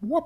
Whoop.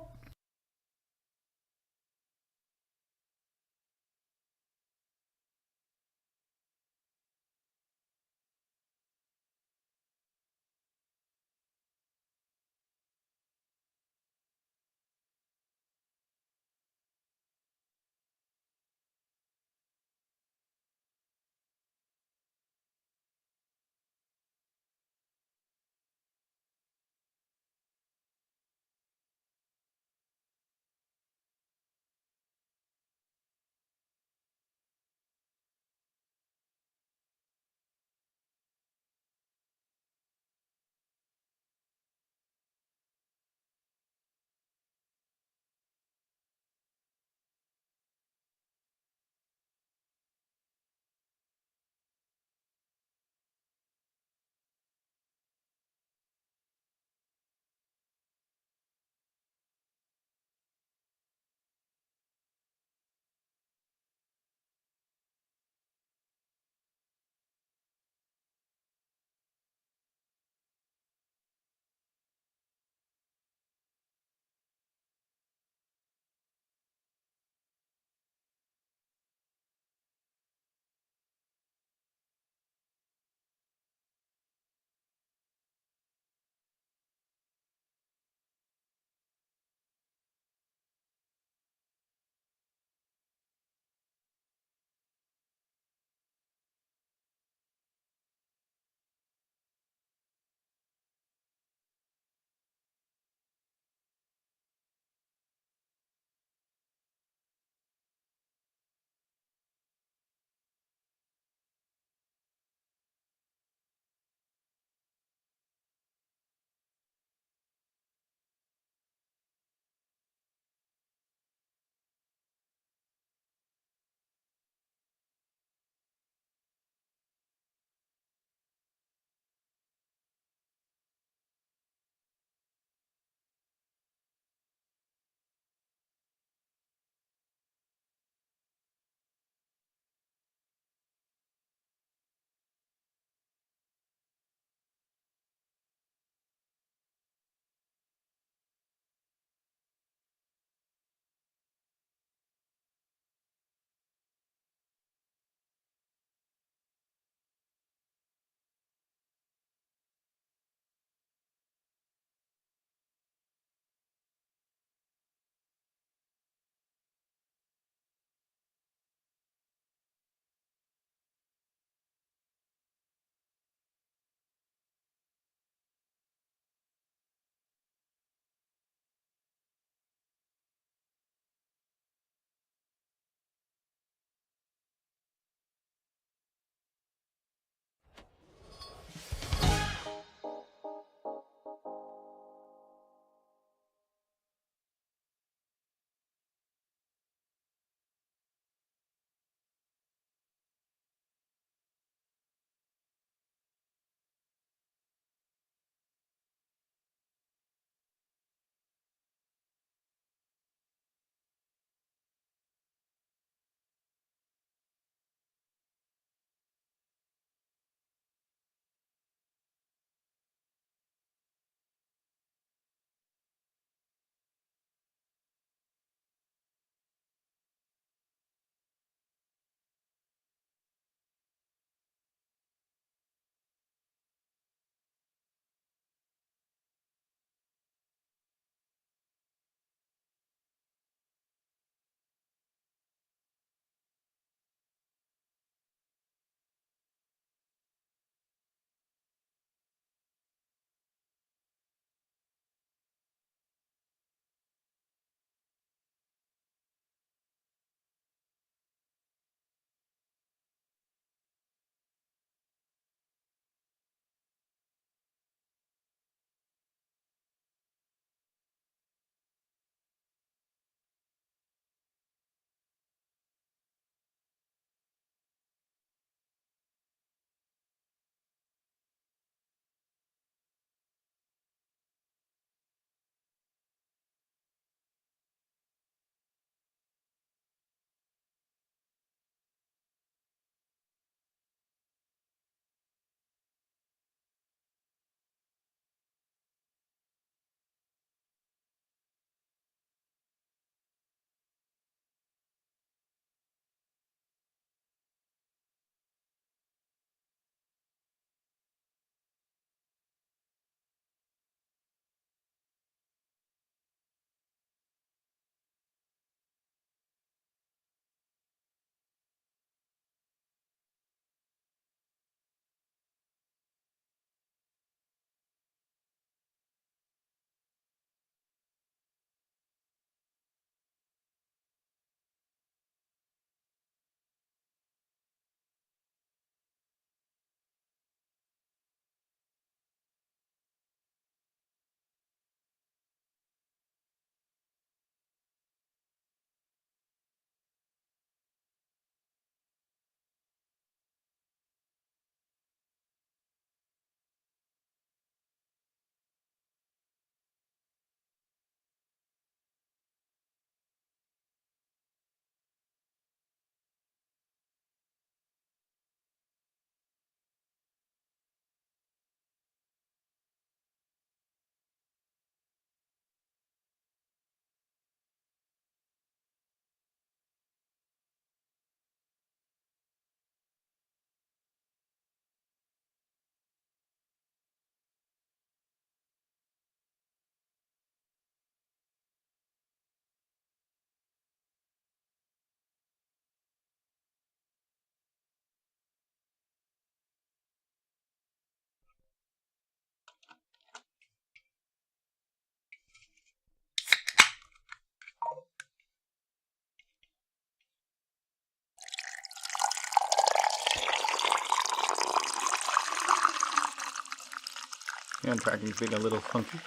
Hand tracking's being a little funky.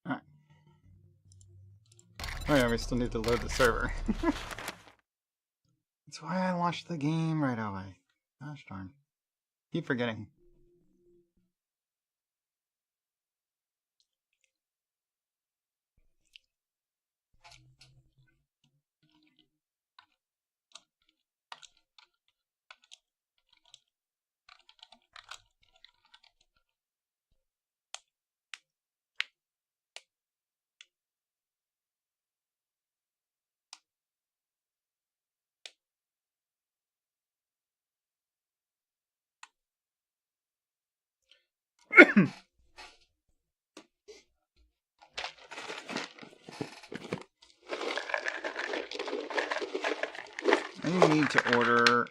Alright. Oh yeah, we still need to load the server. That's why I launched the game right away. Gosh darn. Keep forgetting. I need to order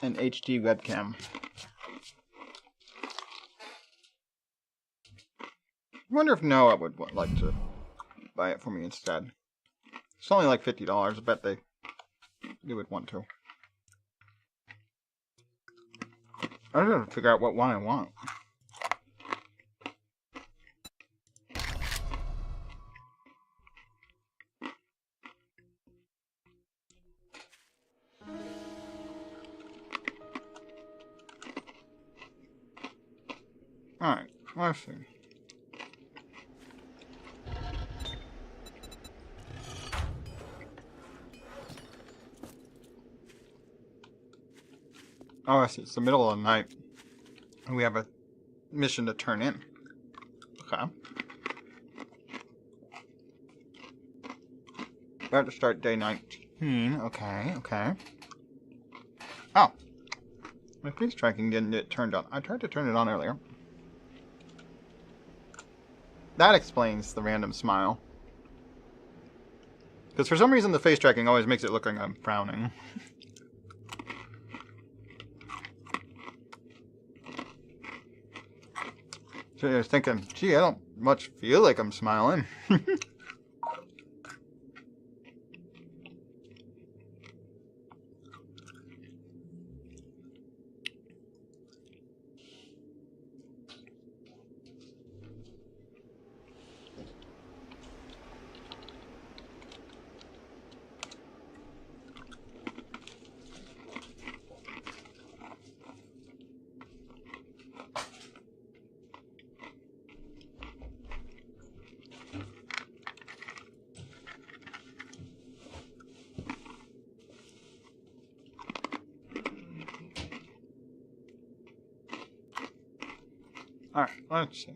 an HD webcam. I wonder if Noah would like to buy it for me instead. It's only like $50. I bet they would want to. I just have to figure out what one I want. Alright, let's see. Oh, I see. It's the middle of the night. And we have a mission to turn in. Okay. About to start day 19. Okay, okay. Oh. My face tracking didn't get turned on. I tried to turn it on earlier. That explains the random smile. Because for some reason the face tracking always makes it look like I'm frowning. So I was thinking, gee, I don't much feel like I'm smiling. Alright, let's see.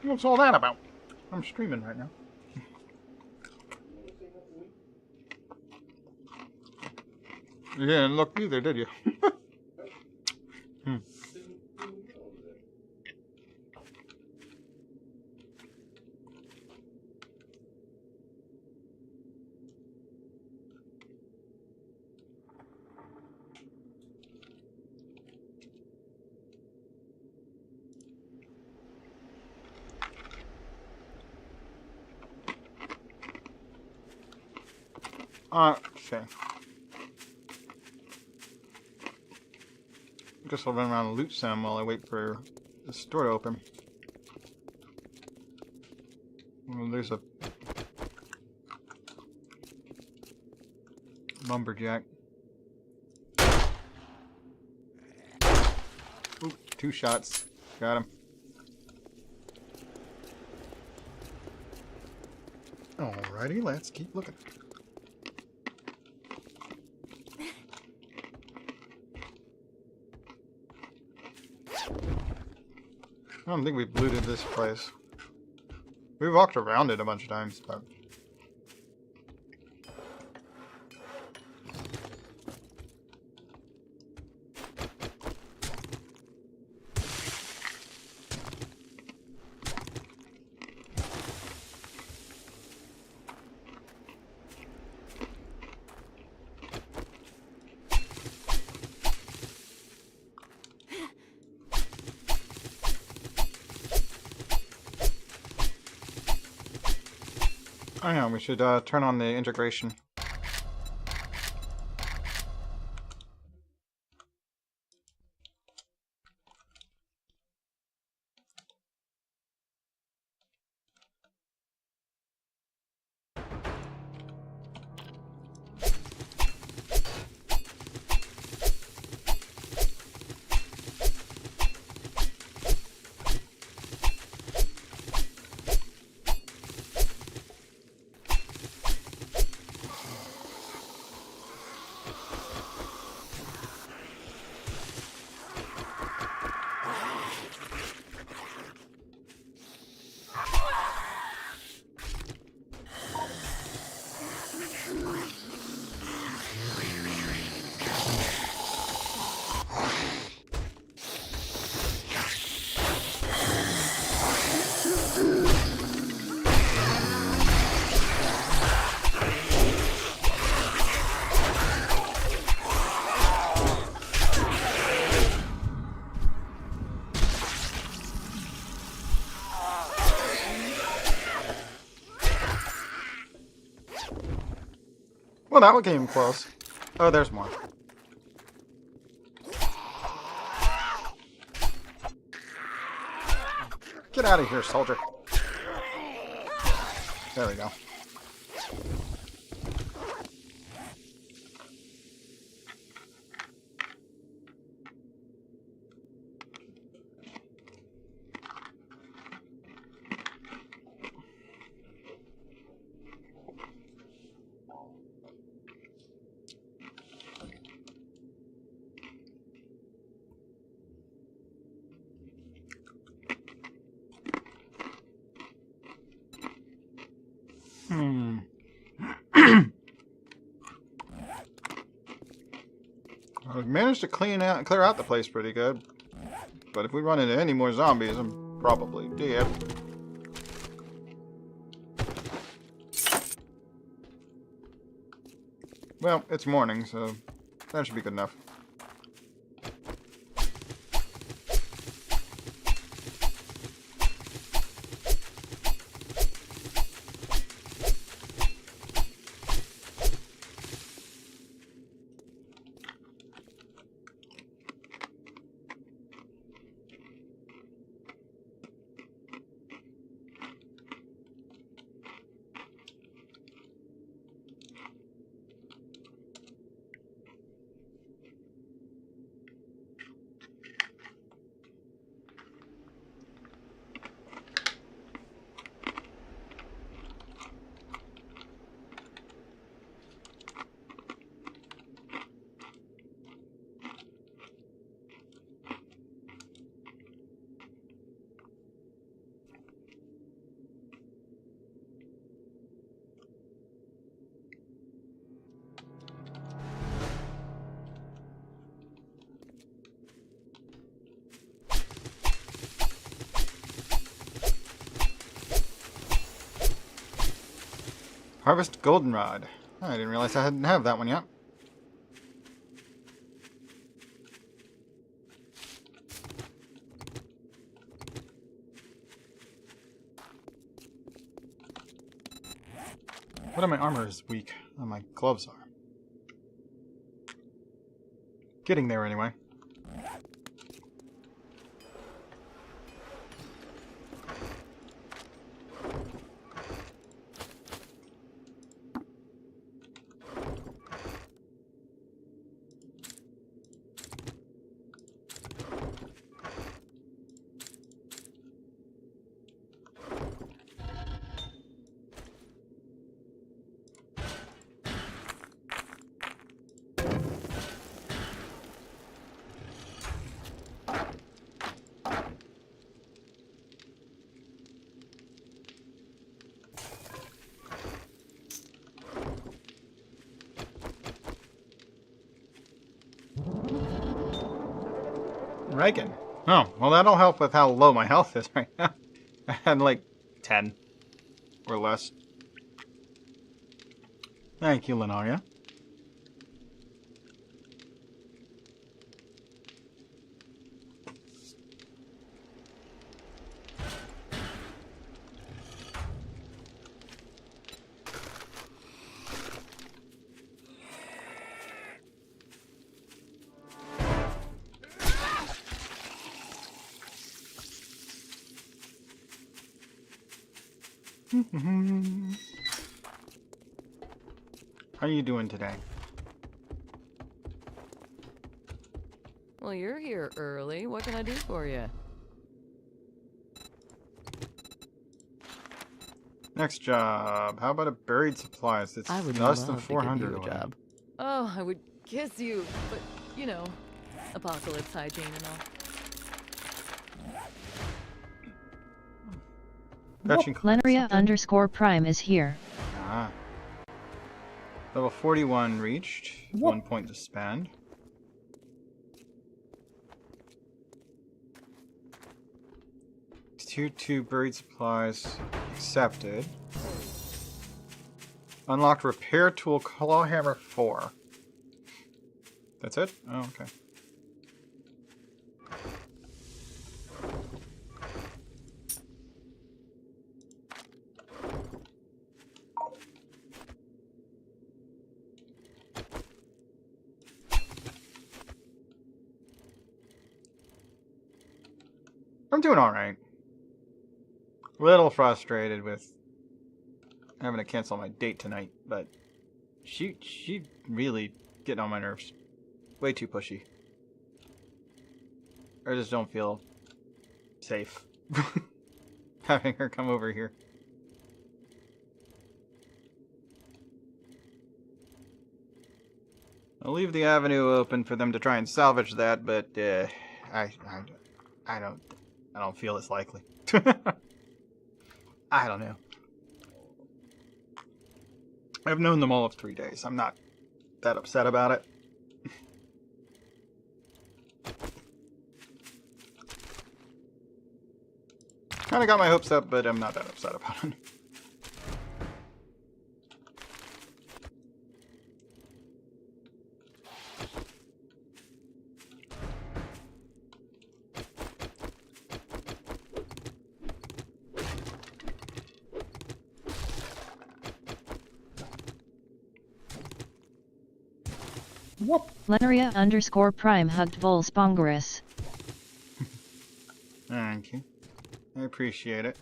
What's all that about? I'm streaming right now. You didn't look either, did you? Hmm. Okay. Guess I'll run around and loot some while I wait for the store to open. Well, there's a lumberjack. Ooh, 2 shots. Got him. Alrighty, let's keep looking. I don't think we've looted this place. We walked around it a bunch of times, but... I know, we should turn on the integration. Well, that one came close. Oh, there's more. Get out of here, soldier. There we go. I've managed to clear out the place pretty good. But if we run into any more zombies, I'm probably dead. Well, it's morning, so that should be good enough. Harvest Goldenrod. I didn't realize I hadn't have that one yet. What of my armor is weak? Oh, my gloves are. Getting there anyway. Reagan. Oh, well that'll help with how low my health is right now. I had like 10 or less. Thank you, Lenaria. How are you doing today? Well, you're here early. What can I do for you? Next job. How about a buried supplies? It's I would less than love to 400 give you a away. job. Oh, I would kiss you, but you know, apocalypse hygiene and all. Fetching Lenaria _prime is here. Ah. Level 41 reached. 1 point to spend. Two buried supplies accepted. Unlocked repair tool clawhammer 4. That's it? Oh, okay. I'm doing alright. Little frustrated with having to cancel my date tonight, but she really getting on my nerves. Way too pushy. I just don't feel safe having her come over here. I'll leave the avenue open for them to try and salvage that, but I don't feel it's likely. I don't know. I've known them all of 3 days. I'm not that upset about it. Kind of got my hopes up, but I'm not that upset about it. Lenaria _prime hugged Vulse Bongaris. Thank you. I appreciate it.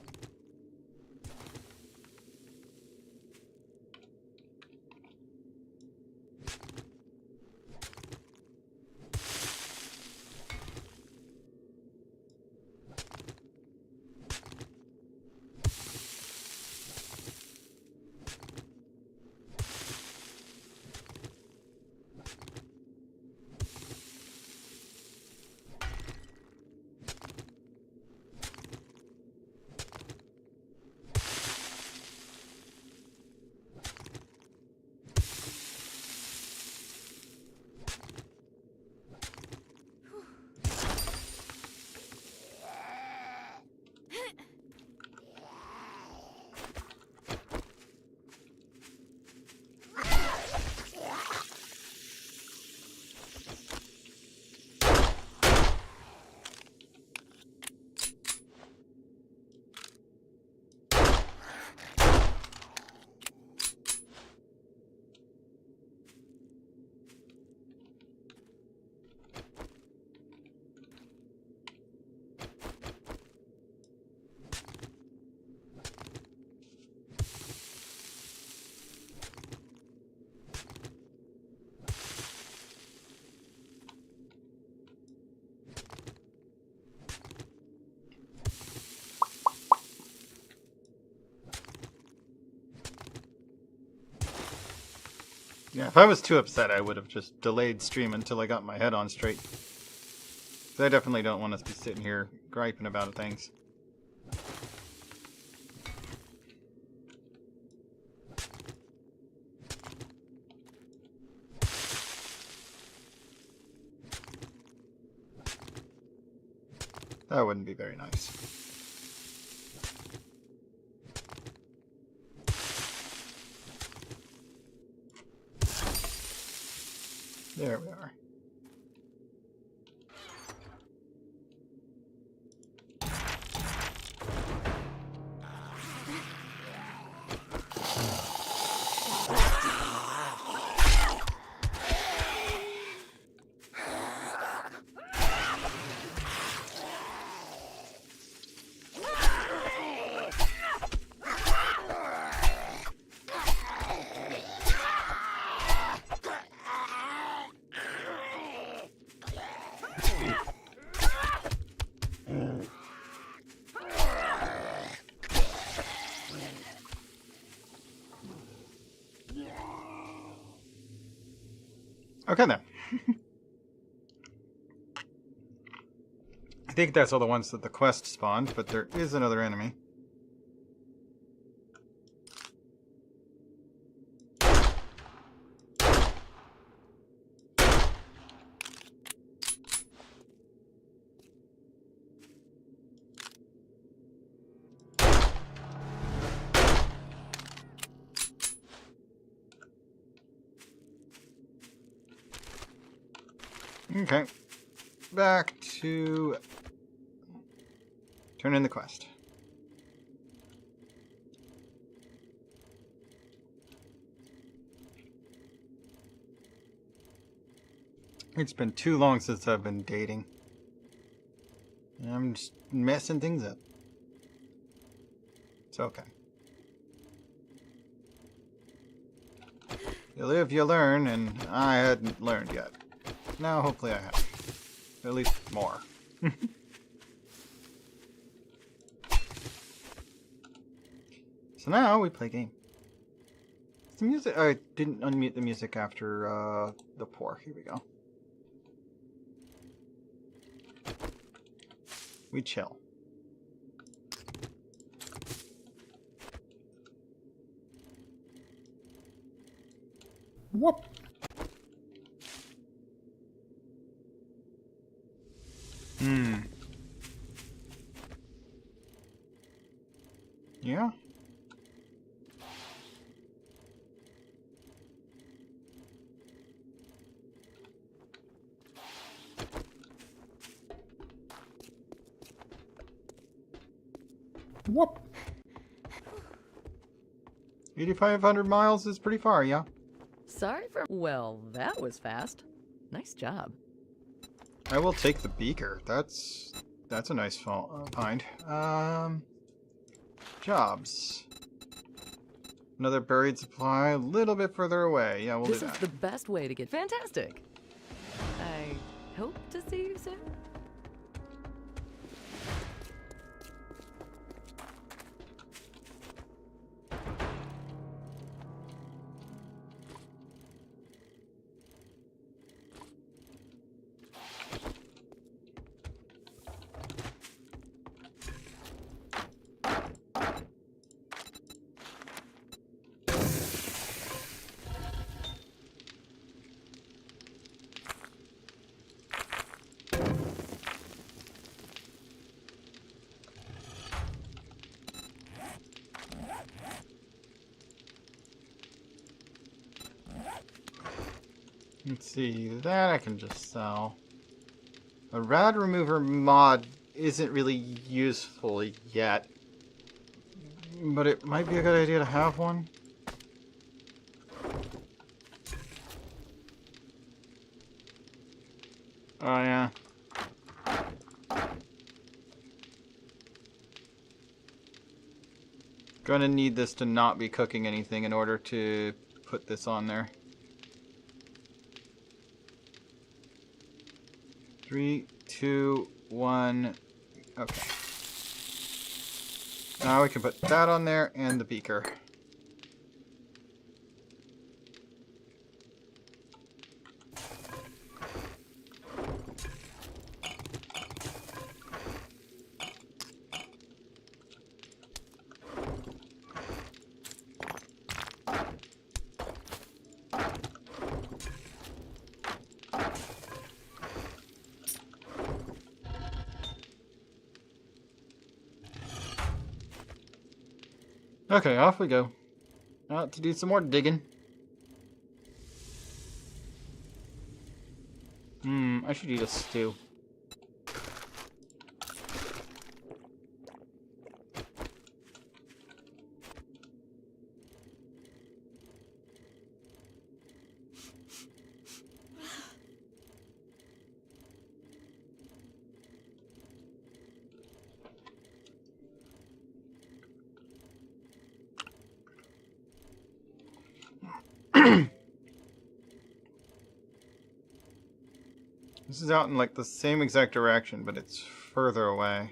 Yeah, if I was too upset, I would have just delayed stream until I got my head on straight. I definitely don't want us to be sitting here griping about things. That wouldn't be very nice. There we are. Okay then. I think that's all the ones that the quest spawned, but there is another enemy. Okay. Back to turn in the quest. It's been too long since I've been dating. I'm just messing things up. It's okay. You live, you learn, and I hadn't learned yet. Now, hopefully I have. At least more. So now we play a game. The music... I didn't unmute the music after the pour. Here we go. We chill. Whoop! Yeah? Whoop! 8,500 miles is pretty far, yeah? Sorry for... Well, that was fast. Nice job. I will take the beaker. That's a nice find. Jobs. Another buried supply, a little bit further away. Yeah, we'll do that. This is the best way to get... Fantastic! I hope to see you soon. Let's see, that I can just sell. A rad remover mod isn't really useful yet, but it might be a good idea to have one. Oh yeah. Gonna need this to not be cooking anything in order to put this on there. 3, 2, 1. Okay. Now we can put that on there and the beaker. Okay, off we go. Out to do some more digging. I should eat a stew. This is out in like the same exact direction, but it's further away.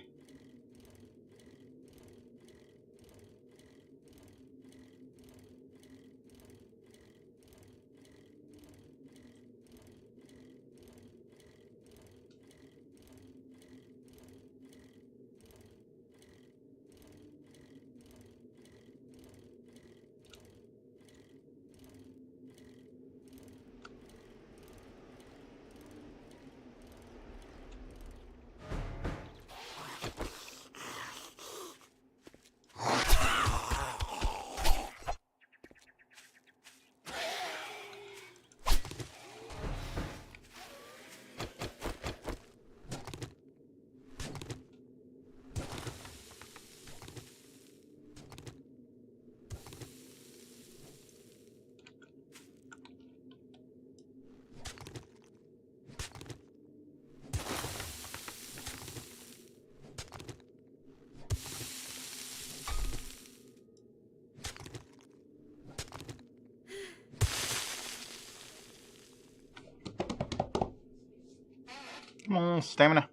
Come on, stamina.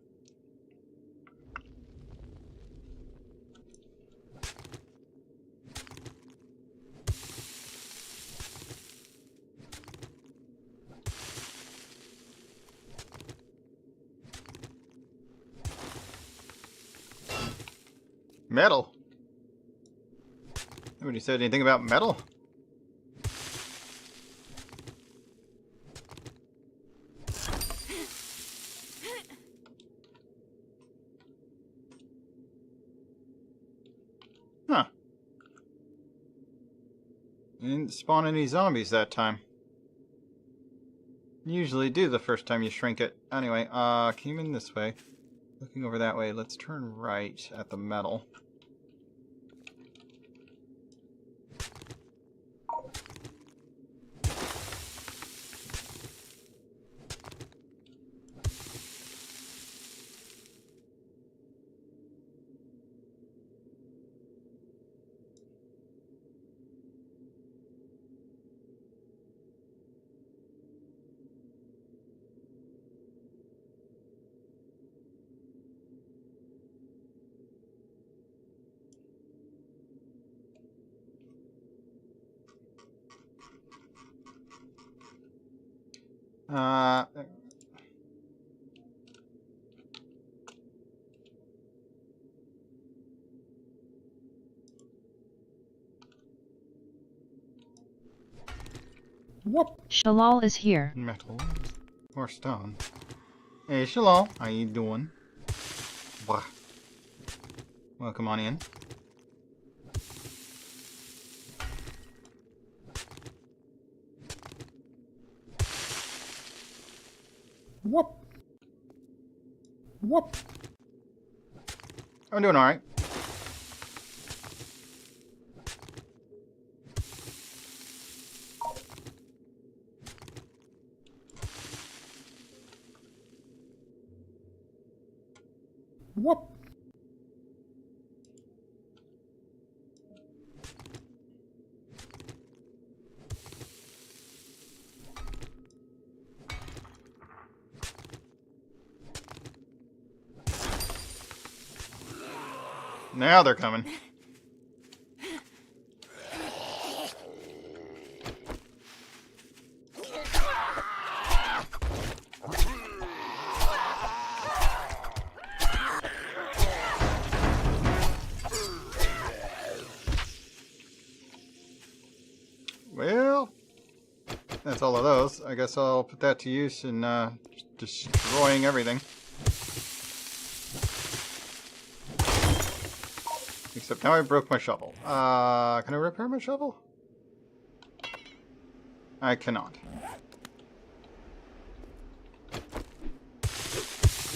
Metal. Nobody said anything about metal. Huh. Didn't spawn any zombies that time. Usually do the first time you shrink it. Anyway, came in this way. Looking over that way, let's turn right at the metal. Uh, Whoop! Shalal is here. metal or stone. Hey, Shalal, how you doing? Blah. Welcome on in. Whoop! Whoop! I'm doing alright. Whoop! Now they're coming. Well, that's all of those. I guess I'll put that to use in destroying everything. Except now I broke my shovel. Can I repair my shovel? I cannot.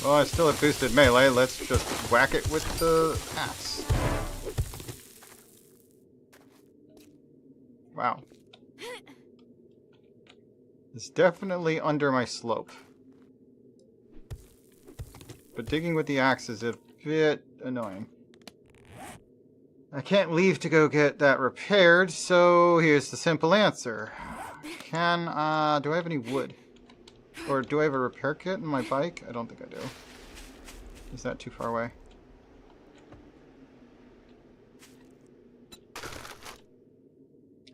Well, I still have boosted melee. Let's just whack it with the axe. Wow. It's definitely under my slope. But digging with the axe is a bit annoying. I can't leave to go get that repaired, so here's the simple answer. Do I have any wood? Or do I have a repair kit in my bike? I don't think I do. Is that too far away?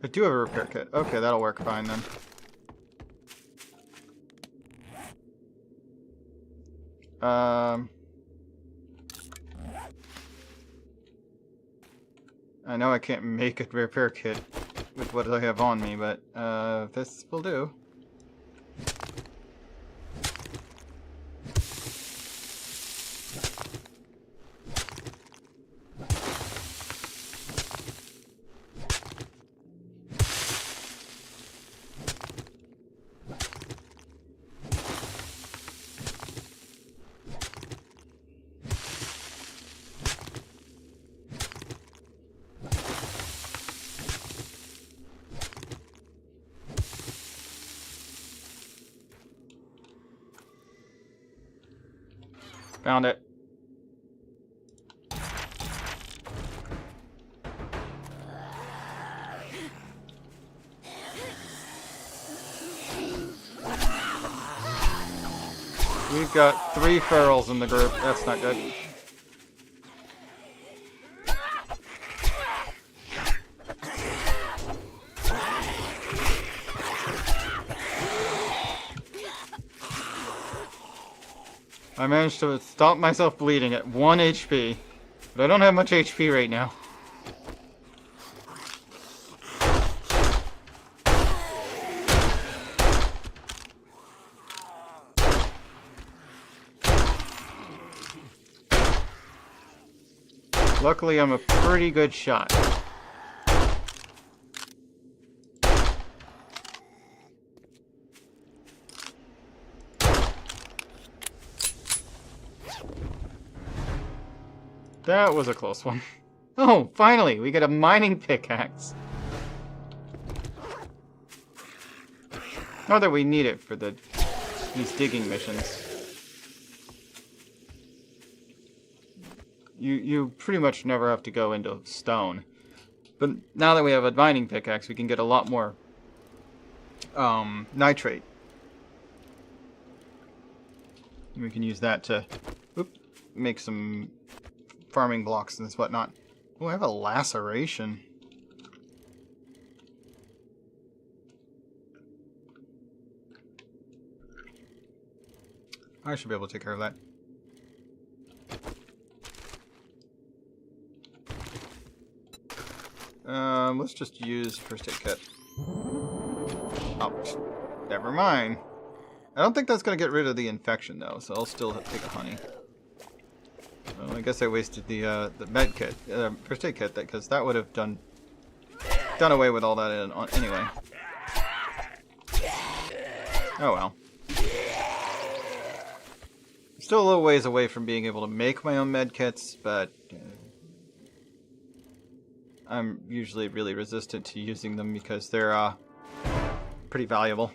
I do have a repair kit. Okay, that'll work fine then. I know I can't make a repair kit with what I have on me, but this will do. Found it. We've got 3 ferals in the group. That's not good. I managed to stop myself bleeding at 1 HP, but I don't have much HP right now. Luckily, I'm a pretty good shot. That was a close one. Oh, finally, we get a mining pickaxe. Not that we need it for these digging missions. You pretty much never have to go into stone. But now that we have a mining pickaxe, we can get a lot more nitrate. We can use that to make some farming blocks and whatnot. Oh, I have a laceration. I should be able to take care of that. Let's just use first aid kit. Oh, never mind. I don't think that's going to get rid of the infection though, so I'll still take a honey. Well, I guess I wasted the med kit, first aid kit, because that would have done away with all that anyway. Oh well. Still a little ways away from being able to make my own med kits, but I'm usually really resistant to using them because they're pretty valuable.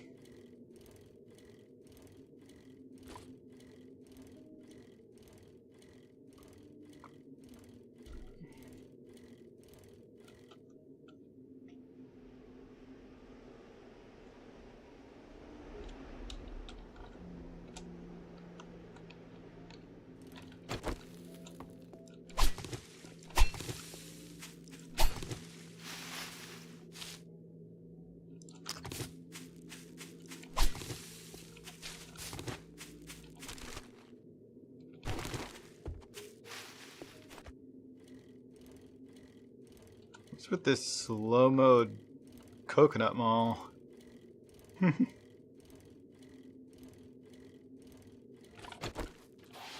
What's with this slow mode coconut mall?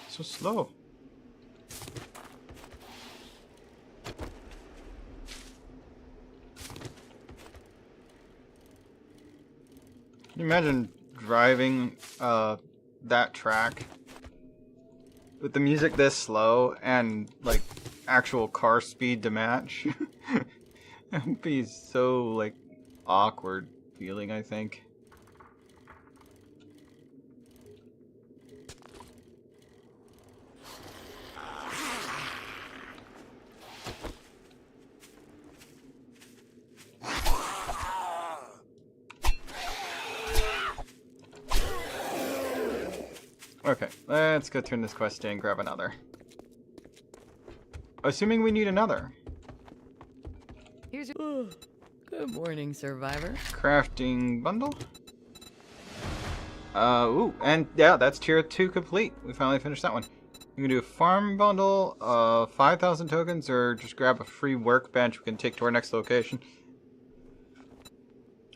So slow. Imagine driving that track with the music this slow and like actual car speed to match. It'd be so like awkward feeling, I think. Okay, let's go turn this quest in and grab another. Assuming we need another. Here's your... Good morning, survivor. Crafting bundle. Ooh, and yeah, that's tier 2 complete. We finally finished that one. You can do a farm bundle, 5,000 tokens, or just grab a free workbench we can take to our next location.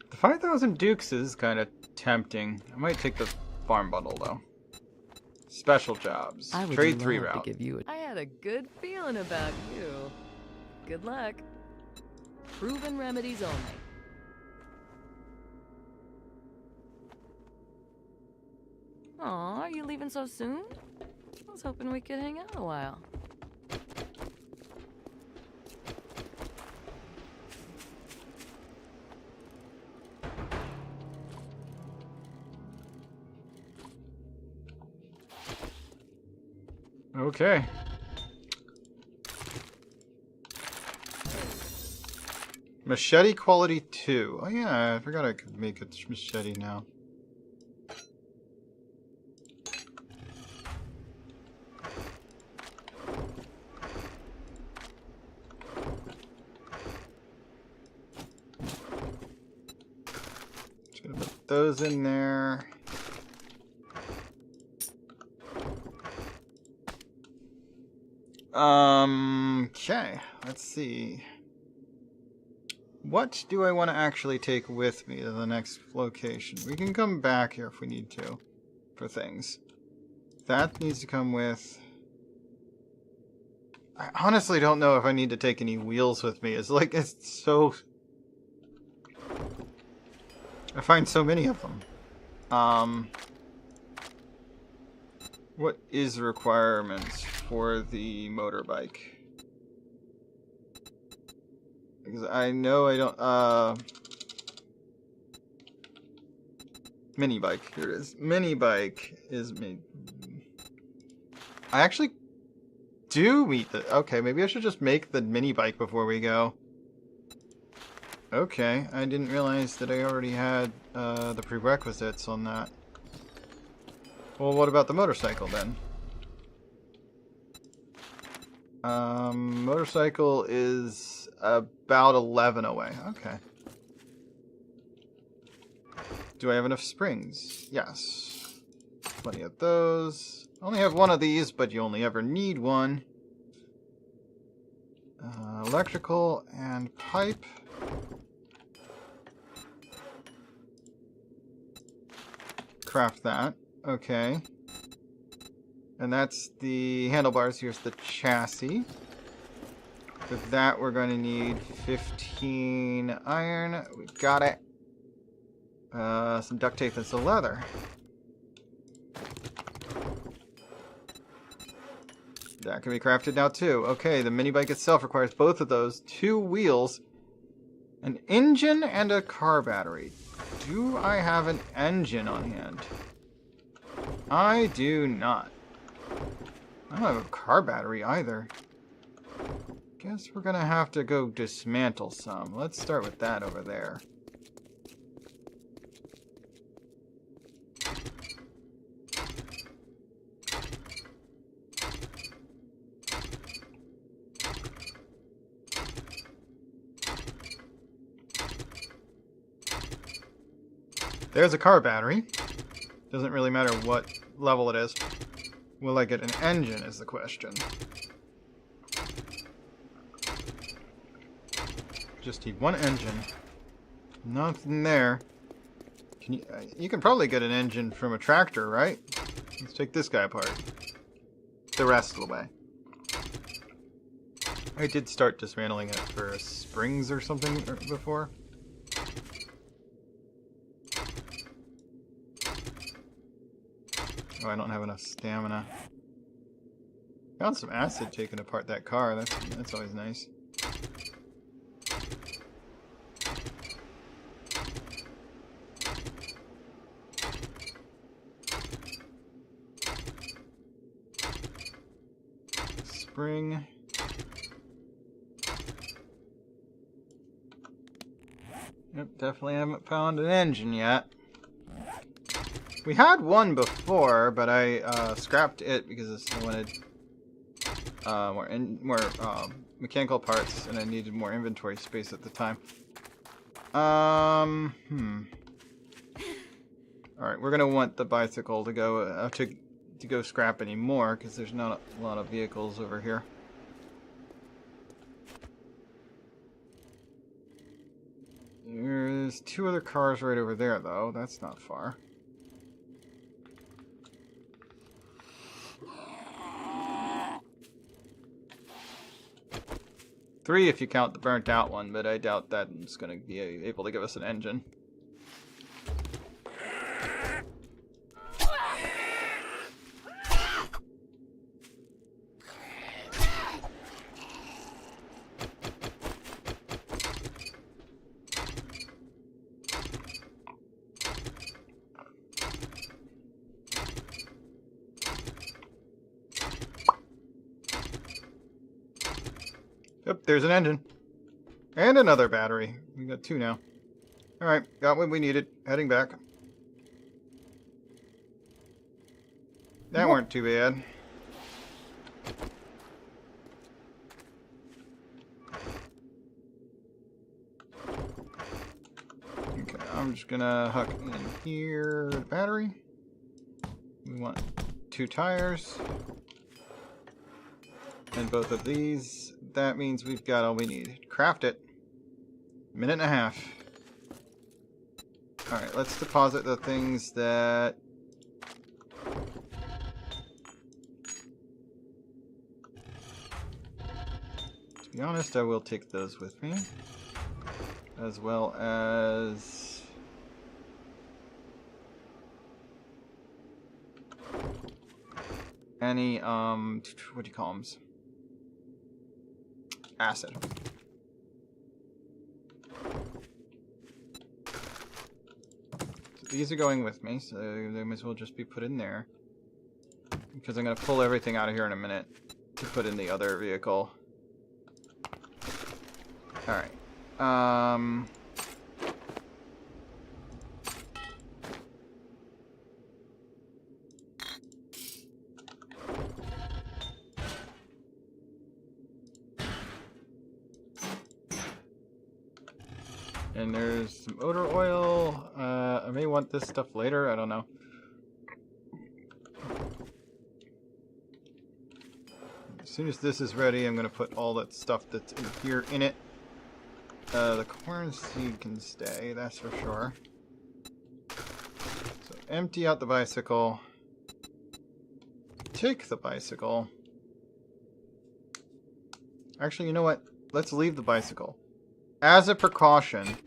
The 5,000 dukes is kind of tempting. I might take the farm bundle, though. Special jobs. I would Trade love 3 to route. give you I had a good feeling about you. Good luck. Proven remedies only. Aw, are you leaving so soon? I was hoping we could hang out a while. Okay. Machete quality 2. Oh yeah, I forgot I could make a machete now. Just gonna put those in there. Okay, let's see. What do I want to actually take with me to the next location? We can come back here if we need to for things. That needs to come with... I honestly don't know if I need to take any wheels with me. It's like, it's so... I find so many of them. What is the requirements for the motorbike? Because I know I don't, mini bike, here it is. Mini bike is me. I actually do meet the, okay, maybe I should just make the mini bike before we go. Okay, I didn't realize that I already had, the prerequisites on that. Well, what about the motorcycle then? Motorcycle is about 11 away. Okay. Do I have enough springs? Yes. Plenty of those. I only have one of these, but you only ever need one. Electrical and pipe. Craft that. Okay. And that's the handlebars. Here's the chassis. With that, we're going to need 15 iron. We got it. Some duct tape and some leather. That can be crafted now too. Okay, the mini bike itself requires both of those. 2 wheels, an engine, and a car battery. Do I have an engine on hand? I do not. I don't have a car battery either. Guess we're gonna have to go dismantle some. Let's start with that over there. There's a car battery. Doesn't really matter what level it is. Will I get an engine is the question. Just need one engine. Nothing there. Can you can probably get an engine from a tractor, right? Let's take this guy apart. The rest of the way. I did start dismantling it for springs or something before. Oh, I don't have enough stamina. Found some acid taking apart that car. That's always nice. Spring. Yep, definitely haven't found an engine yet. We had one before, but I scrapped it because I wanted more mechanical parts, and I needed more inventory space at the time. All right, we're gonna want the bicycle to go to go scrap anymore because there's not a lot of vehicles over here. There's 2 other cars right over there, though. That's not far. Three if you count the burnt out one, but I doubt that's going to be able to give us an engine. Yep, there's an engine. And another battery. We got 2 now. Alright, got what we needed. Heading back. That weren't too bad. Okay, I'm just gonna hook in here the battery. We want 2 tires. And both of these. That means we've got all we need. Craft it. 1.5 minutes. Alright, let's deposit the things that... To be honest, I will take those with me. As well as... any, what do you call them? Acid. So these are going with me, so they might as well just be put in there. Because I'm going to pull everything out of here in a minute to put in the other vehicle. Alright. And there's some odor oil. I may want this stuff later. I don't know. As soon as this is ready, I'm going to put all that stuff that's in here in it. The corn seed can stay, that's for sure. So empty out the bicycle. Take the bicycle. Actually, you know what? Let's leave the bicycle. As a precaution,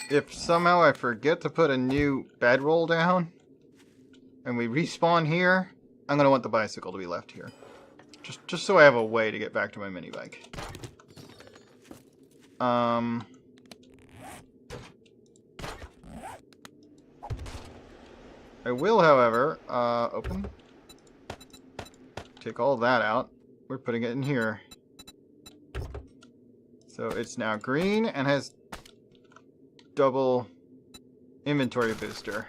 if somehow I forget to put a new bedroll down, and we respawn here, I'm going to want the bicycle to be left here. Just so I have a way to get back to my mini bike. I will, however, open. Take all that out. We're putting it in here. So it's now green and has double inventory booster.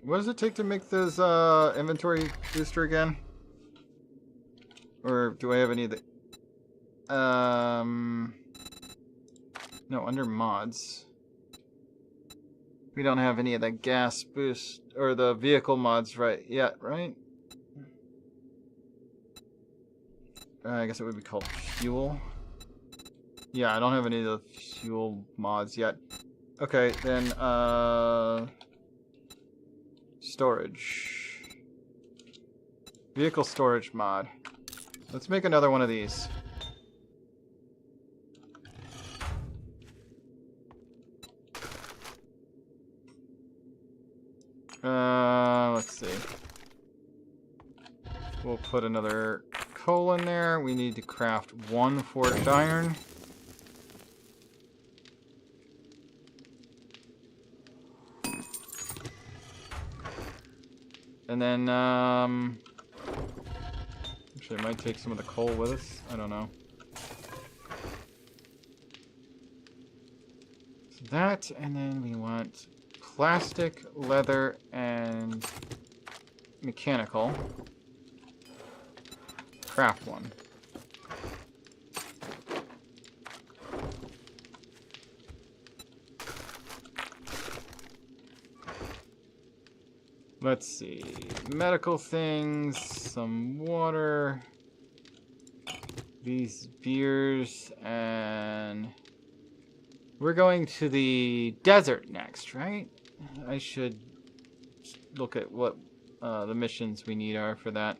What does it take to make this inventory booster again? Or do I have any of the... No, under mods. We don't have any of the gas boost, or the vehicle mods yet, right? I guess it would be called fuel. Yeah, I don't have any of the fuel mods yet. Okay, then, storage. Vehicle storage mod. Let's make another one of these. Let's see. We'll put another coal in there. We need to craft 1 forged iron. And then, actually, I might take some of the coal with us. I don't know. So that, and then we want plastic, leather, and mechanical. Craft 1. Let's see. Medical things, some water, these beers, and we're going to the desert next, right? I should look at what the missions we need are for that.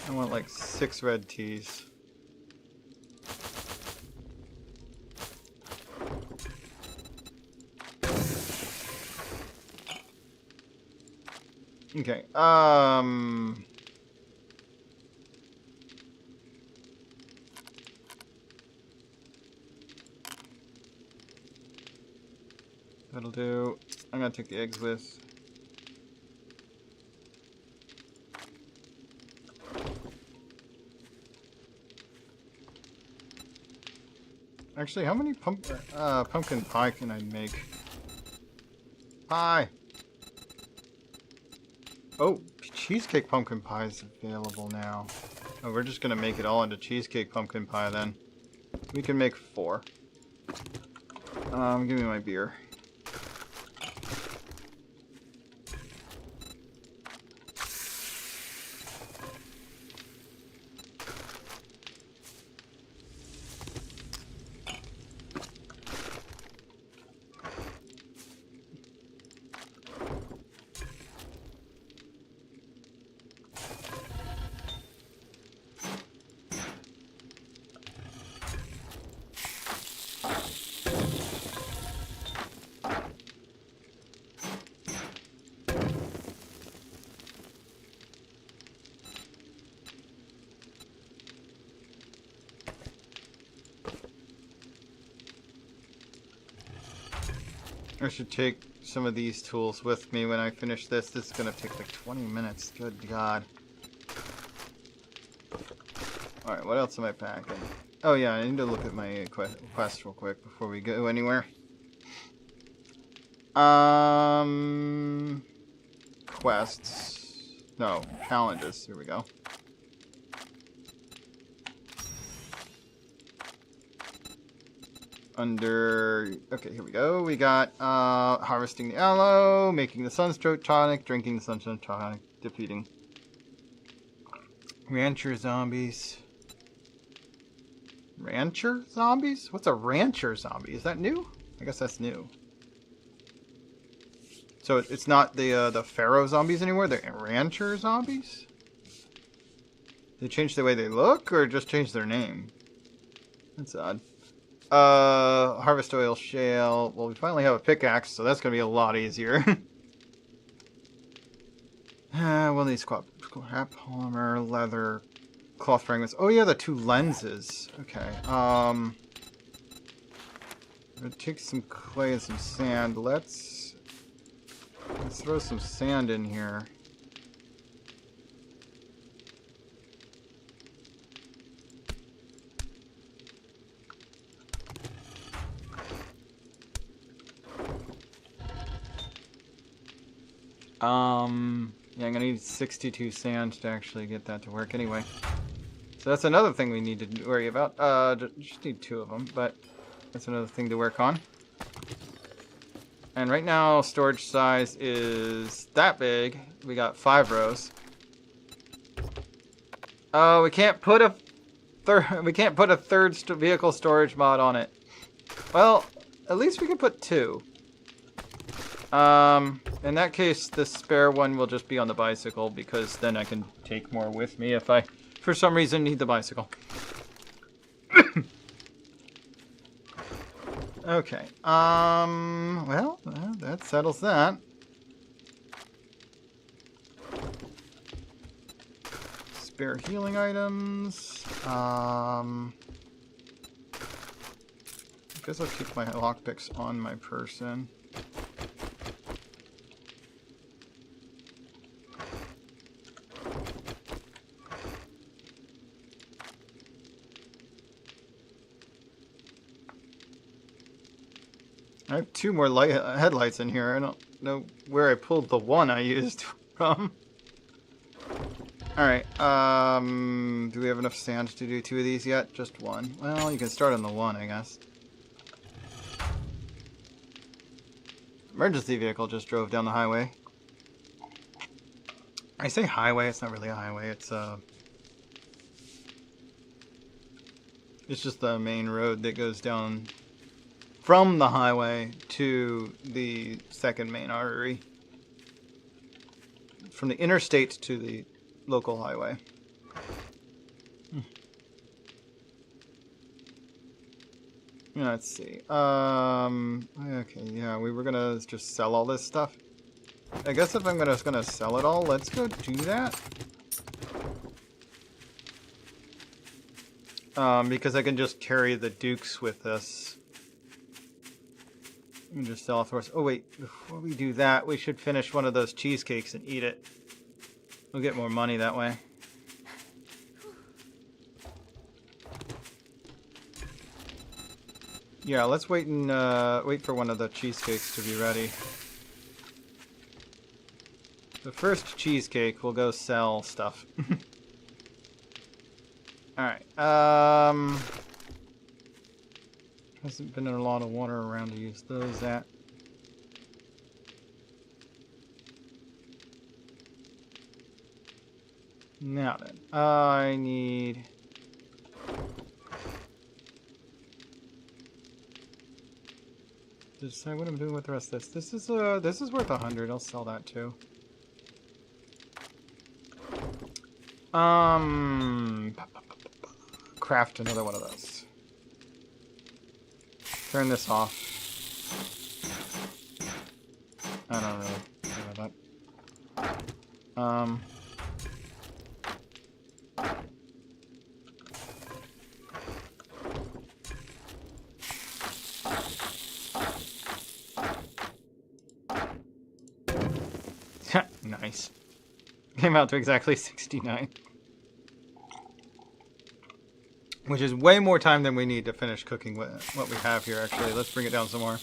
I want like 6 red teas. Okay, that'll do. I'm gonna take the eggs with. Actually, how many pumpkin pie can I make? Pie! Oh, cheesecake pumpkin pie is available now. Oh, we're just gonna make it all into cheesecake pumpkin pie then. We can make 4. Give me my beer. I should take some of these tools with me when I finish this. This is gonna take like 20 minutes. Good God. Alright, what else am I packing? Oh yeah, I need to look at my quest real quick before we go anywhere. Quests. No, challenges. Here we go. Under, okay, here we go. We got harvesting the aloe, making the sunstroke tonic, drinking the sunshine tonic, defeating rancher zombies. Rancher zombies? What's a rancher zombie? Is that new? I guess that's new. So it's not the pharaoh zombies anymore. They're rancher zombies. They changed the way they look, or just changed their name? That's odd. Harvest oil shale. Well, we finally have a pickaxe, so that's gonna be a lot easier. We'll need scrap polymer, leather, cloth fragments. Oh yeah, the 2 lenses. Okay. I'm gonna take some clay and some sand. Let's throw some sand in here. Yeah, I'm gonna need 62 sand to actually get that to work anyway. So that's another thing we need to worry about. Just need 2 of them, but That's another thing to work on. And right now, storage size is that big. We got 5 rows. Oh, we can't put a third vehicle storage mod on it. Well, at least we can put 2. In that case, the spare one will just be on the bicycle because then I can take more with me if I, for some reason, need the bicycle. Okay. Well, that settles that. Spare healing items. I guess I'll keep my lockpicks on my person. I have 2 more headlights in here. I don't know where I pulled the one I used from. Alright, do we have enough sand to do 2 of these yet? Just 1. Well, you can start on the 1, I guess. Emergency vehicle just drove down the highway. I say highway, it's not really a highway, it's just the main road that goes down from the highway to the second main artery. From the interstate to the local highway. Let's see. Okay, yeah, we were gonna just sell all this stuff. I guess if I'm just gonna sell it all, let's go do that. Because I can just carry the Dukes with us. And just sell off the horse. Oh wait, before we do that, we should finish one of those cheesecakes and eat it. We'll get more money that way. Yeah, let's wait and wait for one of the cheesecakes to be ready. The first cheesecake, we'll go sell stuff. Alright, hasn't been a lot of water around to use those at. Now then, I need... decide what I'm doing with the rest of this. This is worth 100. I'll sell that too. Craft another one of those. Turn this off. I don't really care about that. Nice. Came out to exactly 69. Which is way more time than we need to finish cooking what we have here, actually. Let's bring it down some more.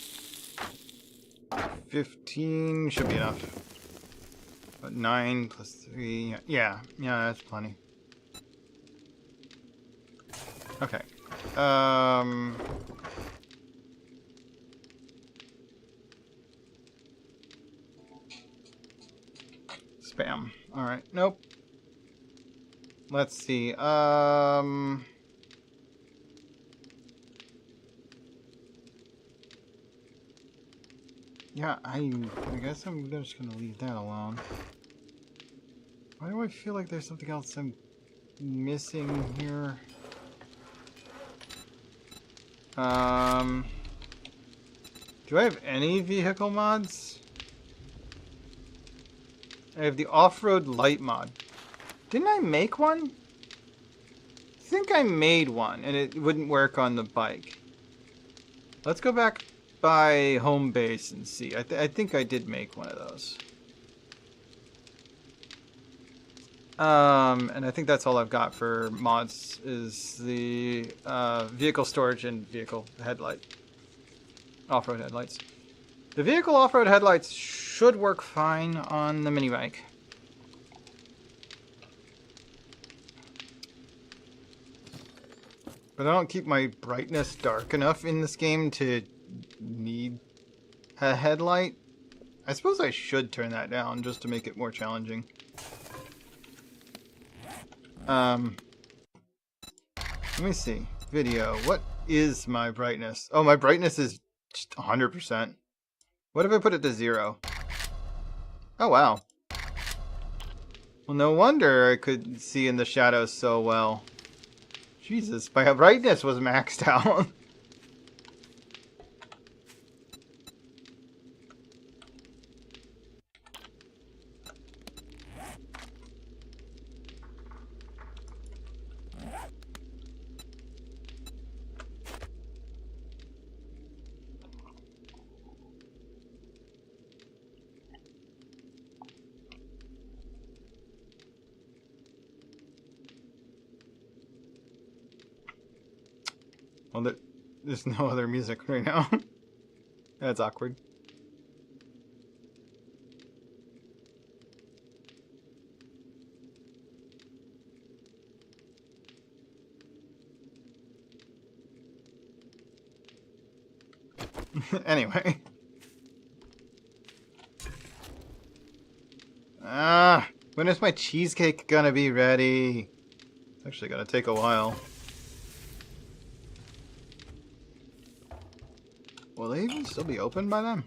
15 should be enough. But 9 plus 3... Yeah, that's plenty. Okay. Spam. Alright, nope. Let's see, yeah, I guess I'm just gonna leave that alone. Why do I feel like there's something else I'm missing here? Do I have any vehicle mods? I have the off-road light mod. Didn't I make one? I think I made one, and it wouldn't work on the bike. Let's go back by home base and see. I think I did make one of those. And I think that's all I've got for mods is the vehicle storage and vehicle headlight. Off-road headlights. The vehicle off-road headlights should work fine on the mini bike. But I don't keep my brightness dark enough in this game to need a headlight. I suppose I should turn that down just to make it more challenging. Let me see. Video. What is my brightness? Oh, my brightness is just 100%. What if I put it to 0? Oh, wow. Well, no wonder I could see in the shadows so well. Jesus, my brightness was maxed out. Well, there's no other music right now. That's awkward. Anyway. When is my cheesecake gonna be ready? It's actually gonna take a while. Will they even still be open by then?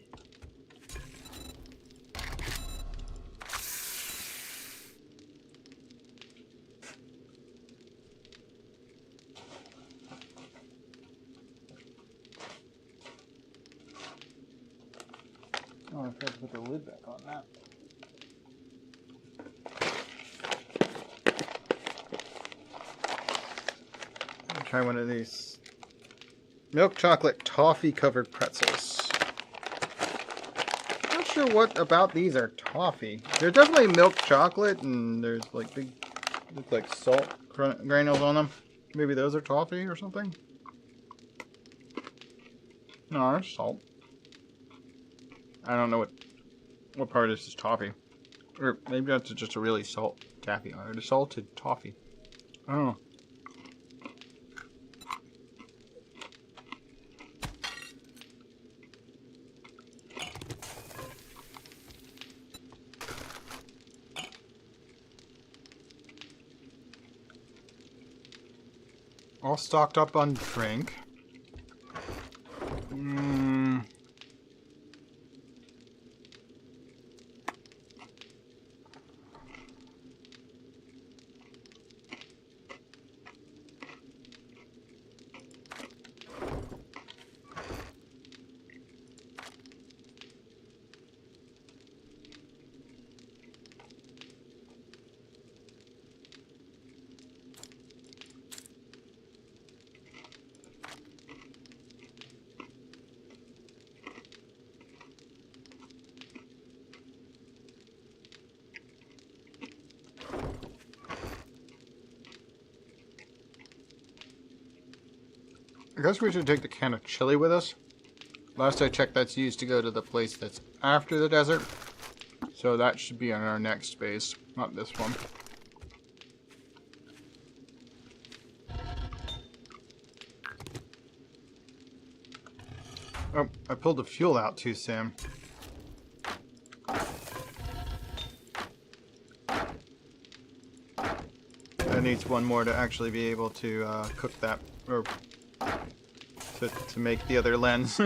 Oh, I forgot to put the lid back on that. I'll try one of these milk chocolate toffee covered pretzels. Not sure what about these are toffee. They're definitely milk chocolate, and there's like big, look like salt granules on them. Maybe those are toffee or something. No, it's salt. I don't know what part is toffee. Or maybe that's just a really salt taffy. Or the salted toffee. I don't know. All stocked up on drink. I guess we should take the can of chili with us. Last I checked, that's used to go to the place that's after the desert. So that should be on our next base, not this one. Oh, I pulled the fuel out too soon. That needs one more to actually be able to cook that, or to make the other lens.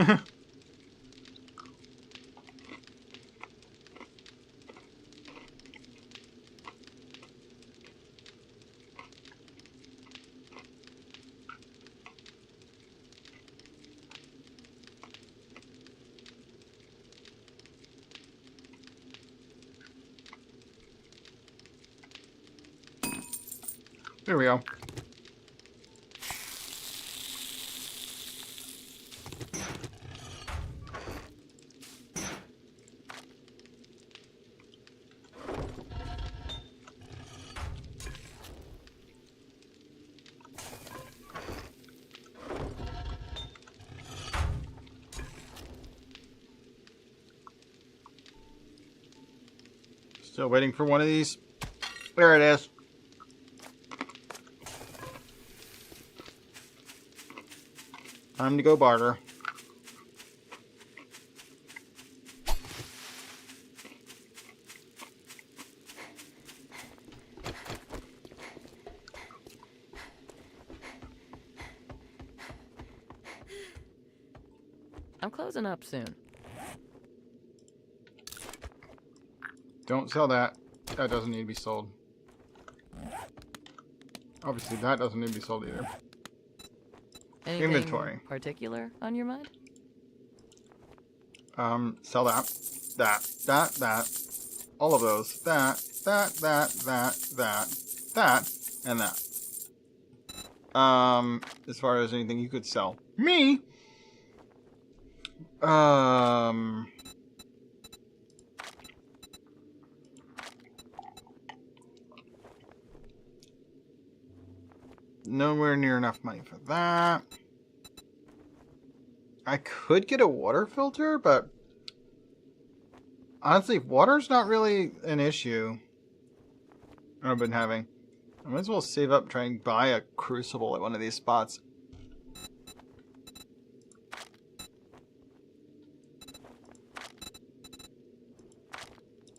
There we go. Still waiting for one of these. There it is. Time to go barter. I'm closing up soon. Don't sell that. That doesn't need to be sold. Obviously, that doesn't need to be sold either. Anything Inventory. particular on your mind? Sell that. That. All of those. That, and that. As far as anything you could sell. Me? Nowhere near enough money for that. I could get a water filter, but honestly, water's not really an issue I've been having. I might as well save up and try and buy a crucible at one of these spots.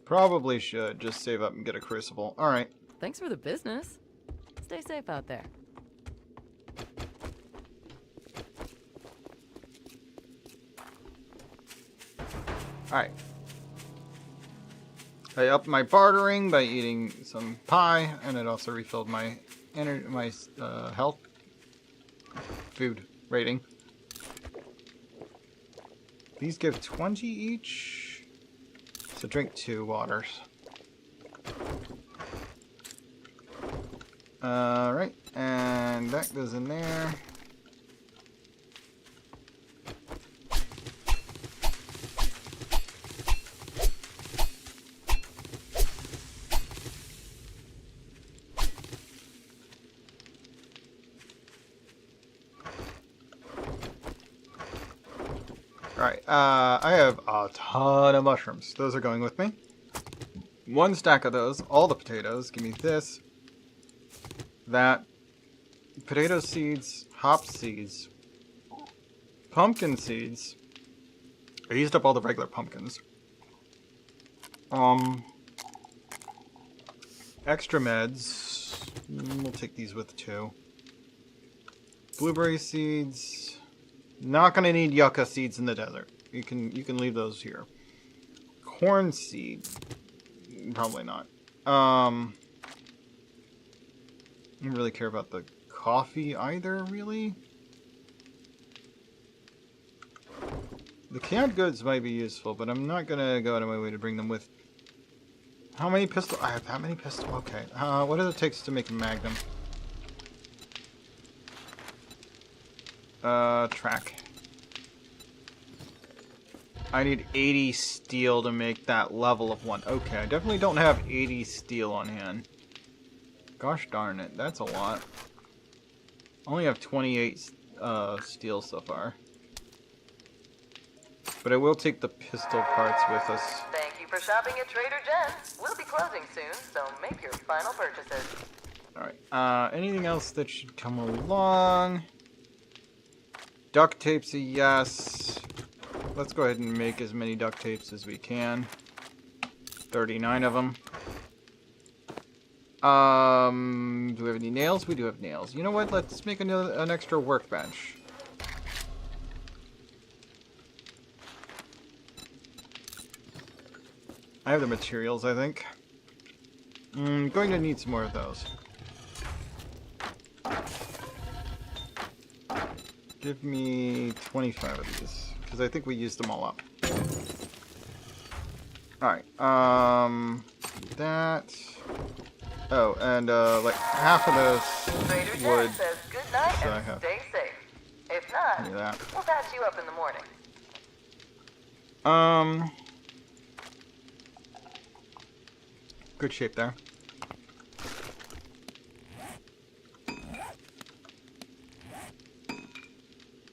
Probably should just save up and get a crucible. Alright. Thanks for the business. Stay safe out there. Alright. I upped my bartering by eating some pie, and it also refilled my health food rating. These give 20 each. So drink 2 waters. Alright, and that goes in there. Alright, I have a ton of mushrooms. Those are going with me. 1 stack of those, all the potatoes. Give me this, that, potato seeds, hop seeds, pumpkin seeds. I used up all the regular pumpkins. Extra meds. We'll take these with 2. Blueberry seeds. Not gonna need yucca seeds in the desert. You can leave those here. Corn seed. Probably not. I don't really care about the coffee either, really. The canned goods might be useful, but I'm not gonna go out of my way to bring them with. How many pistols? I have that many pistols. Okay. What does it take to make a magnum? Track. I need 80 steel to make that level of 1. Okay, I definitely don't have 80 steel on hand. Gosh darn it, that's a lot. I only have 28 steel so far. But I will take the pistol parts with us. Thank you for shopping at Trader Jen's. We'll be closing soon, so make your final purchases. Alright, anything else that should come along? Duct tape's a yes. Let's go ahead and make as many duct tapes as we can. 39 of them. Do we have any nails? We do have nails. You know what? Let's make an extra workbench. I have the materials, I think. I'm going to need some more of those. Give me 25 of these, because I think we used them all up. Alright, that... Oh, and, like, half of this Trader wood... Jen says good night So I and have- stay safe. If not, Give me that. we'll patch you up in the morning. Good shape there.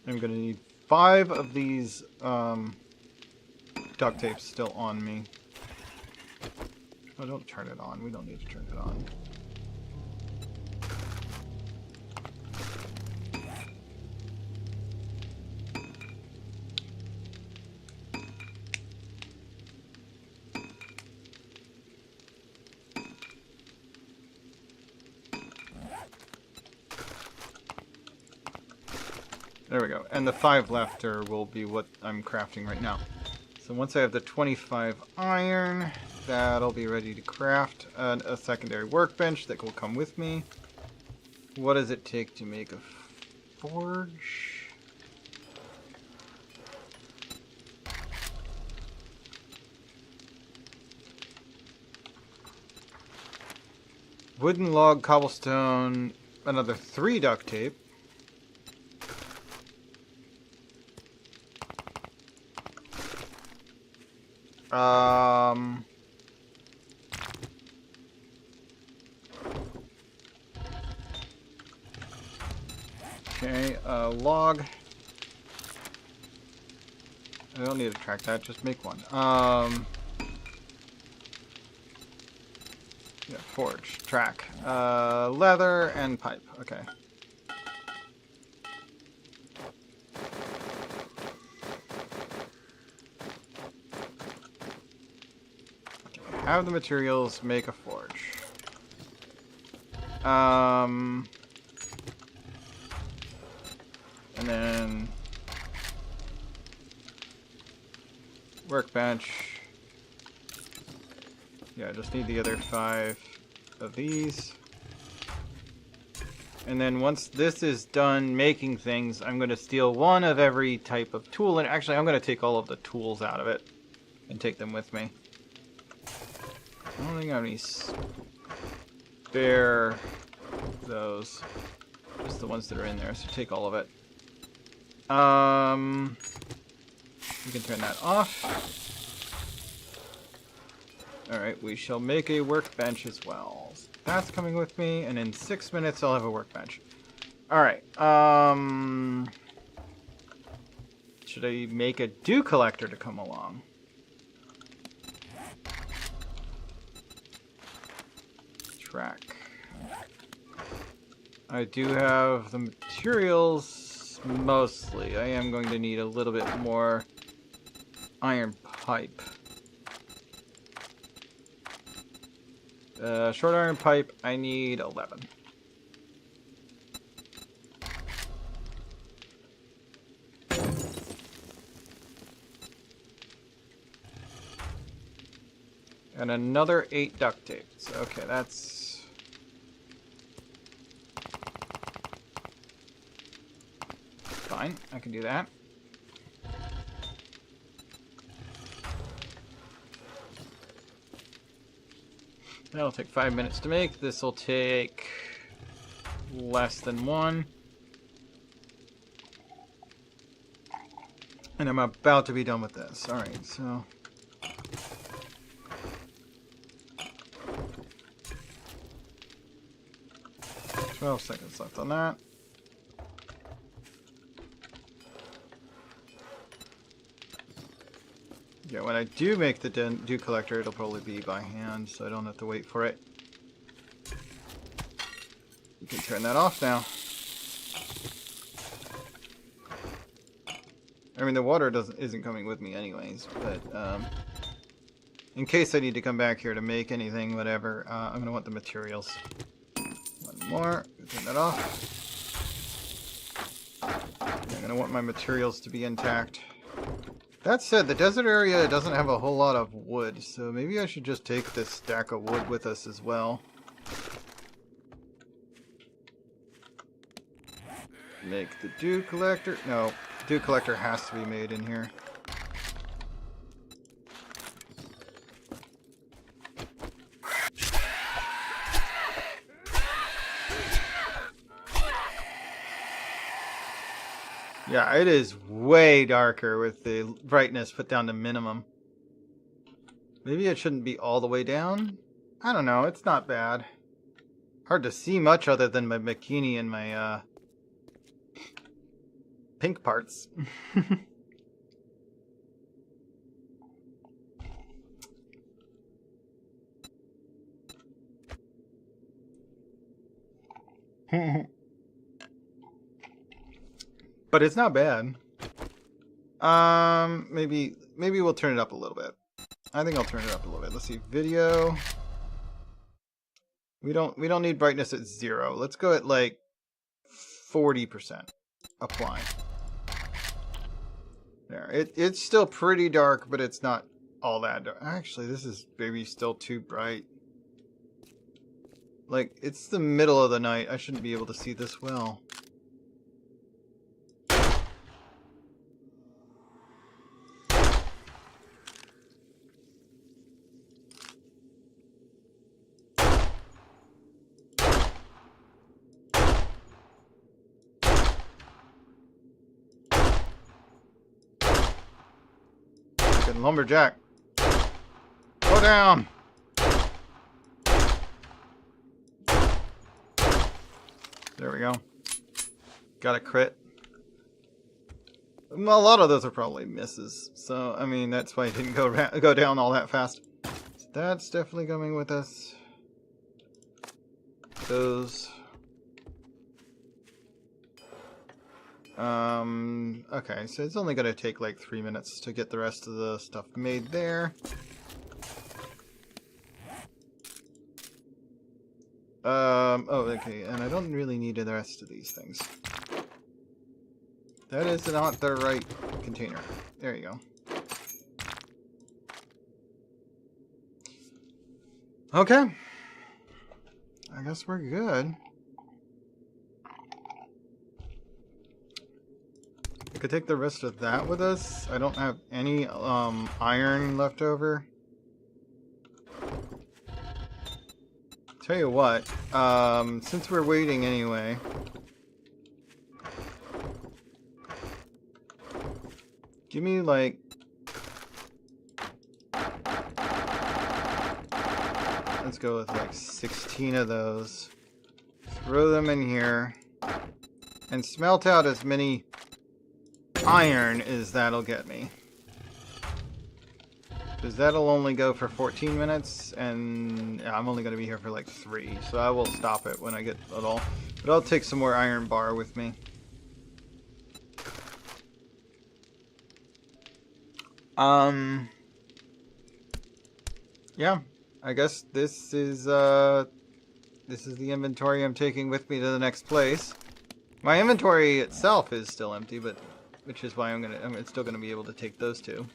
I'm gonna need 5 of these duct tapes still on me. Oh, don't turn it on. We don't need to turn it on. There we go. And the 5 left will be what I'm crafting right now. So once I have the 25 iron, that'll be ready to craft a secondary workbench that will come with me. What does it take to make a forge? Wooden log, cobblestone, another 3 duct tape. Okay, log. I don't need to track that, just make one. Yeah, forge, track. Leather and pipe, okay. Have the materials, make a forge. And then workbench. Yeah, I just need the other 5 of these. And then once this is done making things, I'm going to steal 1 of every type of tool. And actually, I'm going to take all of the tools out of it and take them with me. I don't think I have any spare those. Just the ones that are in there, so take all of it. We can turn that off. Alright, we shall make a workbench as well. So that's coming with me, and in 6 minutes I'll have a workbench. Alright, should I make a dew collector to come along? Track. I do have the materials, mostly. I am going to need a little bit more iron pipe. Short iron pipe, I need 11. And another 8 duct tapes. Okay, that's... fine, I can do that. That'll take 5 minutes to make. This will take less than 1. And I'm about to be done with this. Alright, so... 12 seconds left on that. Yeah, when I do make the dew collector, it'll probably be by hand, so I don't have to wait for it. You can turn that off now. I mean, the water isn't coming with me anyways, but in case I need to come back here to make anything, whatever, I'm going to want the materials. One more. Turn that off. I'm going to want my materials to be intact. That said, the desert area doesn't have a whole lot of wood, so maybe I should just take this stack of wood with us as well. Make the dew collector. No, dew collector has to be made in here. Yeah, it is way darker with the brightness put down to minimum. Maybe it shouldn't be all the way down? I don't know, it's not bad. Hard to see much other than my bikini and my pink parts. But it's not bad. Maybe we'll turn it up a little bit. I think I'll turn it up a little bit. Let's see, video. We don't need brightness at 0. Let's go at like 40%. Apply. There. It's still pretty dark, but it's not all that dark. Actually, this is maybe still too bright. Like, it's the middle of the night. I shouldn't be able to see this well. Fucking lumberjack. Go down! There we go. Got a crit. A lot of those are probably misses. So, I mean, that's why it didn't go down all that fast. So that's definitely coming with us. Those. Okay, so it's only going to take like 3 minutes to get the rest of the stuff made there. Oh, okay, and I don't really need the rest of these things. That is not the right container. There you go. Okay. I guess we're good. I could take the rest of that with us. I don't have any iron left over. Tell you what, since we're waiting anyway, give me like let's go with like 16 of those. Throw them in here and smelt out as many iron as that'll get me. Because that'll only go for 14 minutes, and I'm only going to be here for like 3, so I will stop it when I get it all. But I'll take some more iron bar with me. Yeah, I guess this is the inventory I'm taking with me to the next place. My inventory itself is still empty, but which is why I'm still gonna be able to take those two.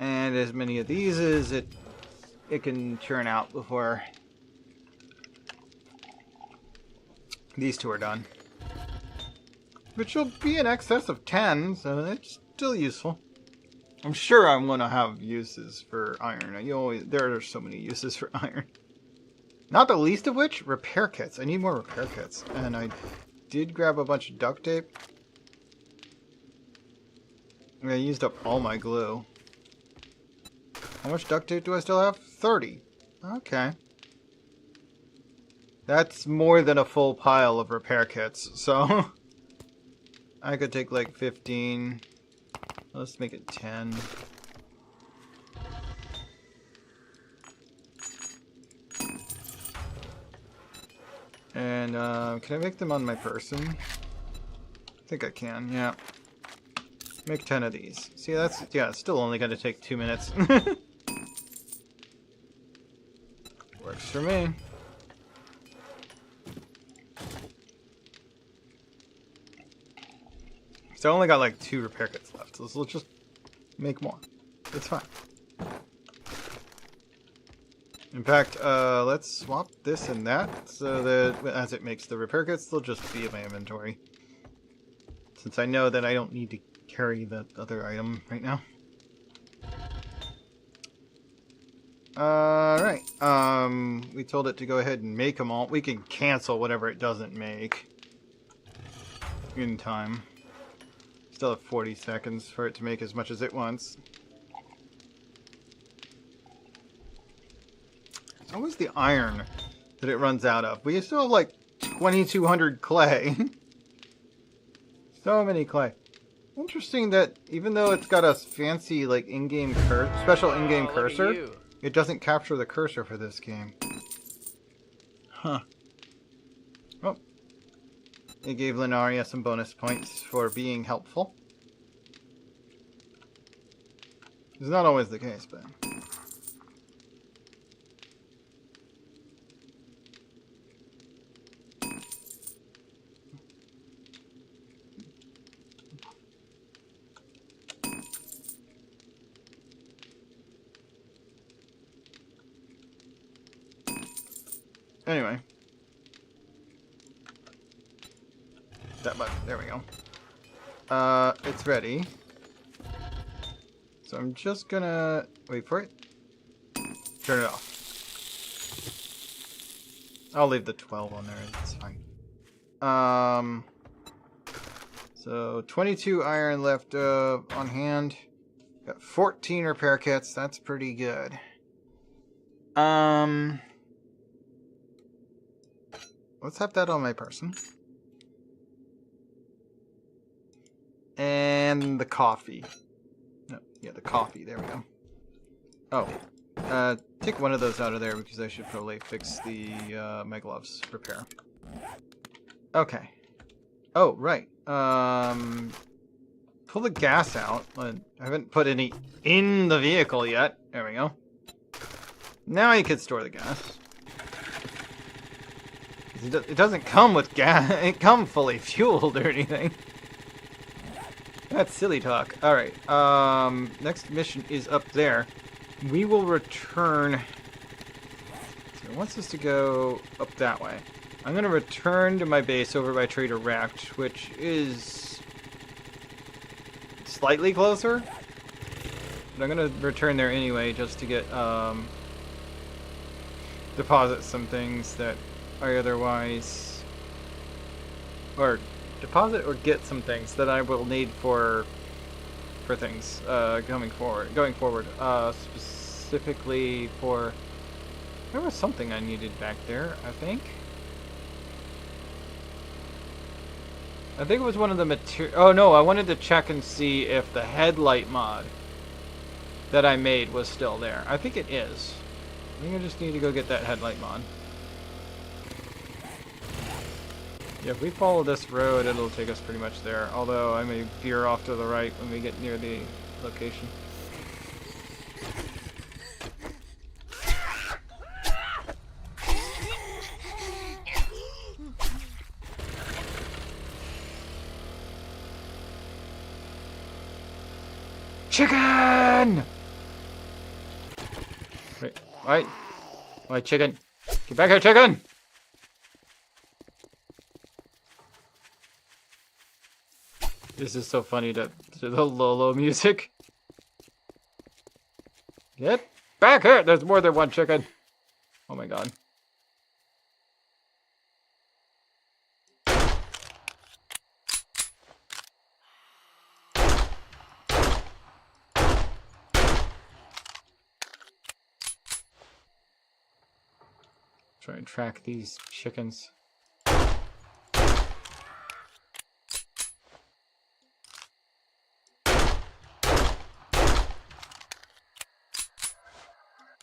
And as many of these as it can churn out before these two are done. Which will be in excess of 10, so it's still useful. I'm sure I'm going to have uses for iron. There are so many uses for iron. Not the least of which, repair kits. I need more repair kits. And I did grab a bunch of duct tape. I used up all my glue. How much duct tape do I still have? 30. Okay. That's more than a full pile of repair kits, so I could take like 15. Let's make it 10. And can I make them on my person? I think I can, yeah. Make 10 of these. See, that's, yeah, it's still only going to take 2 minutes. Works for me. So I only got like 2 repair kits left, so let's just make more. It's fine. In fact, let's swap this and that, so that as it makes the repair kits, they'll just be in my inventory. Since I know that I don't need to carry the other item right now. Alright, we told it to go ahead and make them all. We can cancel whatever it doesn't make in time. Still have 40 seconds for it to make as much as it wants. It's always the iron that it runs out of. We still have like 2,200 clay. So many clay. Interesting that even though it's got a fancy like in-game special in-game cursor, it doesn't capture the cursor for this game. Huh. Oh. It gave Linaria some bonus points for being helpful. It's not always the case, but... Anyway. That button. There we go. It's ready. So I'm just gonna wait for it. Turn it off. I'll leave the 12 on there. It's fine. So 22 iron left on hand. Got 14 repair kits. That's pretty good. Let's have that on my person. And the coffee. No, yeah, the coffee. There we go. Oh. Take one of those out of there because I should probably fix the my gloves repair. Okay. Oh, right. Pull the gas out. I haven't put any in the vehicle yet. There we go. Now you can store the gas. It doesn't come with gas. It comes fully fueled or anything. That's silly talk. Alright. Next mission is up there. We will return. So it wants us to go up that way. I'm going to return to my base over by Trader Ract, which is slightly closer. But I'm going to return there anyway just to get deposit some things that I otherwise, or deposit or get some things that I will need for things going forward. Specifically for, there was something I needed back there. I think it was one of the material. Oh no, I wanted to check and see if the headlight mod that I made was still there. I think it is. I think I just need to go get that headlight mod. Yeah, if we follow this road, it'll take us pretty much there. Although I may veer off to the right when we get near the location. Chicken! Wait, wait, chicken. Get back here, chicken! This is so funny to the Lolo music. Get back here! There's more than one chicken. Oh my god. Try and track these chickens.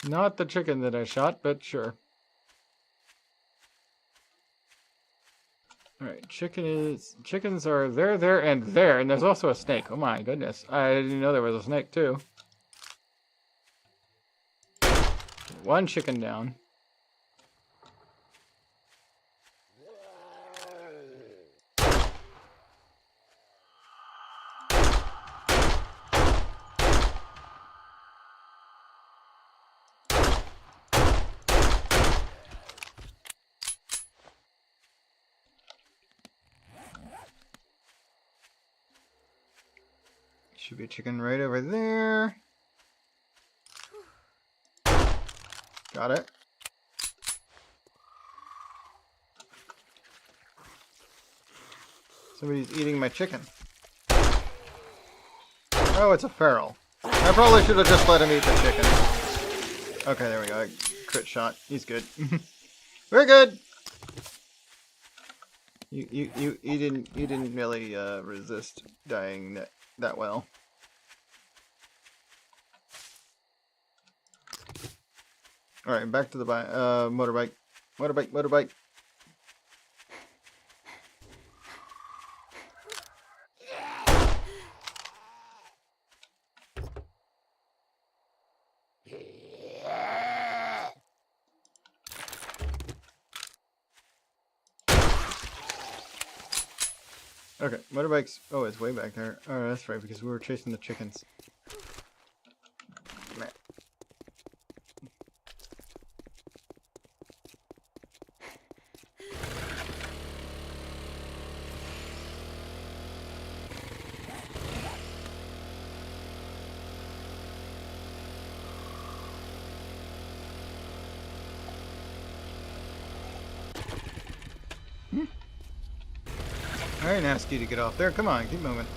Not the chicken that I shot, but sure. Alright, chickens are there, and there, and there's also a snake. Oh my goodness. I didn't know there was a snake too. One chicken down. Should be a chicken right over there. Got it. Somebody's eating my chicken. Oh, it's a feral. I probably should have just let him eat the chicken. Okay, there we go. Crit shot. He's good. We're good. You didn't really resist dying that well. All right, back to the motorbike. Motorbike. Okay, motorbikes. Oh, it's way back there. Oh, that's right, because we were chasing the chickens. I didn't ask you to get off there. Come on, keep moving.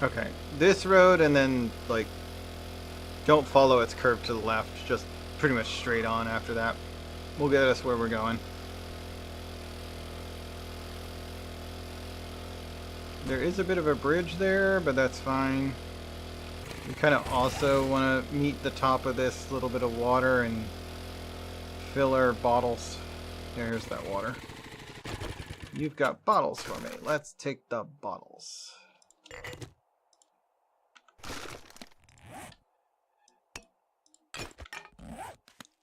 Okay, this road, and then, like, don't follow its curve to the left, just pretty much straight on after that. We'll get us where we're going. There is a bit of a bridge there, but that's fine. We kind of also want to meet the top of this little bit of water and fill our bottles. There's that water. You've got bottles for me. Let's take the bottles.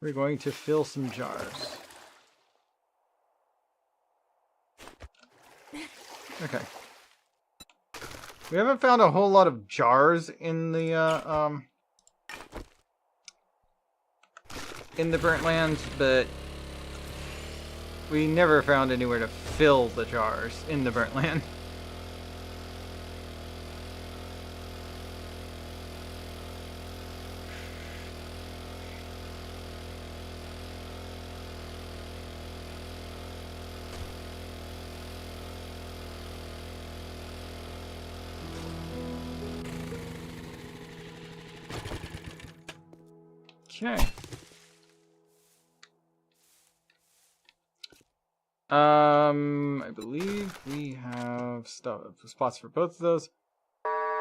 We're going to fill some jars. Okay. We haven't found a whole lot of jars in the Burnt Lands, but we never found anywhere to fill the jars in the Burnt Land. Okay. I believe we have spots for both of those.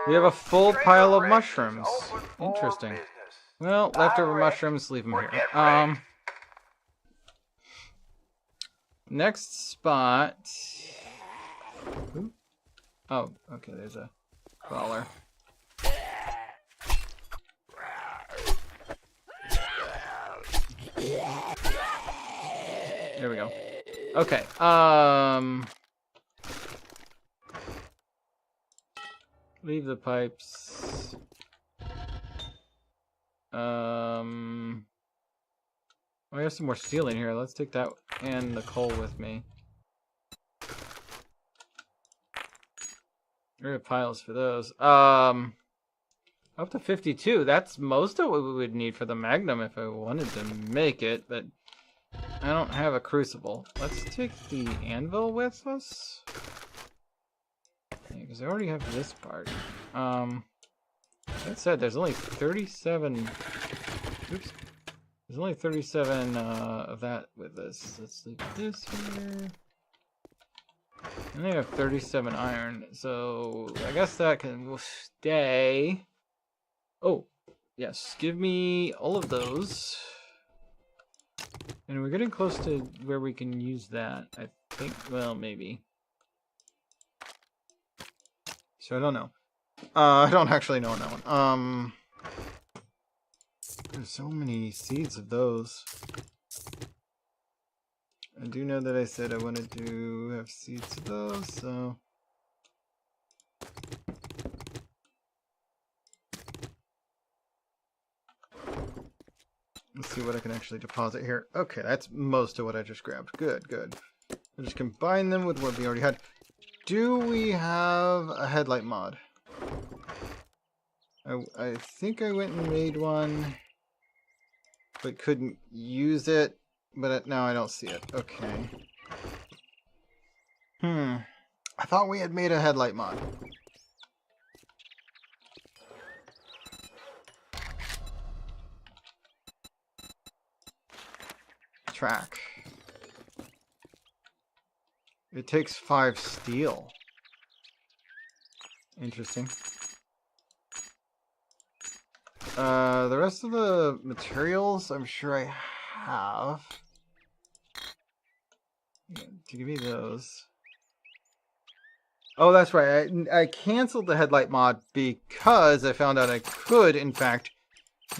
We have a full pile of mushrooms. Interesting. Well, leftover mushrooms, leave them here. Next spot. Ooh. Oh, okay, there's a crawler. There we go. Okay. Leave the pipes. I have some more steel in here. Let's take that and the coal with me. There are piles for those. Up to 52. That's most of what we would need for the Magnum if I wanted to make it, but I don't have a crucible. Let's take the anvil with us. Because I already have this part. That said, there's only 37... Oops. There's only 37 of that with us. Let's leave this here. And they have 37 iron, so I guess that will stay. Oh, yes. Give me all of those. And we're getting close to where we can use that, I think. Well, maybe. So I don't know. I don't actually know on that one. There's so many seeds of those. I do know that I said I wanted to have seeds of those, so... Let's see what I can actually deposit here. Okay, that's most of what I just grabbed. Good, good. I'll just combine them with what we already had. Do we have a headlight mod? I think I went and made one, but couldn't use it. But now I don't see it. Okay. I thought we had made a headlight mod. Track. It takes 5 steel. Interesting. The rest of the materials, I'm sure I have. Yeah, to give me those. Oh, that's right. I canceled the headlight mod because I found out I could, in fact,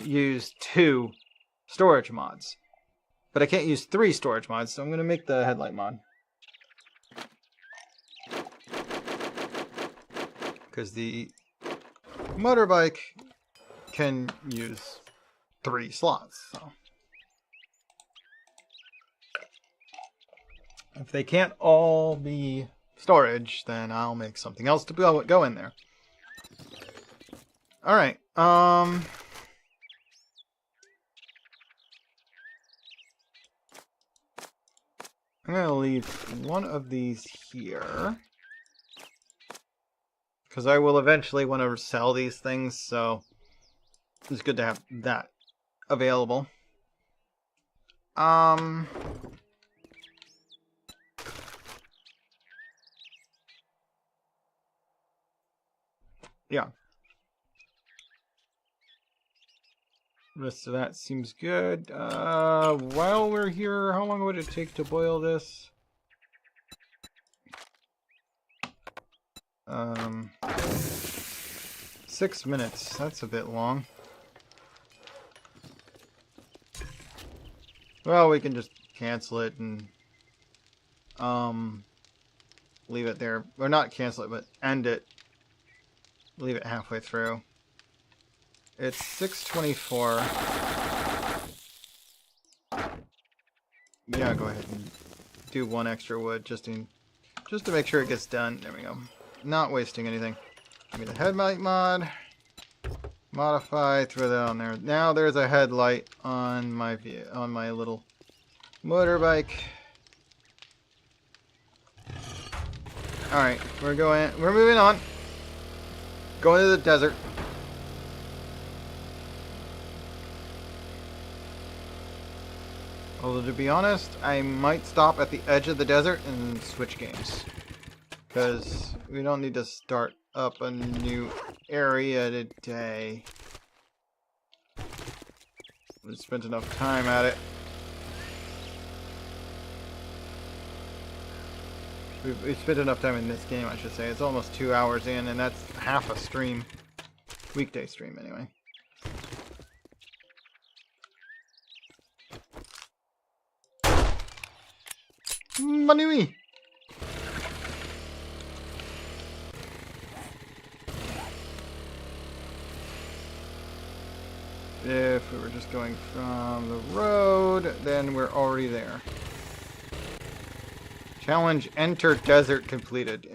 use 2 storage mods. But I can't use 3 storage mods, so I'm going to make the headlight mod. because the motorbike can use 3 slots. So if they can't all be storage, then I'll make something else to go in there. All right. I'm gonna leave one of these here because I will eventually want to sell these things, so it's good to have that available. Yeah. Rest of that seems good. While we're here, how long would it take to boil this? 6 minutes. That's a bit long. Well, we can just cancel it and leave it there. Or not cancel it, but end it. Leave it halfway through. It's 6:24. Yeah, go ahead and do 1 extra wood just to make sure it gets done. There we go. Not wasting anything. Give me the headlight mod. Modify, throw that on there. Now there's a headlight on my little motorbike. Alright, we're moving on. Going to the desert. Although, to be honest, I might stop at the edge of the desert and switch games. Because we don't need to start up a new area today. We spent enough time at it. We've spent enough time in this game, I should say. It's almost 2 hours in, and that's half a stream. Weekday stream, anyway. Money! If we were just going from the road, then we're already there. Challenge enter desert completed.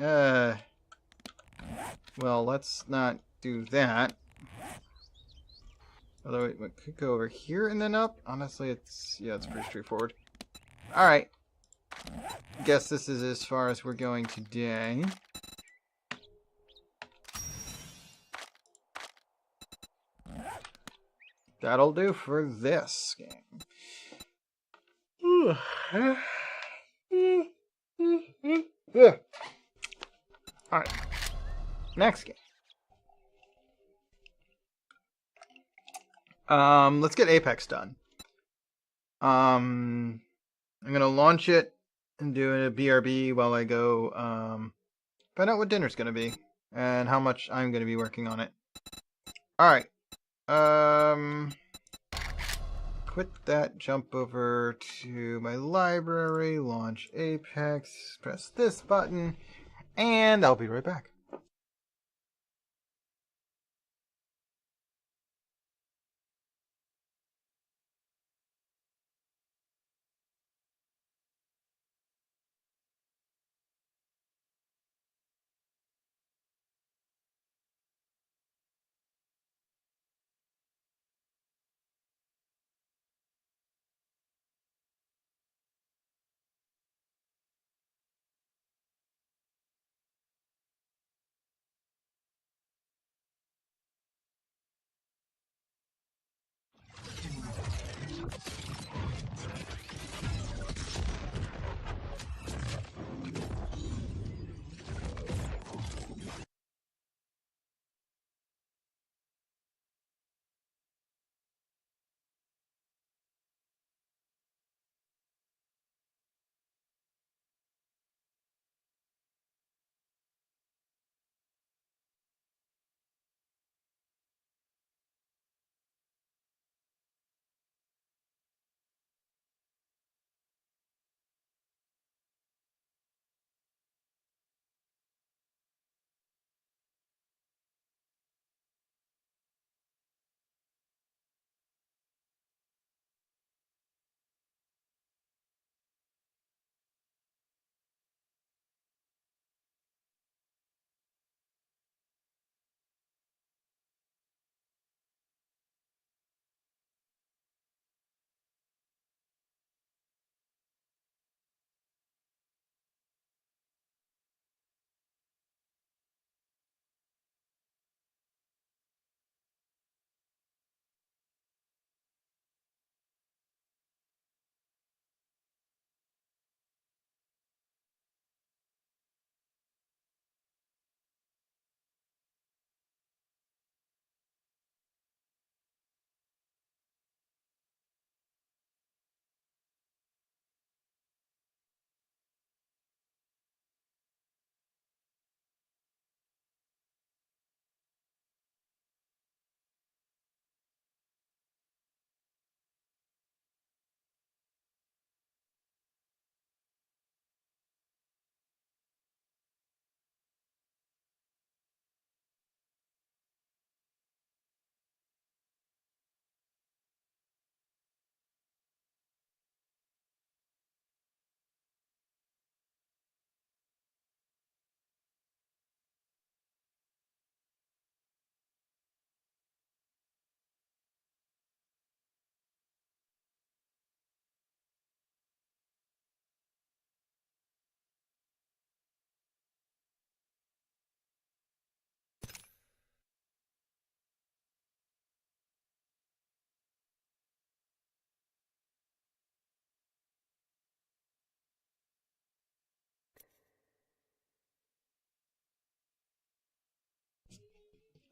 Well, let's not do that. Although we could go over here and then up. Honestly, it's pretty straightforward. Alright. Guess this is as far as we're going today. That'll do for this game. Alright. Next game. Let's get Apex done. I'm gonna launch it and do a BRB while I go find out what dinner's gonna be and how much I'm gonna be working on it. Alright. Quit that, jump over to my library, launch Apex, press this button, and I'll be right back.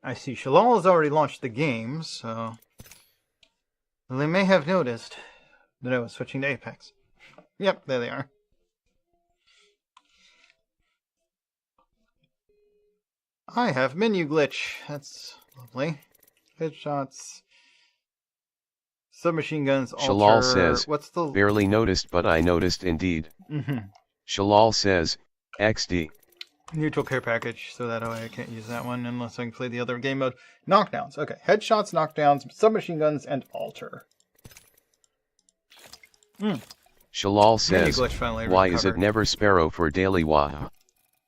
I see Shalal has already launched the game, so they may have noticed that I was switching to Apex. Yep, there they are. I have menu glitch. That's lovely. Headshots. Submachine guns, alter. Shalal says, what's the... barely noticed but I noticed indeed. Shalal says, XD. Neutral care package, so that way I can't use that one unless I can play the other game mode. Knockdowns. Okay, headshots, knockdowns, submachine guns, and alter. Shalal says, glitch finally why is it recovered. never Sparrow for daily Waha?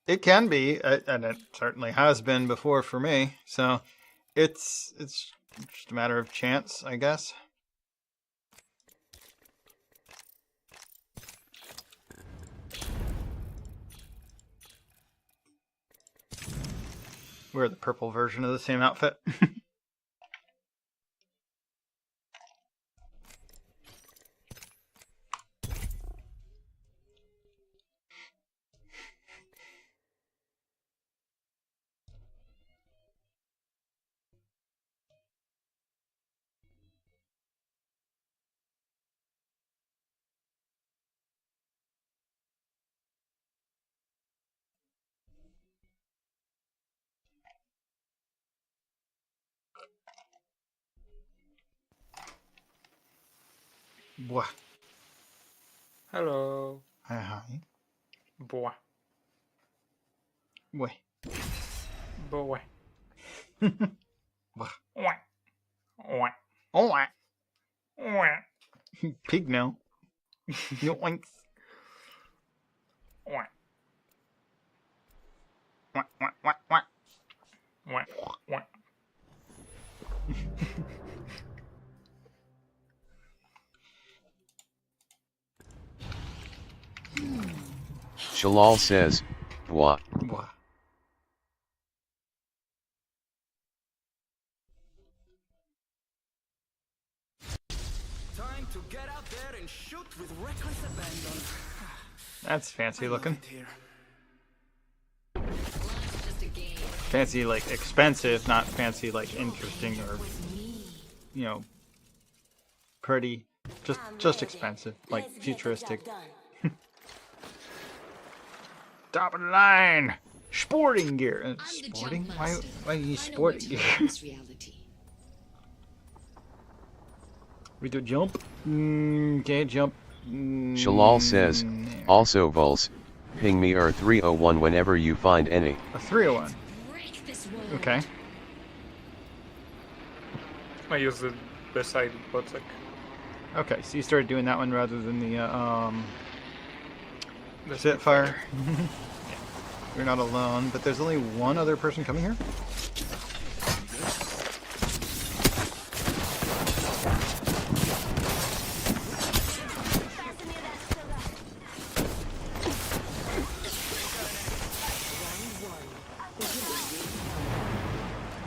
It can be, and it certainly has been before for me. So it's just a matter of chance, I guess. Wear the purple version of the same outfit. Boah. Hello. Hi. Boy. Boy. Boy. Boah. Wah. Wah. Oh, wah. Wah. Pig no. Yoinks. Wah. Wah, wah, wah, wah. Wah. Wah. Shalal says, Bwah. Boah. Time to get out there and shoot with reckless abandon. That's fancy looking. Here. Fancy like expensive, not fancy like interesting or, you know, pretty. Just expensive, like futuristic. Top of the line, sporting gear. Sporting? Why do you use sporting gear? We do jump. Okay, jump. Shalal says, also Vulse, ping me or 301 whenever you find any. A 301. Okay. I use the beside Bocek. Okay, so you started doing that one rather than the Spitfire. You're not alone, but there's only one other person coming here?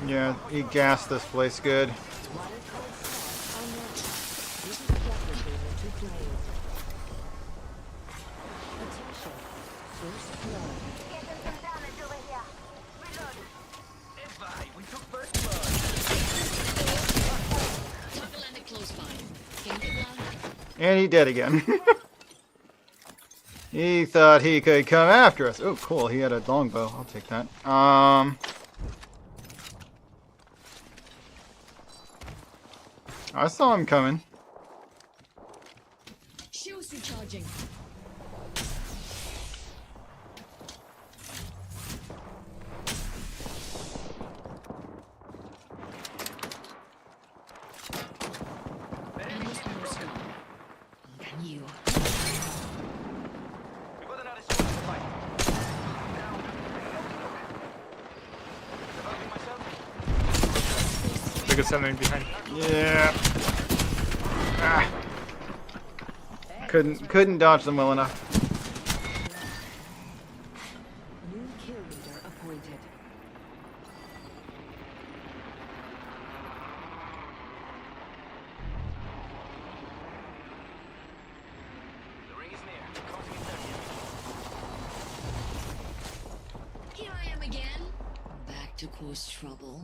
Yeah, he gassed this place good. And he dead again. He thought he could come after us. Oh, cool. He had a longbow. I'll take that. I saw him coming. Shields recharging. You. They got something behind. Yeah. Ah. Couldn't dodge them well enough. New kill leader appointed. Here I am again. Back to cause trouble.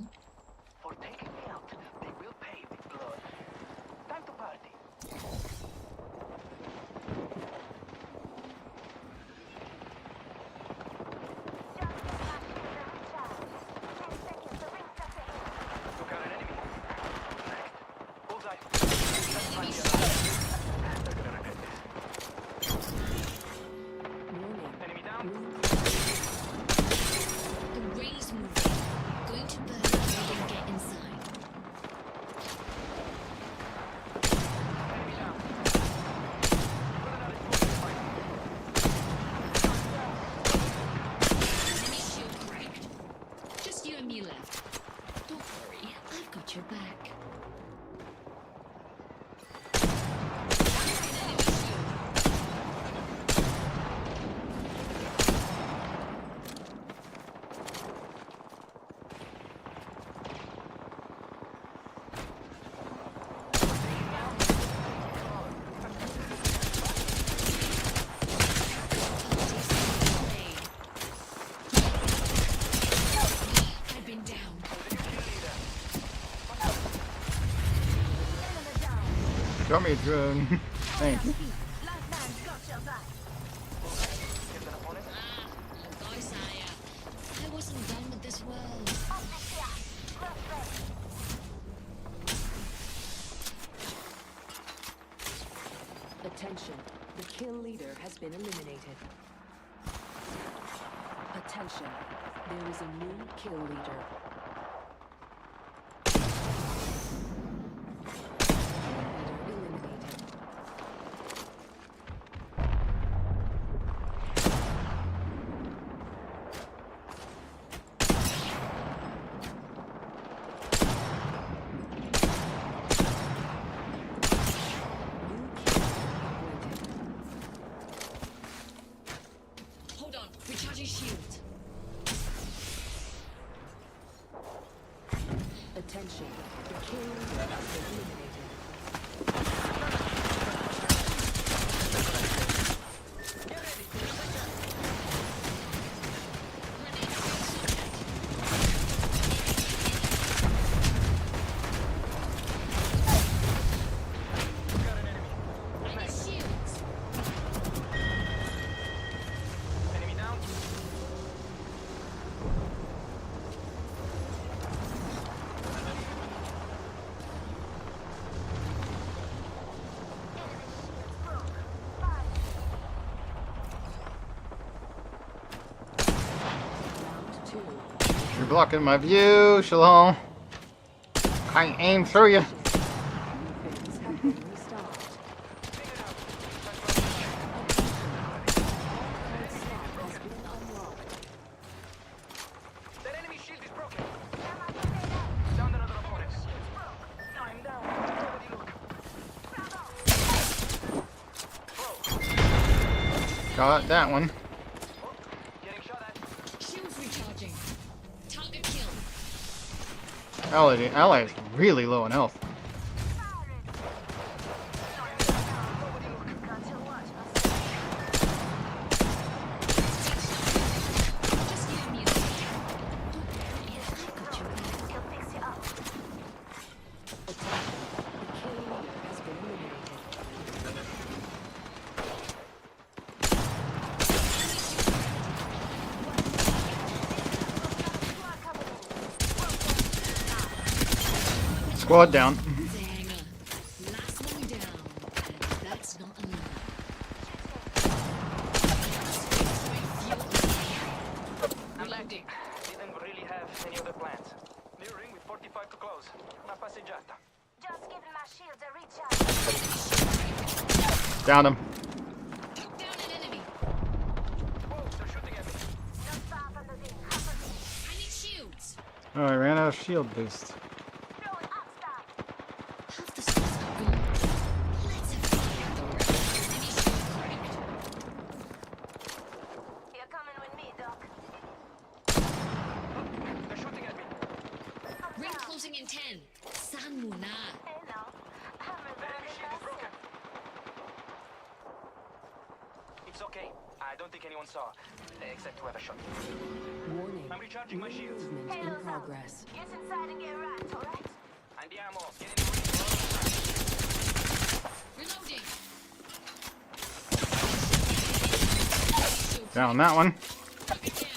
back. I've been down. Drop me a drone. Thanks. I wasn't done with this world. Attention. The kill leader has been eliminated. Attention. There is a new kill leader. Kill leader eliminated. New kill appointed. Hold on, recharging shield. Attention. The kill leader has been eliminated. I need shields. Enemy down. Round 2. You're blocking my view, Chillin. I aim through you. Things have been restocked. Current stock has been unlocked. That enemy shield is broken. Down another opponent. I'm down. Nobody look. Got that one. Getting shot at. Shields recharging. Target kill. Ally is really low on health. Just give me a second. Attention. The kill leader has been eliminated. Squad down. Dang. Last one down. And that's not enough. Reloading. Didn't really have any other plans. Mirroring with 45 to close. Una passeggiata. Just giving my shields a recharge. Down him. Took down an enemy. Whoa, they're shooting at me. Not far from the ring. Half of me. I need shields. Oh, I ran out of shield boost. Throwing upstart. Half the stars are gone. Let's have fun. Enemy shield cracked. You're coming with me, Doc. They're shooting at me. Ring closing in 10. San Muna. Hey, now. I'm That enemy shield is broken. It's okay. I don't think anyone saw. Except whoever shot me. Warning. I'm recharging my shields. Movement in Halos out. progress. Get inside and get right, alright? Andiamo. Get in the ring. Reloading. Shield Down that one. Drop it down.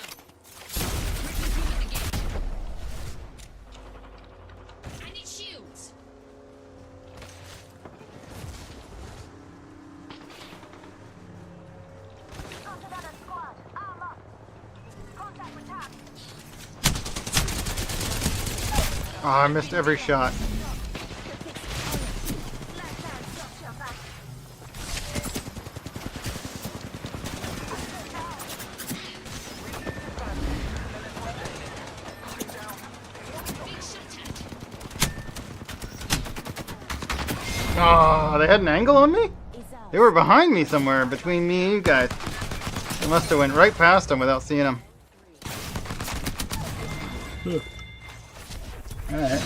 Quickly again. I need shields. Got another squad. Arm up. Contact with target. Oh, I missed every shot. Left hand, got your back. Being shot at. Oh, they had an angle on me? They were behind me somewhere, between me and you guys. I must have went right past them without seeing them. Alright.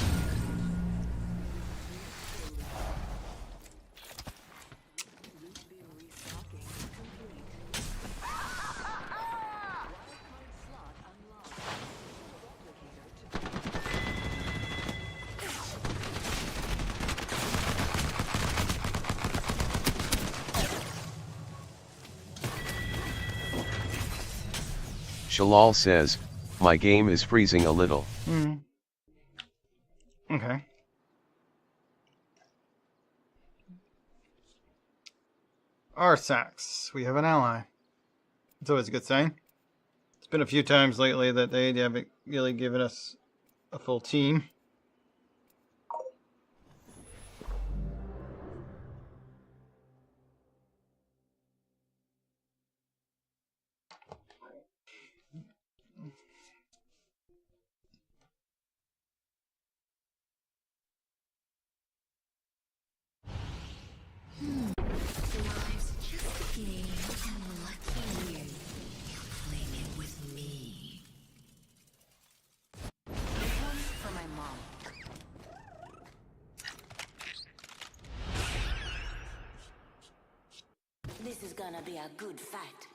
Shalal says, my game is freezing a little. Okay. Arsax, we have an ally. It's always a good sign. It's been a few times lately that they haven't really given us a full team. Life's just a game, and lucky you. You're playing it with me. This one's for my mom. This is gonna be a good fight.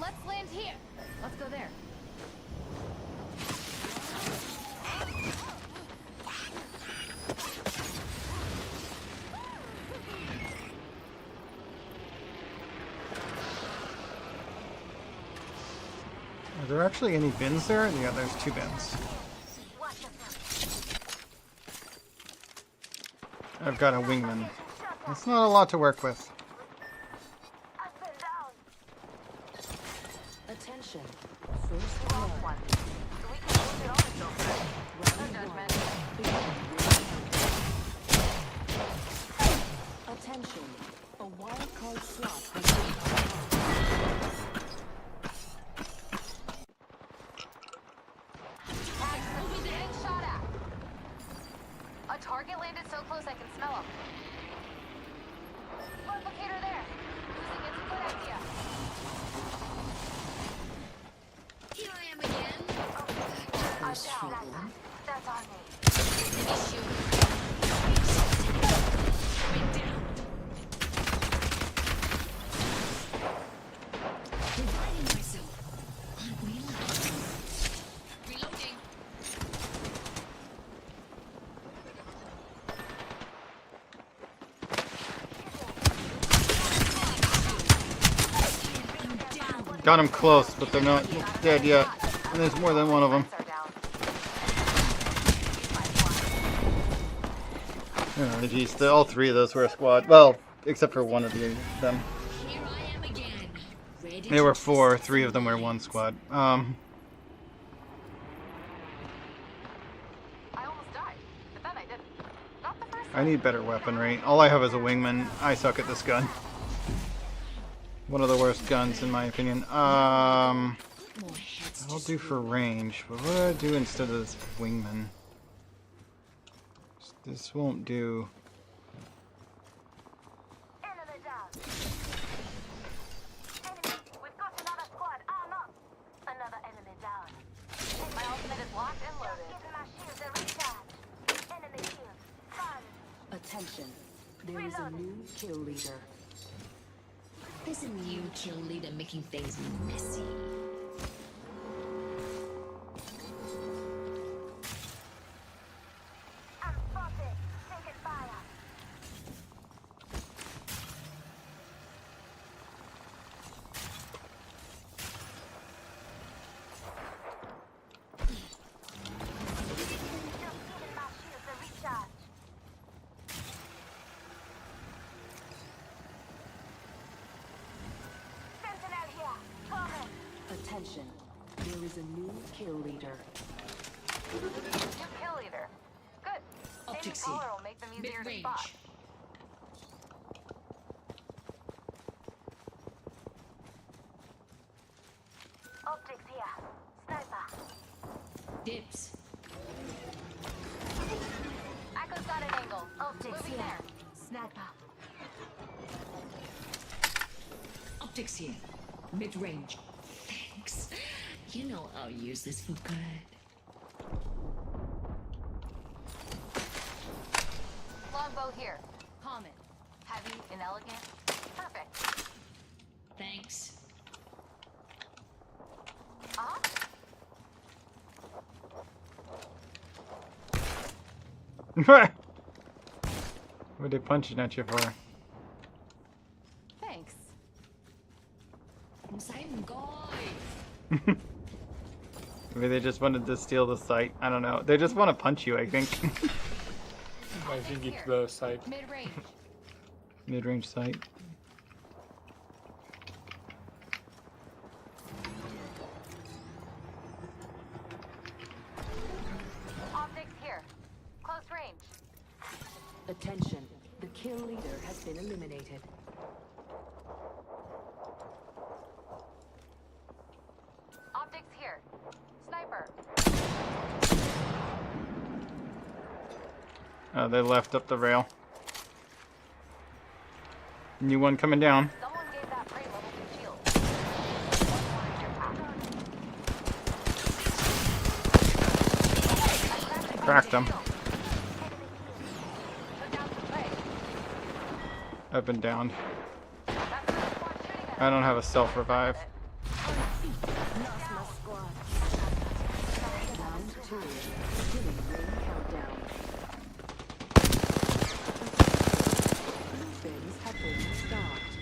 Let's land here. Let's go there. Are there actually any bins there? Yeah, there's 2 bins. I've got a wingman. That's not a lot to work with. Up and down. Attention. First blood. So we can move it on until no judgment. Attention. A wild card slot has been Who's getting shot at? A target landed so close I can smell him. Replicator there. Using it's a good idea. Here I am again. I'm First down. trouble. That's on me. Enemy shield. Going down. Reviving myself. Reloading. Got him close, but they're not dead yet. And there's more than one of them. Are down. Oh, geez, all 3 of those were a squad. Well, except for one of them. Here I am again. Ready There were to 4, 3 of them were one squad. I almost died, but then I didn't. Not the first I need better weaponry. All I have is a wingman. I suck at this gun. One of the worst guns, in my opinion. more heads I'll to do for range, but what do I do instead of this wingman? This won't do. enemy down. Enemy, we've got another squad. Arm up. Another enemy down. My ultimate is locked and loaded. Give my shields a recharge. Enemy shield. Fire. Attention. There is a new kill leader. There's a new kill leader making things messy. I'm spotted. Taking fire. Just giving my shields a recharge. Sentinel here. Coming. Attention. There is a new kill leader. New kill leader. Good. Maybe Optic color seed. will make them easier to Mid-range. spot. Dips. Echo's got an angle. Optics Moving here. there. Sniper. Optics here. Mid-range. Thanks. You know I'll use this for good. Longbow here. Common. Heavy and elegant. Perfect. Thanks. Uh-huh. What are they punching at you for? Thanks. Same guy. Maybe they just wanted to steal the site. I don't know. They just want to punch you, I think. I think it's the side. Mid-range. Mid-range site. Optics here. Close range. Attention, the kill leader has been eliminated. Optics here. Sniper. They left up the rail. New one coming down. Someone gave that prey level 2 shield. One more in your path. Cracked them. Took down some prey. Up and down. That's the squad shooting at I don't have a self-revive. Plasma squad. Round 2. Beginning ring countdown. Blue bins have been stocked.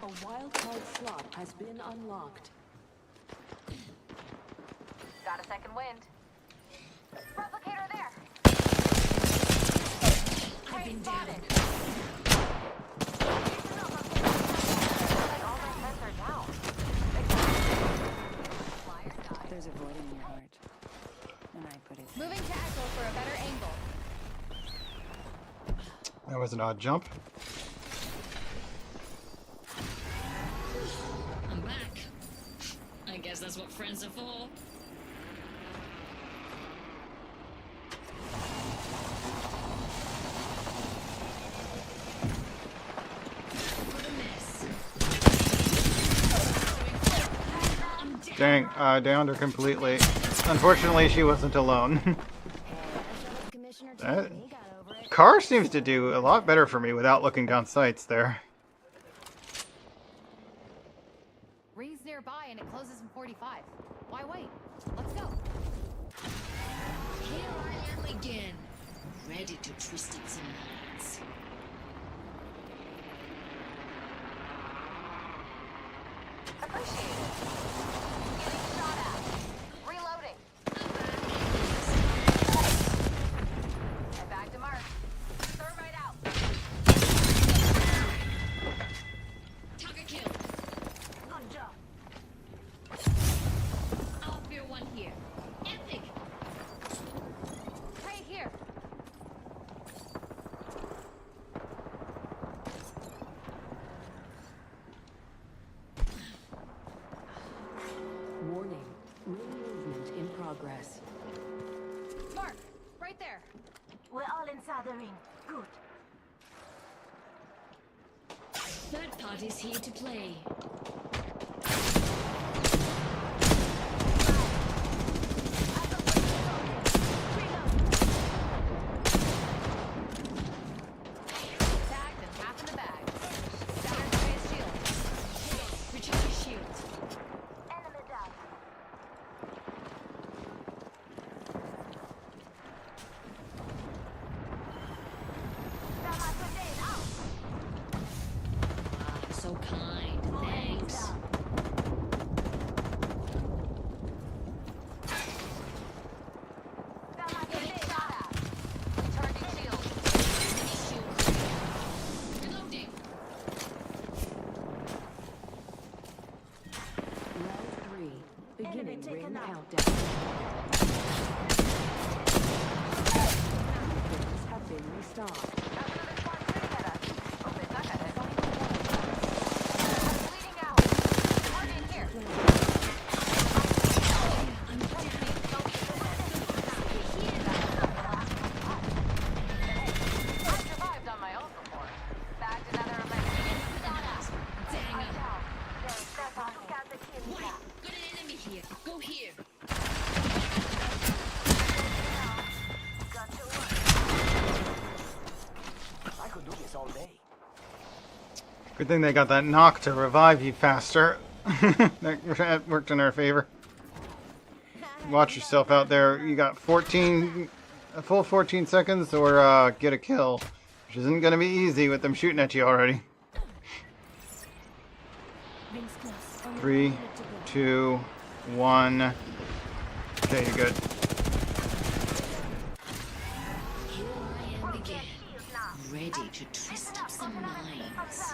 A wildcard slot has been unlocked. Got a second wind. Replicator there. Prey spotted. Like all my friends are down. Flyer died. There's a void in your heart. And I put it. Moving to Echo for a better angle. That was an odd jump. I'm back. I guess that's what friends are for. What a mess. I'm dead. Dang, I downed her completely. Unfortunately, she wasn't alone. That car seems to do a lot better for me without looking down sights there. Ring's nearby and it closes in 45. Why wait? Let's go. Here I am again, ready to twist it some minds. Appreciate it. Getting shot at. Reloading. And back to mark. Thermite out. Target kill. Good job. I'll fear one here. Epic. Prey here. Warning. Ring movement in progress. Mark. Right there. We're all inside the ring. Good. Third party's here to play. Tagged and half in the bag. Down to his shield. Recharge your shields. Enemy down. Ah, so kind. Thanks. Getting shot at. Recharging shield. Reloading. Round 3. Beginning ring countdown. Bins have been restocked. That's another squad shooting at us. Oh, they suck at it. I'm bleeding out. Target here. Good thing they got that knock to revive you faster. That worked in our favor. Watch yourself out there. You got a full 14 seconds or get a kill. Which isn't going to be easy with them shooting at you already. 3, 2, 1. Okay, you're good. Here I am again, ready to twist up some minds.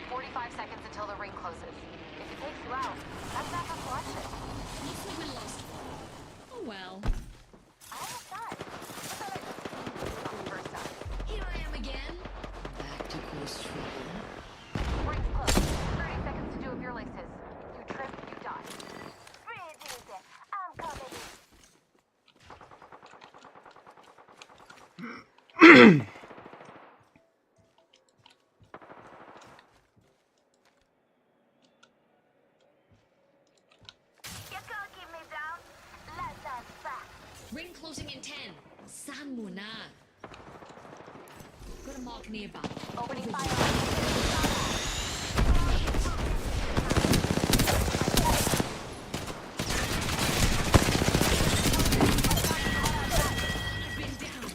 45 seconds until the ring closes. If it takes you out, that's not for selection. Looks like we lost one. Oh well. I almost died. What's that? First time. Here I am again. Back to course trouble. Ring's closed. 30 seconds to do up your laces. You trip, you die. Breathe easy. I'm coming. You can't keep me down. Let that back. Ring closing in 10. San Muna. Got a mark nearby. Opening fire. Been down.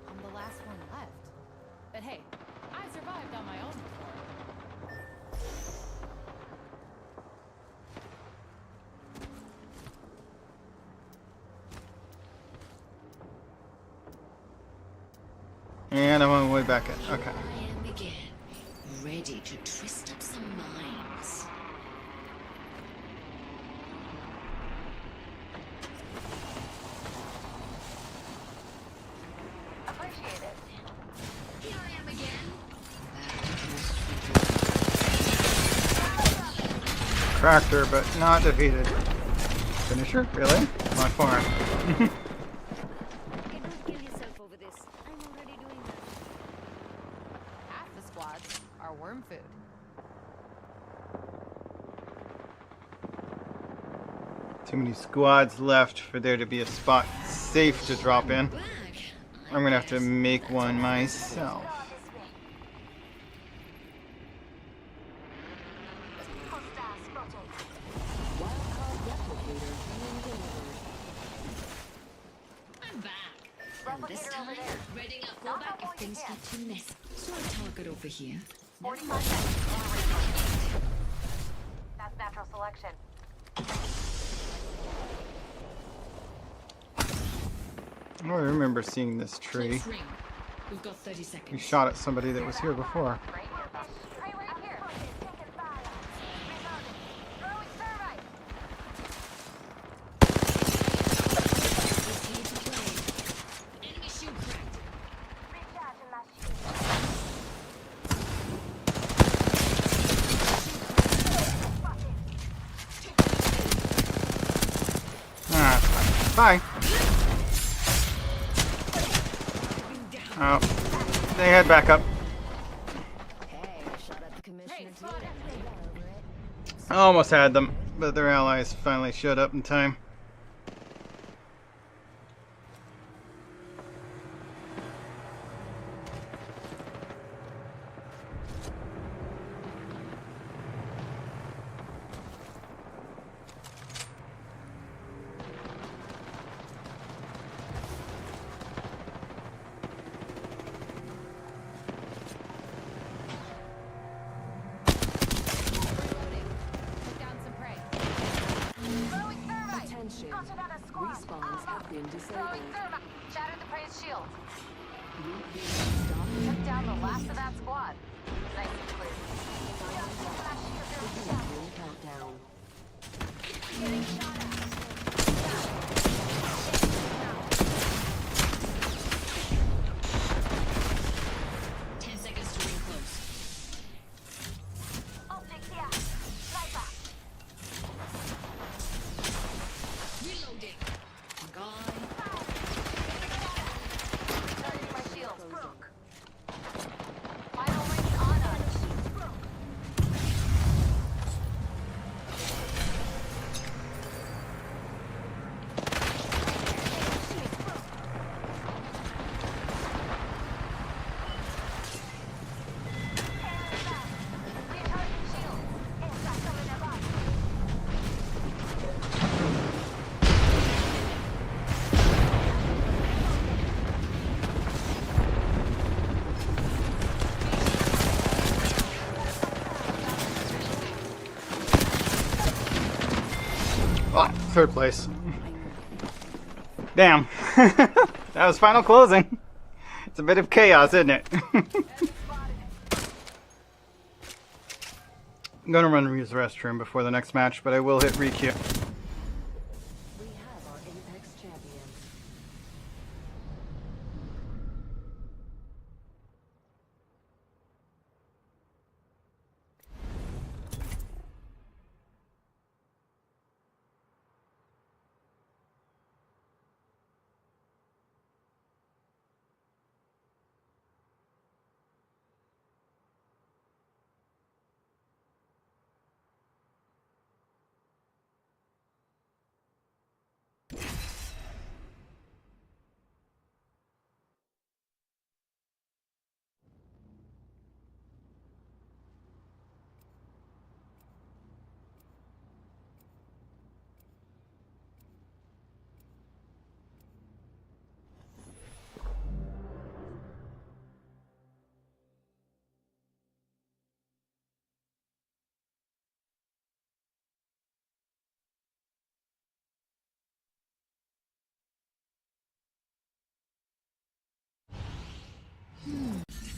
I'm the last one left. But hey, I survived on my own before. And I'm on my way back in. Okay. I am again, ready to twist up some minds. Appreciate it. Here I am again. Back to course trouble. Cracked her, but not defeated. Finisher? Really? My farm. Okay, don't kill yourself over this. I'm already doing that. Half the squads are worm food. Too many squads left for there to be a spot safe to drop in. Back. I'm gonna have to make one myself. I'm back. And this time, readying up fallback if things get too messy. So I target over here. 45 seconds and a ring closes. That's natural selection. Oh, I remember seeing this tree. Close ring. We've got 30 We seconds. shot at somebody that was here before. Right here. Right here. Taking fire. Reloading. Throwing thermite. It's here to play. Enemy shield cracked. Recharging my shield. Ah, bye. Oh, they head back up. Hey, shot at the commissioner too. I almost had them, but their allies finally showed up in time. Took down some prey. Throwing thermite. Attention. Got another squad. Respawns have been disabled. Throwing thermite. Shattered the prey's shield. Route being stopped. Took down the last of that squad. Nice and clear. Ring countdown. Getting shot at. 10 seconds to ring close. Optics here. Sniper. Reloading. Gone. Charging my shield. Broke. Final ring on us. Third place. Damn. That was final closing. It's a bit of chaos, isn't it? I'm gonna run to use the restroom before the next match, but I will hit requeue. We have our Apex champion.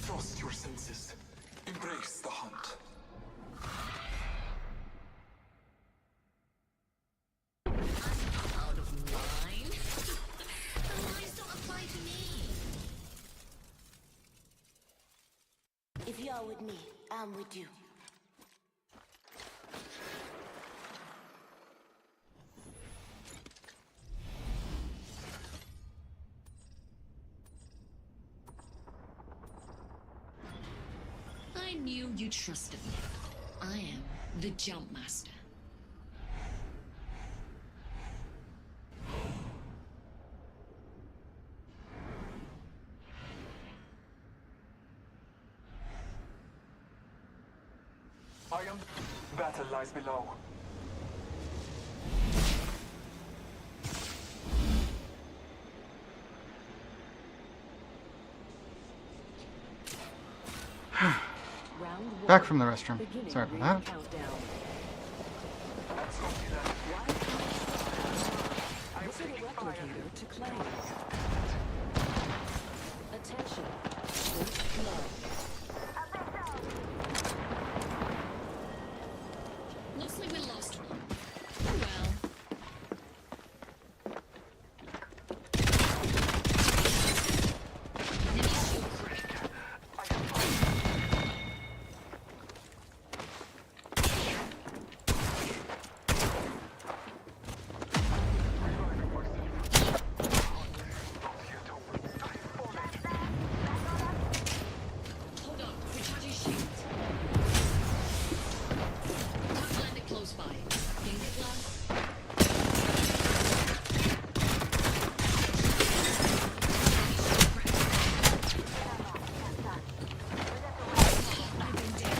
Trust your senses. Embrace the hunt. Out of line? The lines don't apply to me. If you're with me, I'm with you. I knew you trusted me. I am the jump master. I am. Battle lies below. Round one. Back from the restroom. Beginning Sorry about ring that. countdown. Let's go to that. I'm Look at a taking fire. replicator to claim. Attention. First blood. Looks like we lost one. Oh well. Enemy shield cracked. Hold on, recharging shields. Tuck landed close by. Finger glass. I've been dead.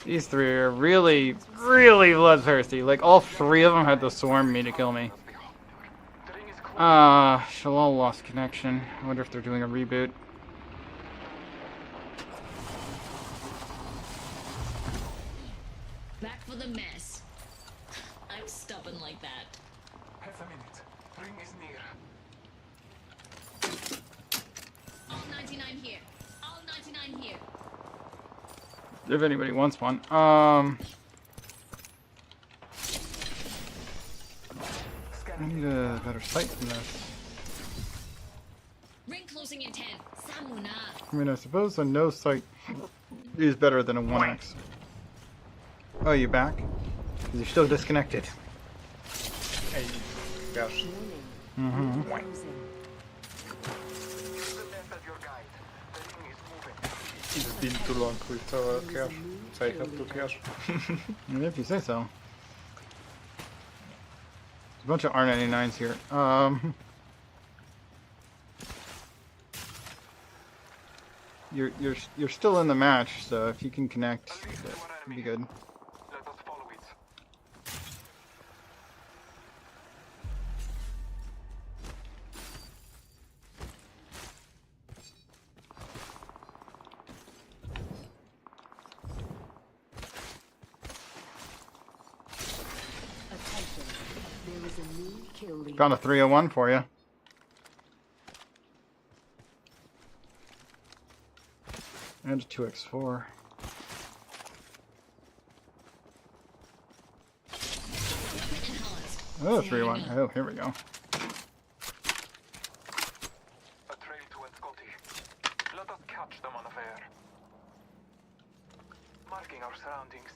These three are really, really bloodthirsty. Like, all three of them had to swarm me to kill me. Shalal lost connection. I wonder if they're doing a reboot. Back for the mess. I'm stubborn like that. Half a minute. Ring is near. All 99 here. All 99 here. If anybody wants one. I need a better sight than this. Ring closing in 10. Samuna. I mean, I suppose a no sight is better than a 1x. Oh, you back? 'Cause you're still disconnected. Ej, wiesz. Mm-hmm. Losing. The length of your guide. The ring is moving. It's been too long with cash. So I have to cash. If you say so. There's a bunch of R99s here. You're still in the match, so if you can connect, that'd be good. Let us follow it. is a new kill leader. Found a 301 for you. And a 2x4. Oh, 301. Oh, here we go. A trail to Scotty. Let us catch them unaware. Marking our surroundings.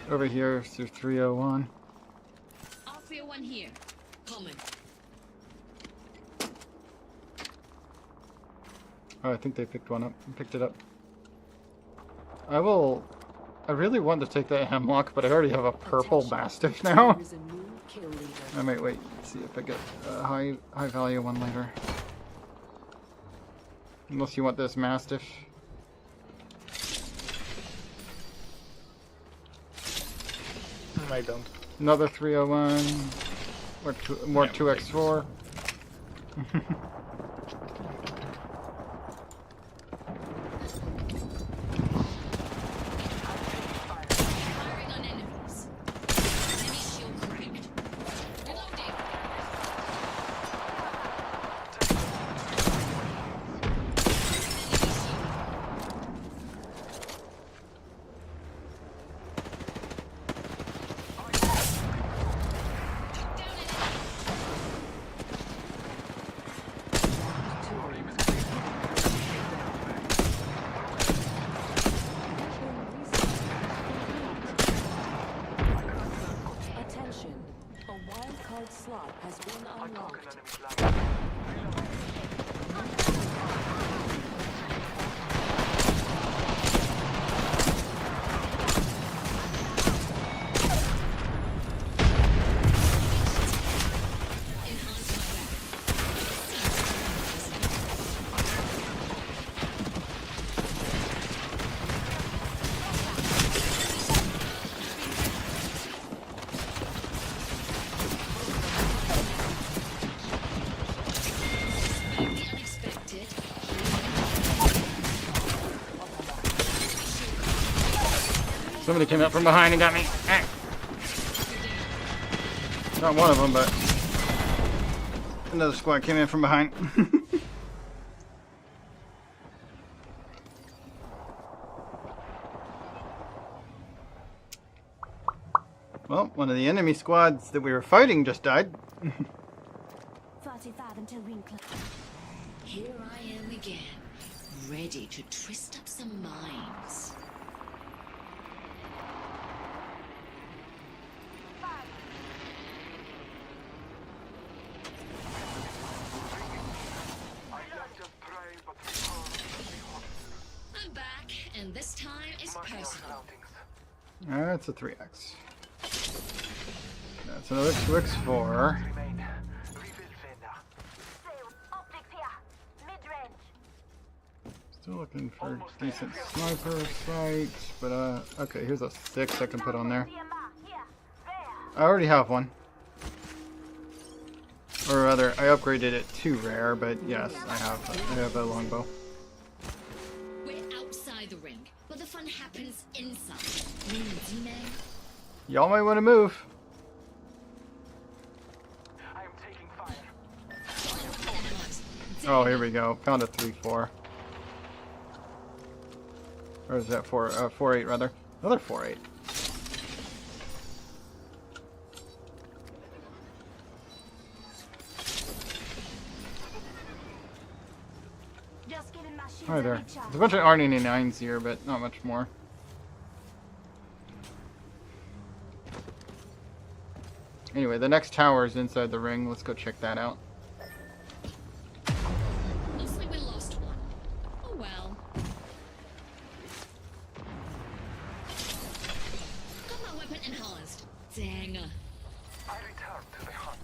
Over here through 301. One here. Common. Oh, I think they picked one up. Picked it up. I really want to take that hemlock, but I already have a purple mastiff now. There is a new kill leader. I might wait and see if I get a high value one later. Unless you want this mastiff. I don't. Another 301. More 2x4. Firing on enemies. Enemy shield cracked. Reloading. Attention. A wild card slot has been unlocked. Somebody came up from behind and got me. Ah. Not one of them, but another squad came in from behind. Well, one of the enemy squads that we were fighting just died. 45 until ring close. Here I am again, ready to twist up some minds. I'm back, and this time is personal. That's a 3x. That's another 2x4. Still looking for decent sniper sights, but okay, here's a 6 I can put on there. I already have one. Or rather, I upgraded it to rare, but yes, I have a longbow. We're outside the ring, but the fun happens inside. Y'all might want to move. I am taking fire. Oh, here we go. Found a 3-4. Or is that 4-8 rather? Another 4-8. Hi there. There's a bunch of R99s here, but not much more. Anyway, the next tower is inside the ring. Let's go check that out. Looks like we lost one. Oh well. Got my weapon enhanced. Dang. I return to the hunt.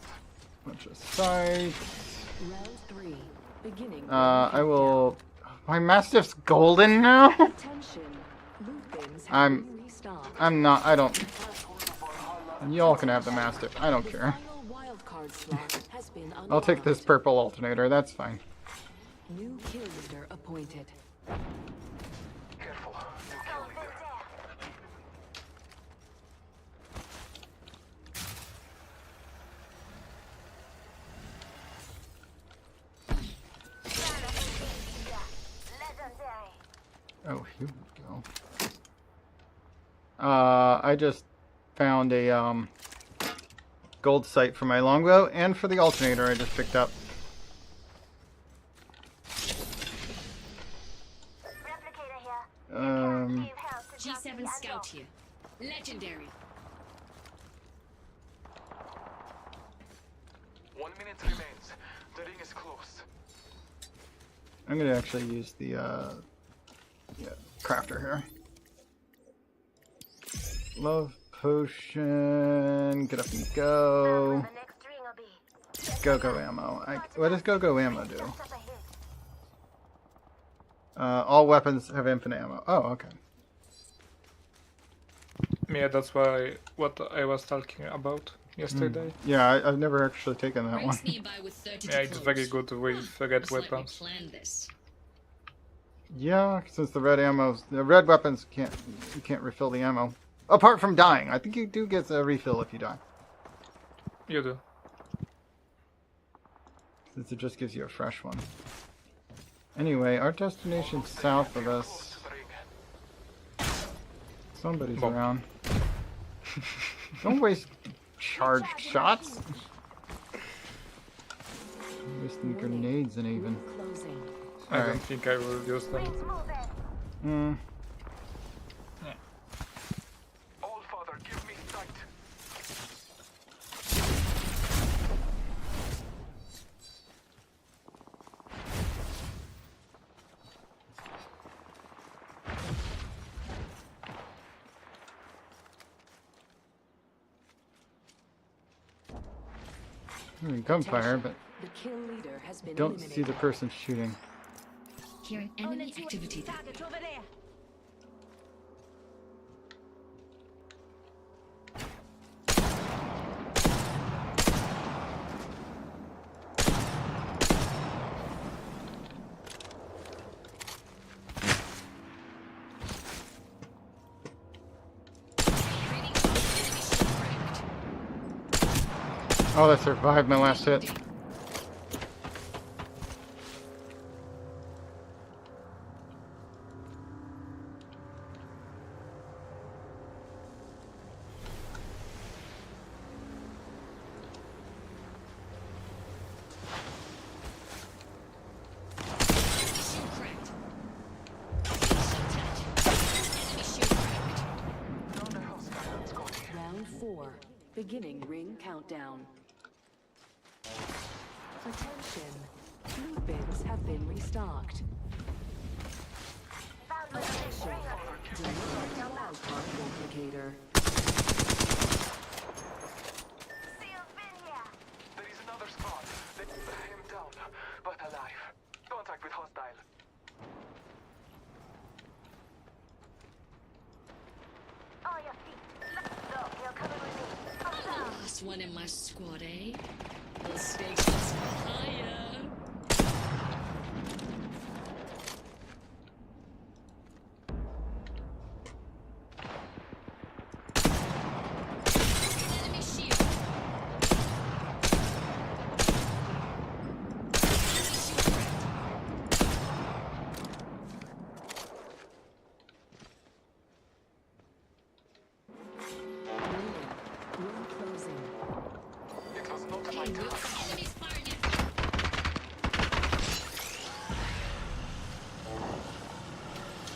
Bunch of sights. Round 3. Beginning. I will. My Mastiff's golden now? Attention. Loot bins have been restocked. I'm not. I don't. Y'all can have the Mastiff. I don't care. Final card slot has been unlocked. I'll take this purple alternator, that's fine. New kill leader appointed. Careful. Oh, here we go. I just found a gold sight for my longbow and for the alternator I just picked up. G7 Scout here. Legendary. 1 minute remains. The ring is close. I'm gonna actually use the crafter here. Love potion. Get up and go. Go ammo. What does go ammo do? All weapons have infinite ammo. Oh, okay. Yeah, that's what I was talking about yesterday. Yeah, I've never actually taken that one. Ranks nearby with 30 Yeah, it's very good with red Looks like we weapons. planned this. Yeah, since the red weapons you can't refill the ammo. Apart from dying, I think you do get a refill if you die. You do. Since it just gives you a fresh one. Anyway, our destination's south of us. Somebody's Bomb. around. Don't waste charged shots. Wasting grenades and even. Closing. I don't Alright. think I will use them. All Father, give me sight. Gunfire, but The kill leader has been don't eliminated. see the person shooting. Hearing enemy activity there. Oh, that survived my last hit. Round 4. Beginning ring countdown. Attention. Food bins have been restocked. Attention. Delivery wildcard replicator. There is another squad. I am down, but alive. Contact with hostile. Last one in my squad, eh? The stakes must be higher. Enemy shield. Ring closing. It was not my time. Enemies firing at me.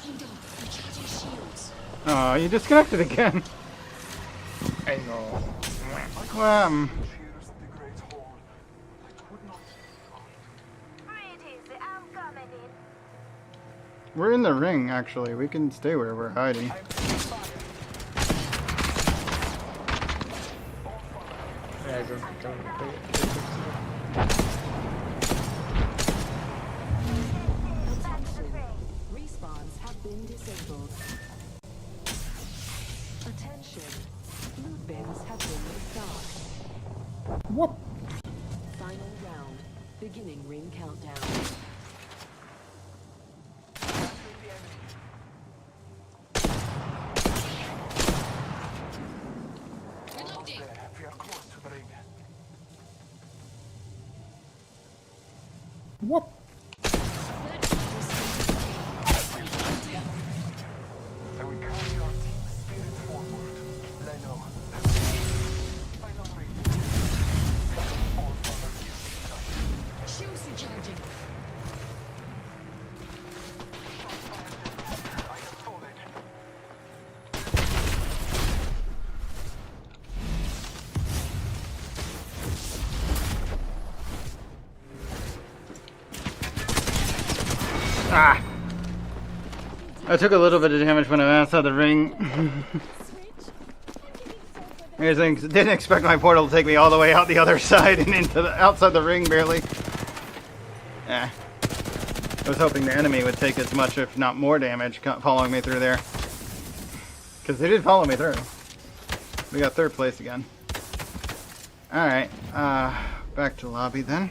Hold on, recharging shields. Oh, you disconnected again. I know. Well, Cheers the great hall. I could not find. we're in the ring, actually. We can stay where we're hiding. Yeah, I don't think I'm pay attention. Respawns have been disabled. Attention. Loot bins have been restocked. What? Beginning ring countdown. Reloading. We are close to the ring. What? I will carry your team spirit forward. Leno. Final ring. All father is Shields recharging. I have fallen. Ah! I took a little bit of damage when I was outside the ring. Didn't expect my portal to take me all the way out the other side and into the outside the ring barely. Yeah. I was hoping the enemy would take as much, if not more, damage following me through there. Because they did follow me through. We got third place again. Alright, back to lobby then.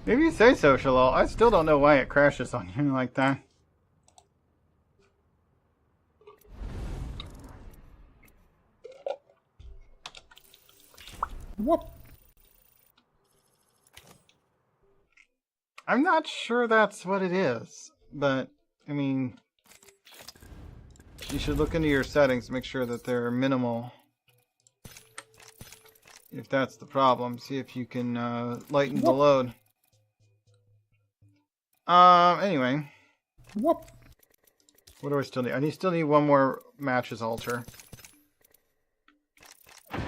Maybe you say so, Shalal. I still don't know why it crashes on you like that. What? I'm not sure that's what it is, but, I mean, you should look into your settings to make sure that they're minimal. If that's the problem, see if you can lighten the load. Anyway. What? What do I still need? I still need one more matches altar. So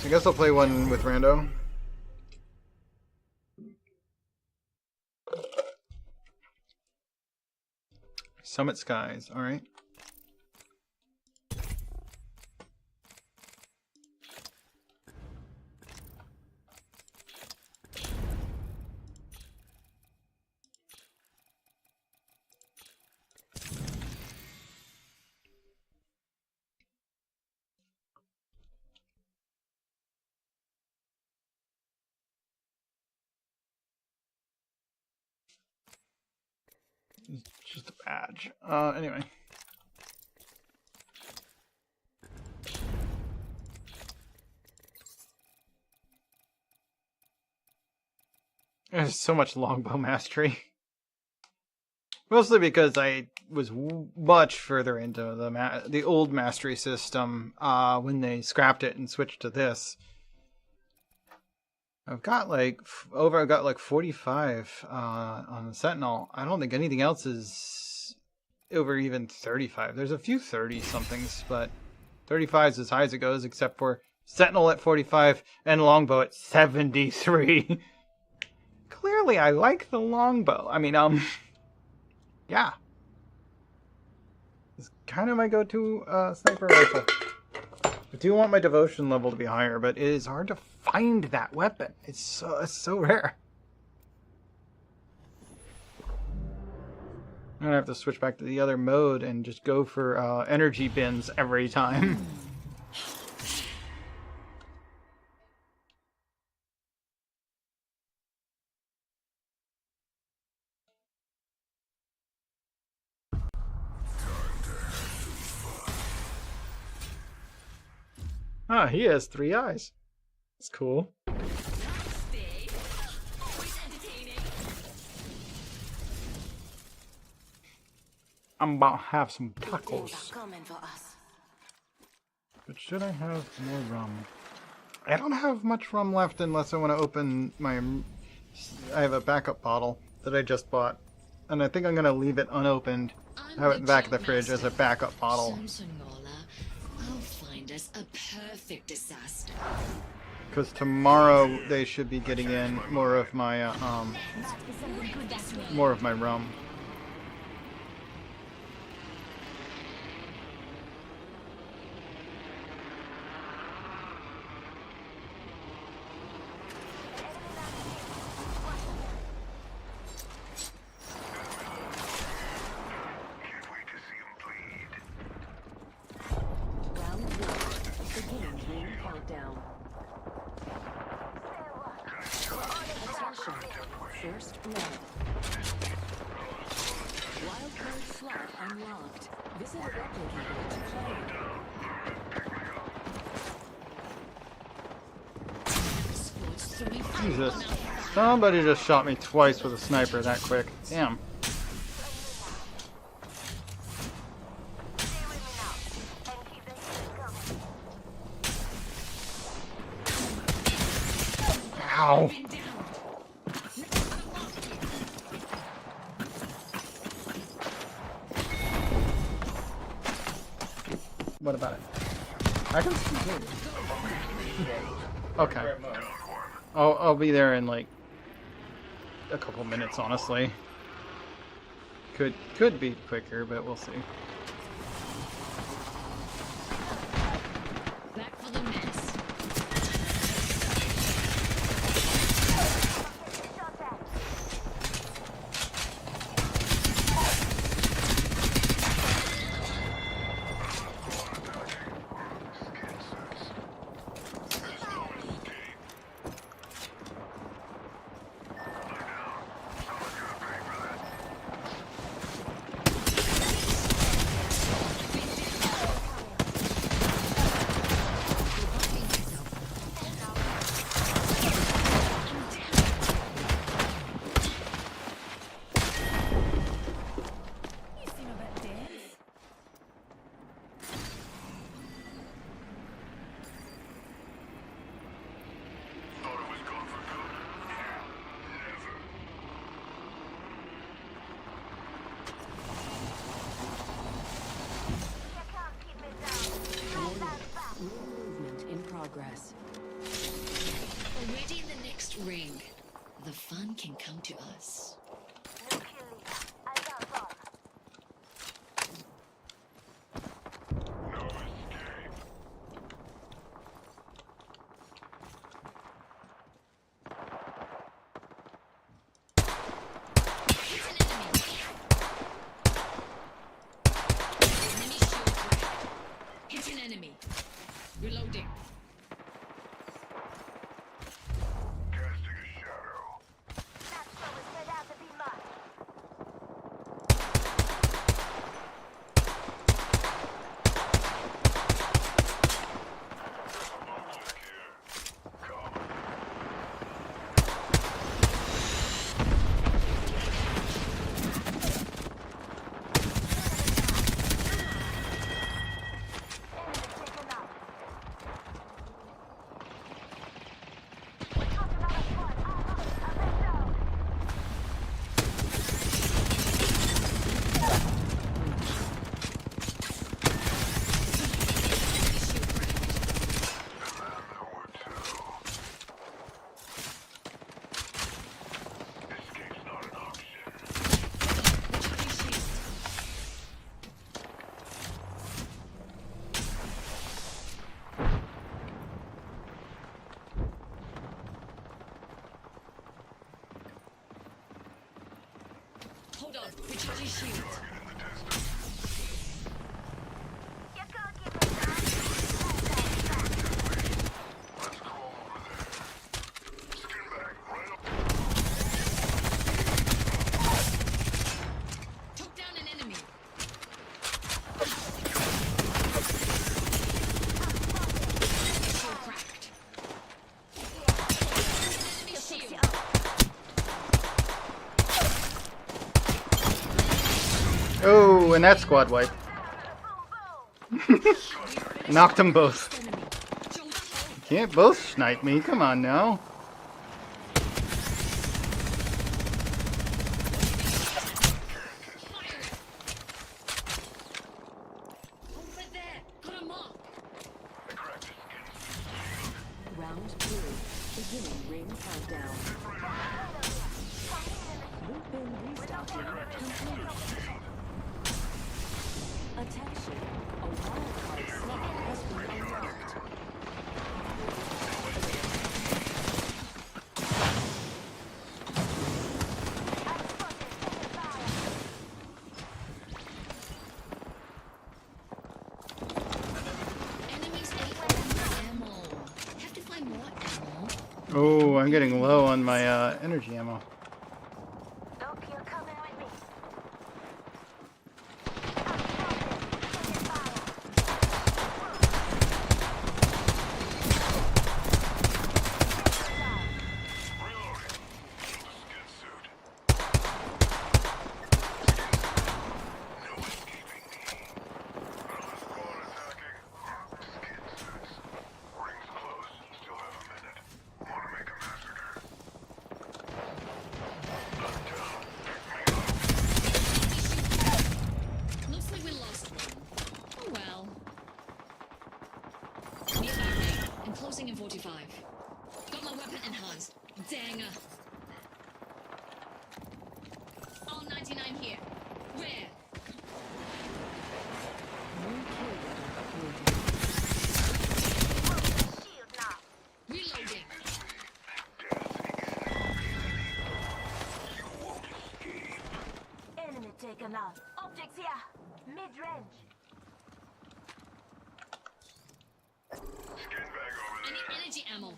I guess I'll play one with Rando. Summit Skies, alright. It's just a badge. Anyway. There's so much longbow mastery. Mostly because I was much further into the old mastery system when they scrapped it and switched to this. I've got like 45 on the Sentinel. I don't think anything else is over even 35. There's a few 30 somethings, but 35 is as high as it goes, except for Sentinel at 45 and Longbow at 73. Clearly, I like the Longbow. I mean, yeah. It's kind of my go-to sniper rifle. I do want my devotion level to be higher, but it is hard to find that weapon. It's so rare. I'm gonna have to switch back to the other mode and just go for energy bins every time. Ah, he has 3 eyes. That's cool. I'm about to have some tacos. But should I have more rum? I don't have much rum left unless I want to open my... I have a backup bottle that I just bought. And I think I'm going to leave it unopened. Have it in the back of the fridge as a backup bottle. I'll find us a perfect disaster. Because tomorrow they should be getting in more of my rum. Round 1. Beginning ring countdown. blood. Wildcard slot unlocked. Visit a replicator to play. Jesus. Somebody just shot me twice with a sniper that quick. Damn. Ow. What about it? I can see it. Okay. I'll be there in like a couple minutes, honestly. Could be quicker, but we'll see. Back for the mess. Movement in progress. Already in the next ring. The fun can come to us. Hit an enemy. Reloading. Hold on, recharging shield. Took down an enemy. Shield cracked. Enemy shield. Oh, and that squad wipe. Knocked them both. Can't both snipe me. Come on now. Over there. Got a mark. Round 2. Beginning ring countdown. Loop in restocking complete. Attention, a wildcard slot has been unlocked. Enemies ate ammo. Have to find more ammo. Oh, I'm getting low on my energy ammo. Starting in 45. Got my weapon enhanced. Danger. All 99 here. Rare. Reloading. Enemy taken out. Objects here. Mid-range. I need energy ammo.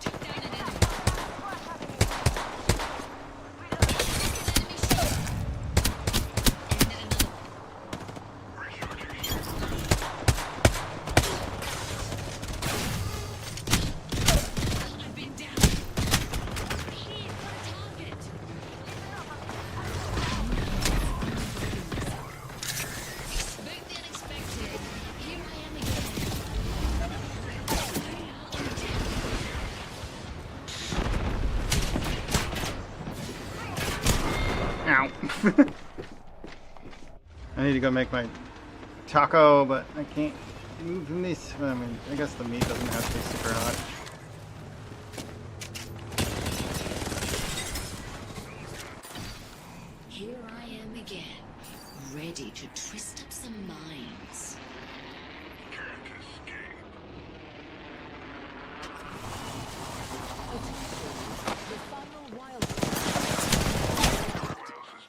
Took down an enemy. Enemy shot. And another. I've been down. Hit target. Expect the unexpected. Here I am again. Ow. I need to go make my taco, but I can't move from this. I mean, I guess the meat doesn't have to be super hot. Here I am again, ready to twist up some minds.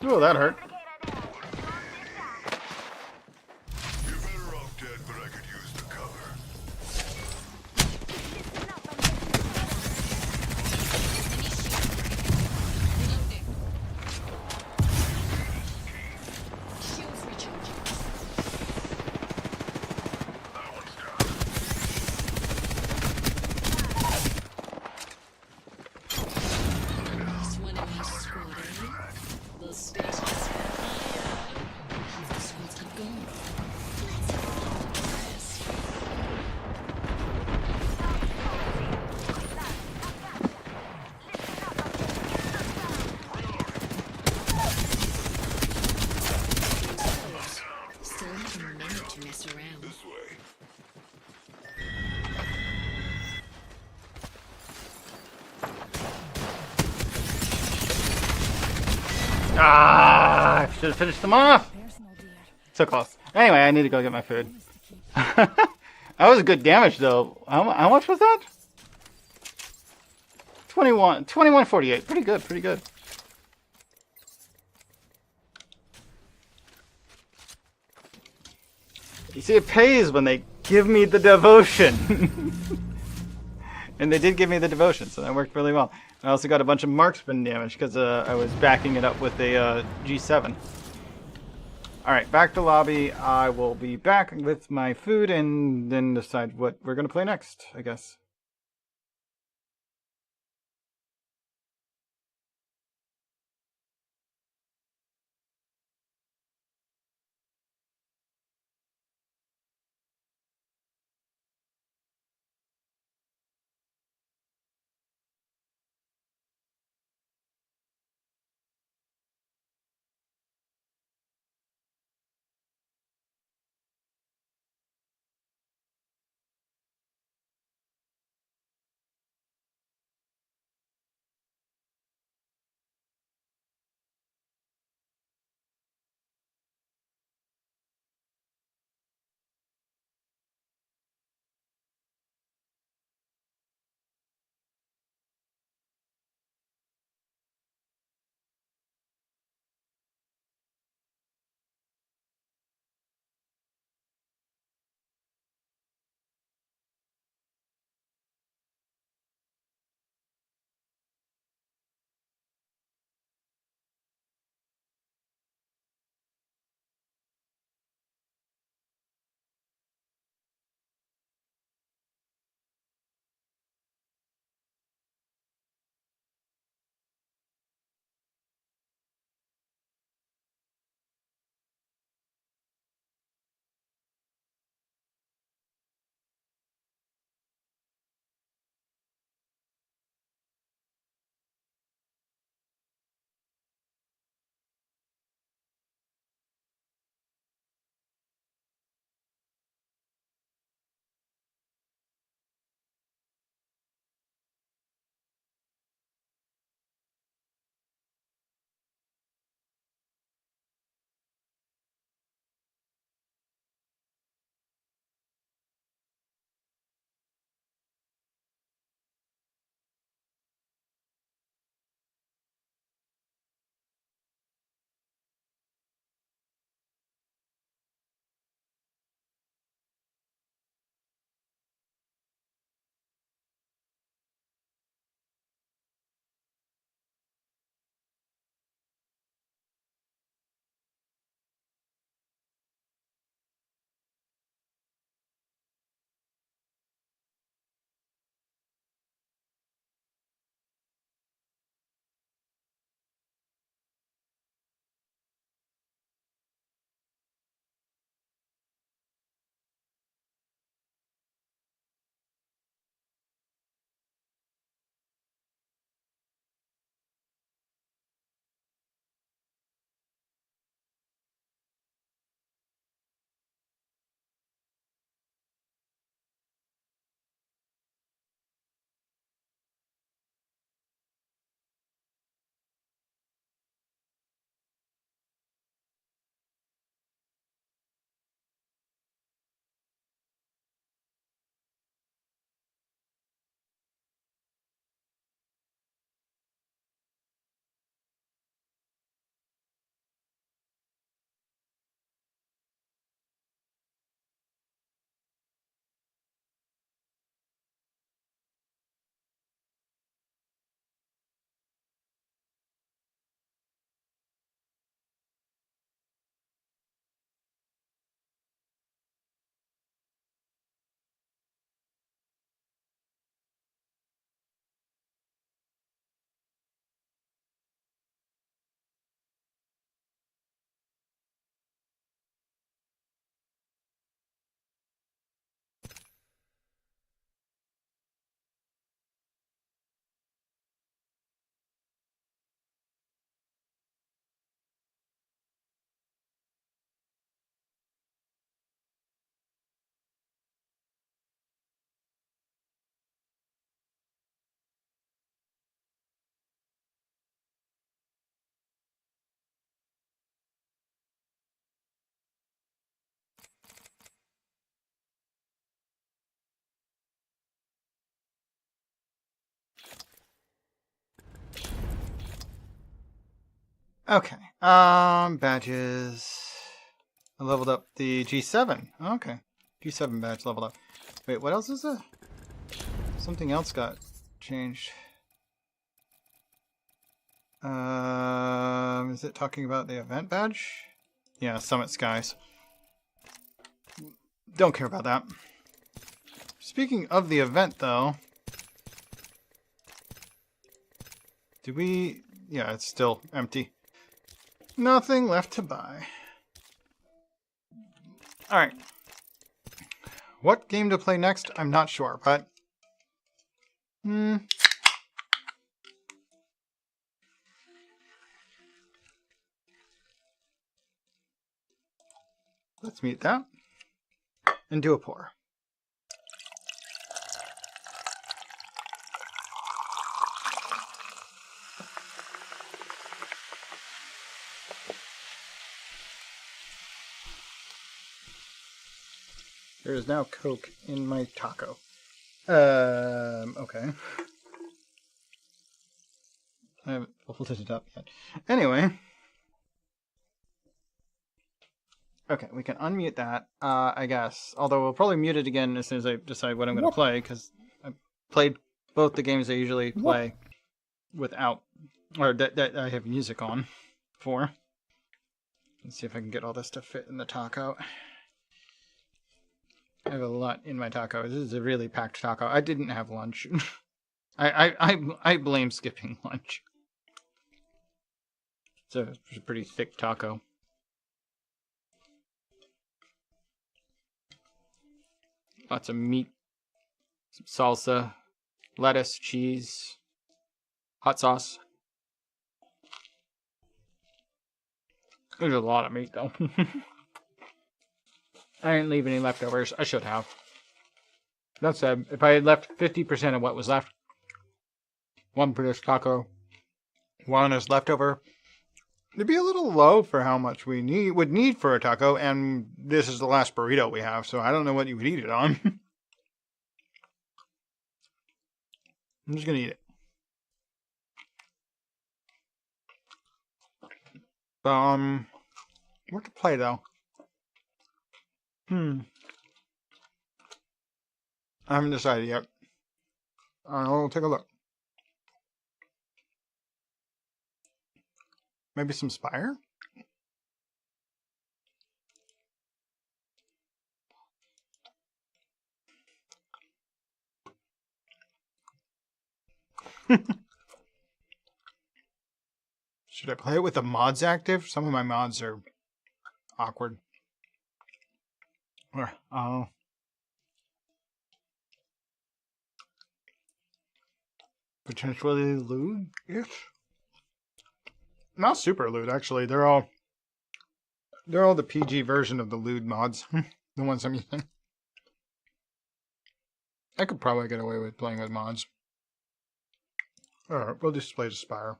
Ooh, that hurt. You're better off dead, but I could use the cover. Reloading. Shields recharging. That one's down. This one in my squad, eh? The station's fire. Half the squads have gone. Let's have the rest. Still have a minute to mess around. This way. Ah, I should have finished them off. So close. Anyway, I need to go get my food. That was a good damage, though. How much was that? 2148. Pretty good, pretty good. You see, it pays when they give me the devotion. And they did give me the devotion, so that worked really well. I also got a bunch of marksman damage because I was backing it up with a G7. Alright, back to lobby. I will be back with my food and then decide what we're going to play next, I guess. Okay. Badges. I leveled up the G7. Okay. G7 badge leveled up. Wait, what else is there? Something else got changed. Is it talking about the event badge? Yeah, Summit Skies. Don't care about that. Speaking of the event, though, did we... Yeah, it's still empty. Nothing left to buy. Alright. What game to play next? I'm not sure, but... Let's mute that. And do a pour. There is now Coke in my taco. Okay. I haven't folded it up yet. Anyway. Okay, we can unmute that, I guess. Although we'll probably mute it again as soon as I decide what I'm going to play, because I played both the games I usually play without, or that I have music on for. Let's see if I can get all this to fit in the taco. I have a lot in my taco. This is a really packed taco. I didn't have lunch. I blame skipping lunch. It's a pretty thick taco. Lots of meat, some salsa, lettuce, cheese, hot sauce. There's a lot of meat, though. I didn't leave any leftovers. I should have. That said, if I had left 50% of what was left, one for this taco, one as leftover, it'd be a little low for how much we would need for a taco, and this is the last burrito we have, so I don't know what you would eat it on. I'm just gonna eat it. What to play though? I haven't decided yet. I'll take a look. Maybe some Spire? Should I play it with the mods active? Some of my mods are awkward. Or, potentially lewd-ish? Not super lewd, actually. They're all the PG version of the lewd mods. The ones I'm using. I could probably get away with playing with mods. Alright, we'll just play the Spire.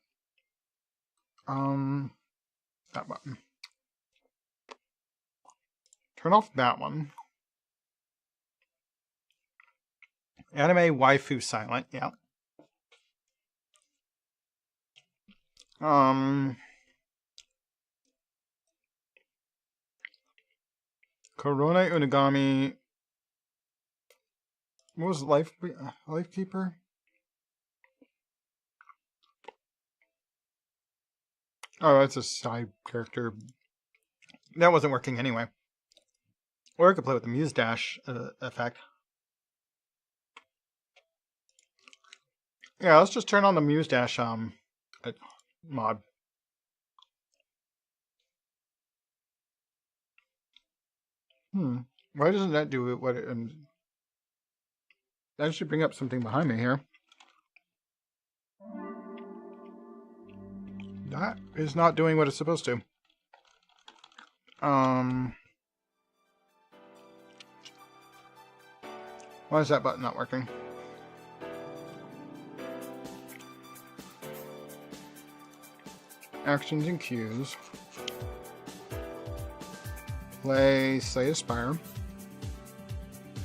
That button. Turn off that one. Anime waifu silent, yeah. Korone Unagami. What was Lifekeeper? Oh, that's a side character. That wasn't working anyway. Or I could play with the Muse Dash effect. Yeah, let's just turn on the Muse Dash mod. Why doesn't that do it? What? That should bring up something behind me here. That is not doing what it's supposed to. Why is that button not working? Actions and cues. Play Slay Aspire.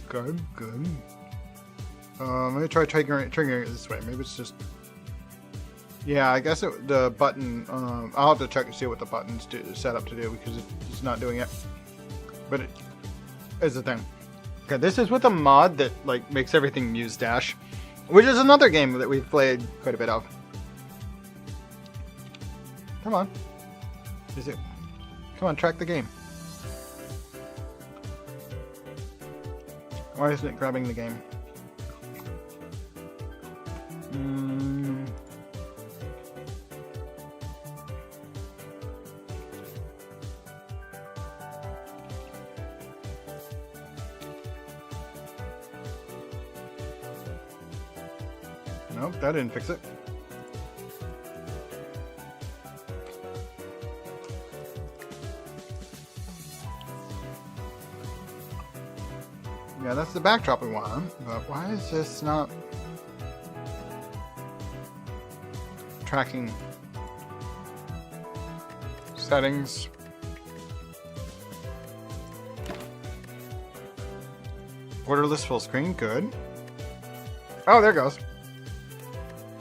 Good, good. Let me try triggering it this way. Maybe it's just... Yeah, I guess the button, I'll have to check to see what the button's set up to do because it's not doing it. But it is the thing. Okay, this is with a mod that like makes everything Muse Dash, which is another game that we've played quite a bit of. Come on. Is it? Come on, track the game. Why isn't it grabbing the game? Nope, that didn't fix it. Yeah, that's the backdrop we want, but why is this not tracking? Settings. Borderless full screen, good. Oh, there it goes.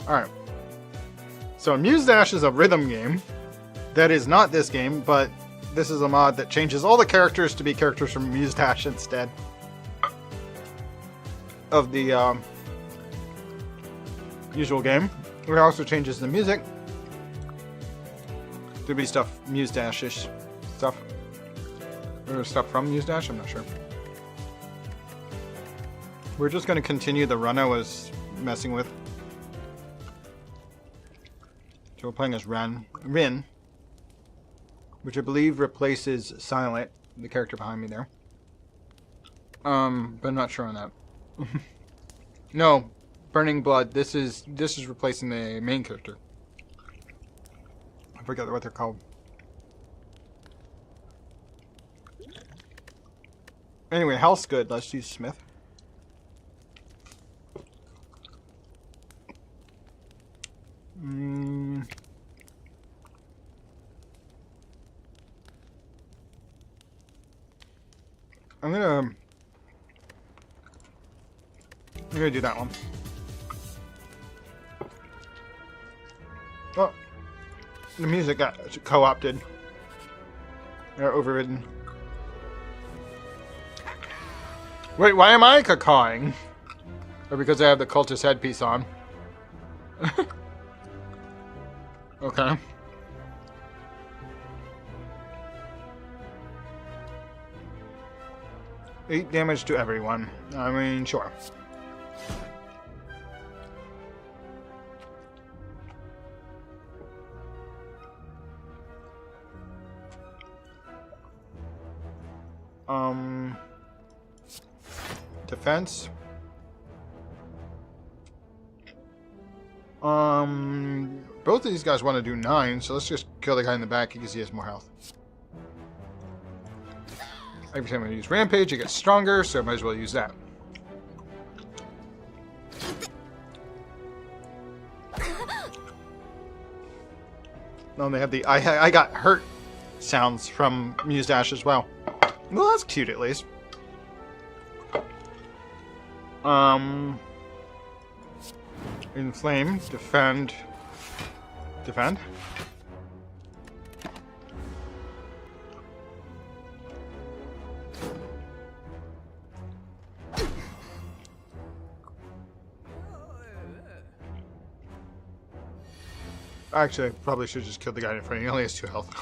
Alright. So Muse Dash is a rhythm game that is not this game, but this is a mod that changes all the characters to be characters from Muse Dash instead of the usual game. It also changes the music to be stuff Muse Dash-ish stuff. Or stuff from Muse Dash, I'm not sure. We're just going to continue the run I was messing with. So we're playing as Rin, which I believe replaces Silent, the character behind me there. But I'm not sure on that. No, Burning Blood. This is replacing the main character. I forget what they're called. Anyway, health's good. Let's use Smith. I'm gonna do that one. Oh, the music got co-opted. Or overridden. Wait, why am I cawing? Or because I have the cultist headpiece on? Okay. Eight damage to everyone. I mean, sure. Defense. Both of these guys want to do 9, so let's just kill the guy in the back because he has more health. Every time I use Rampage, it gets stronger, so I might as well use that. Oh, they have the I got hurt sounds from Muse Dash as well. Well, that's cute at least. Inflame, defend. Defend. Actually, I probably should just kill the guy in front of me. He only has 2 health.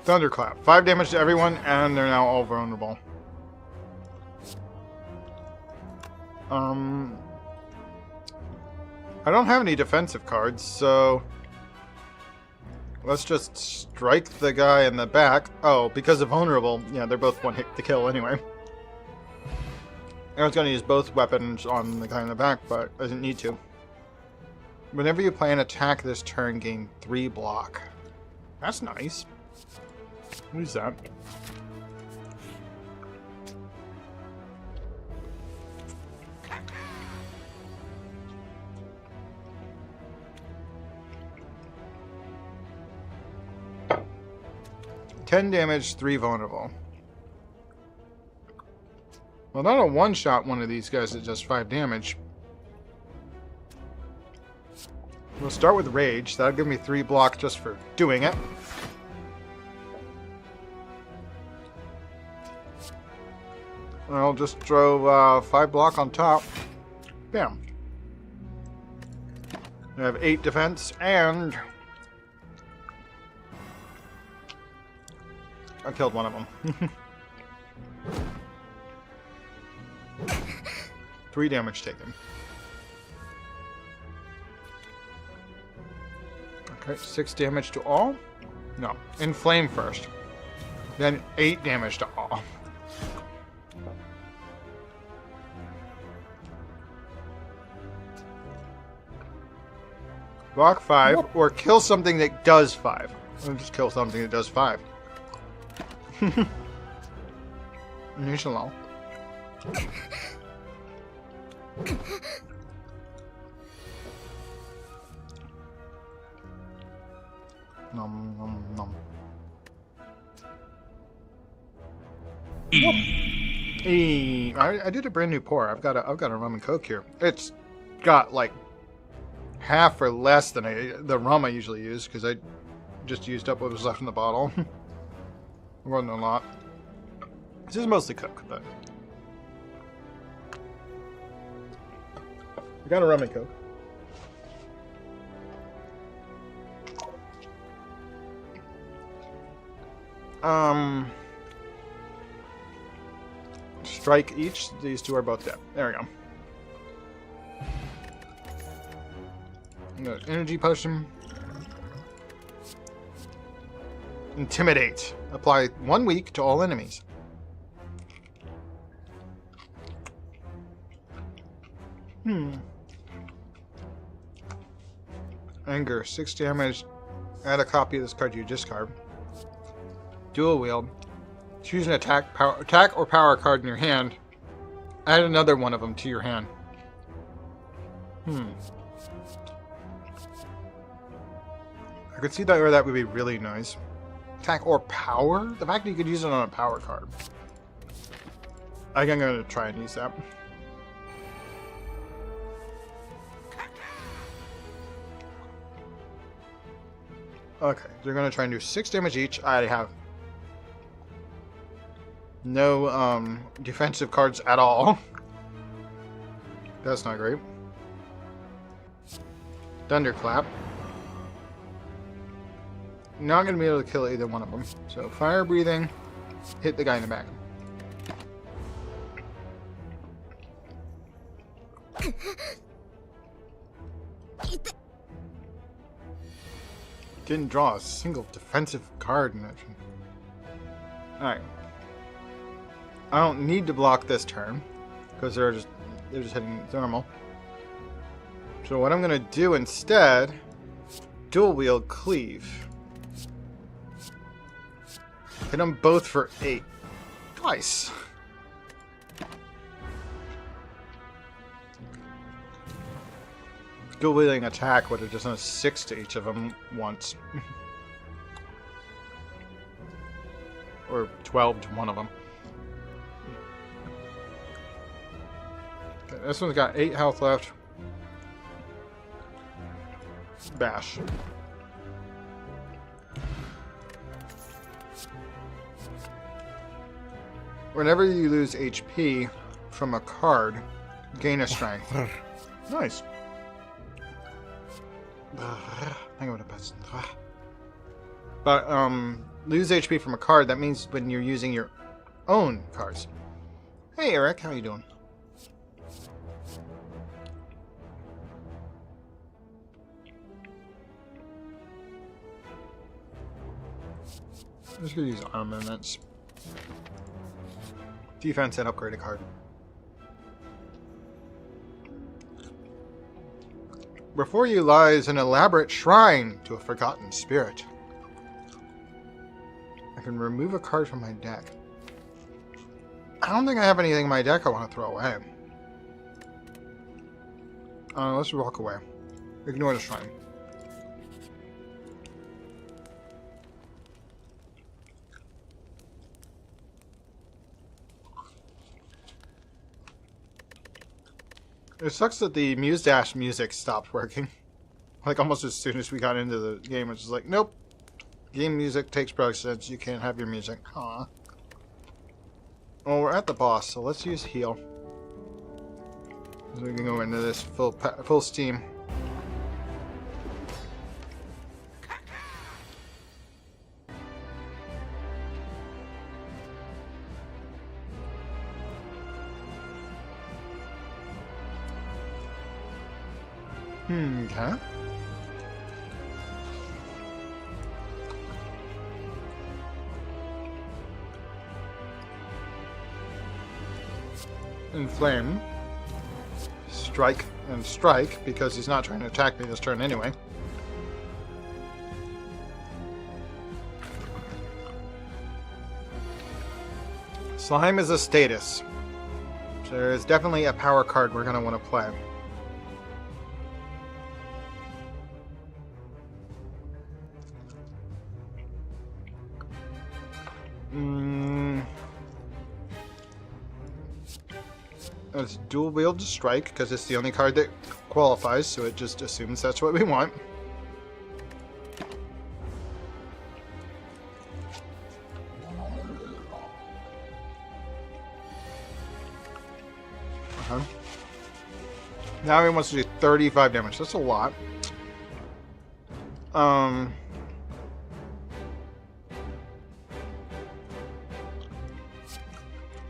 Thunderclap. 5 damage to everyone, and they're now all vulnerable. I don't have any defensive cards, so let's just strike the guy in the back. Oh, because of vulnerable, yeah, they're both 1 hit to kill anyway. I was going to use both weapons on the guy in the back, but I didn't need to. Whenever you play an attack this turn, gain 3 block. That's nice. Who's that? $10 damage, 3 vulnerable. Well, that'll one-shot one of these guys that does 5 damage. We'll start with Rage. That'll give me 3 block just for doing it. I'll just throw 5 block on top. Bam. I have 8 defense, and I killed one of them. 3 damage taken. Okay, 6 damage to all? No, inflame first. Then 8 damage to all. Block 5, or kill something that does 5. Or just kill something that does 5. Initial. Nom nom nom. I did a brand new pour. I've got a rum and coke here. It's got like half or less than the rum I usually use, because I just used up what was left in the bottle. It wasn't a lot. This is mostly Coke, but I got a rum and Coke. Strike each. These two are both dead. There we go. Got energy potion. Intimidate. Apply 1 week to all enemies. Anger. 6 damage. Add a copy of this card to your discard. Dual wield. Choose an attack or power card in your hand. Add another one of them to your hand. I could see that where that would be really nice. Attack or power? The fact that you could use it on a power card. I think I'm going to try and use that. Okay, they're going to try and do 6 damage each. I have no defensive cards at all. That's not great. Thunderclap. Not going to be able to kill either one of them. So, fire breathing, hit the guy in the back. Didn't draw a single defensive card in that. Alright. I don't need to block this turn, because they're just hitting thermal. So what I'm going to do instead, dual wield cleave. Hit them both for 8. Twice. Dual wielding attack would have just done a 6 to each of them once. Or 12 to one of them. Okay, this one's got 8 health left. Bash. Whenever you lose HP from a card, gain a strength. Nice. But lose HP from a card, that means when you're using your own cards. Hey Eric, how you doing? I'm just gonna use armaments. Defense and upgrade a card. Before you lies an elaborate shrine to a forgotten spirit. I can remove a card from my deck. I don't think I have anything in my deck I want to throw away. Let's walk away. Ignore the shrine. It sucks that the Muse Dash music stopped working. Like, almost as soon as we got into the game, it's just like, nope. Game music takes precedence. You can't have your music. Aw. Well, we're at the boss, so let's use heal. So we can go into this full steam. Okay. Inflame. Strike and strike, because he's not trying to attack me this turn anyway. Slime is a status. So there is definitely a power card we're going to want to play. Let's dual wield to strike, because it's the only card that qualifies, so it just assumes that's what we want. Now he wants to do 35 damage. That's a lot.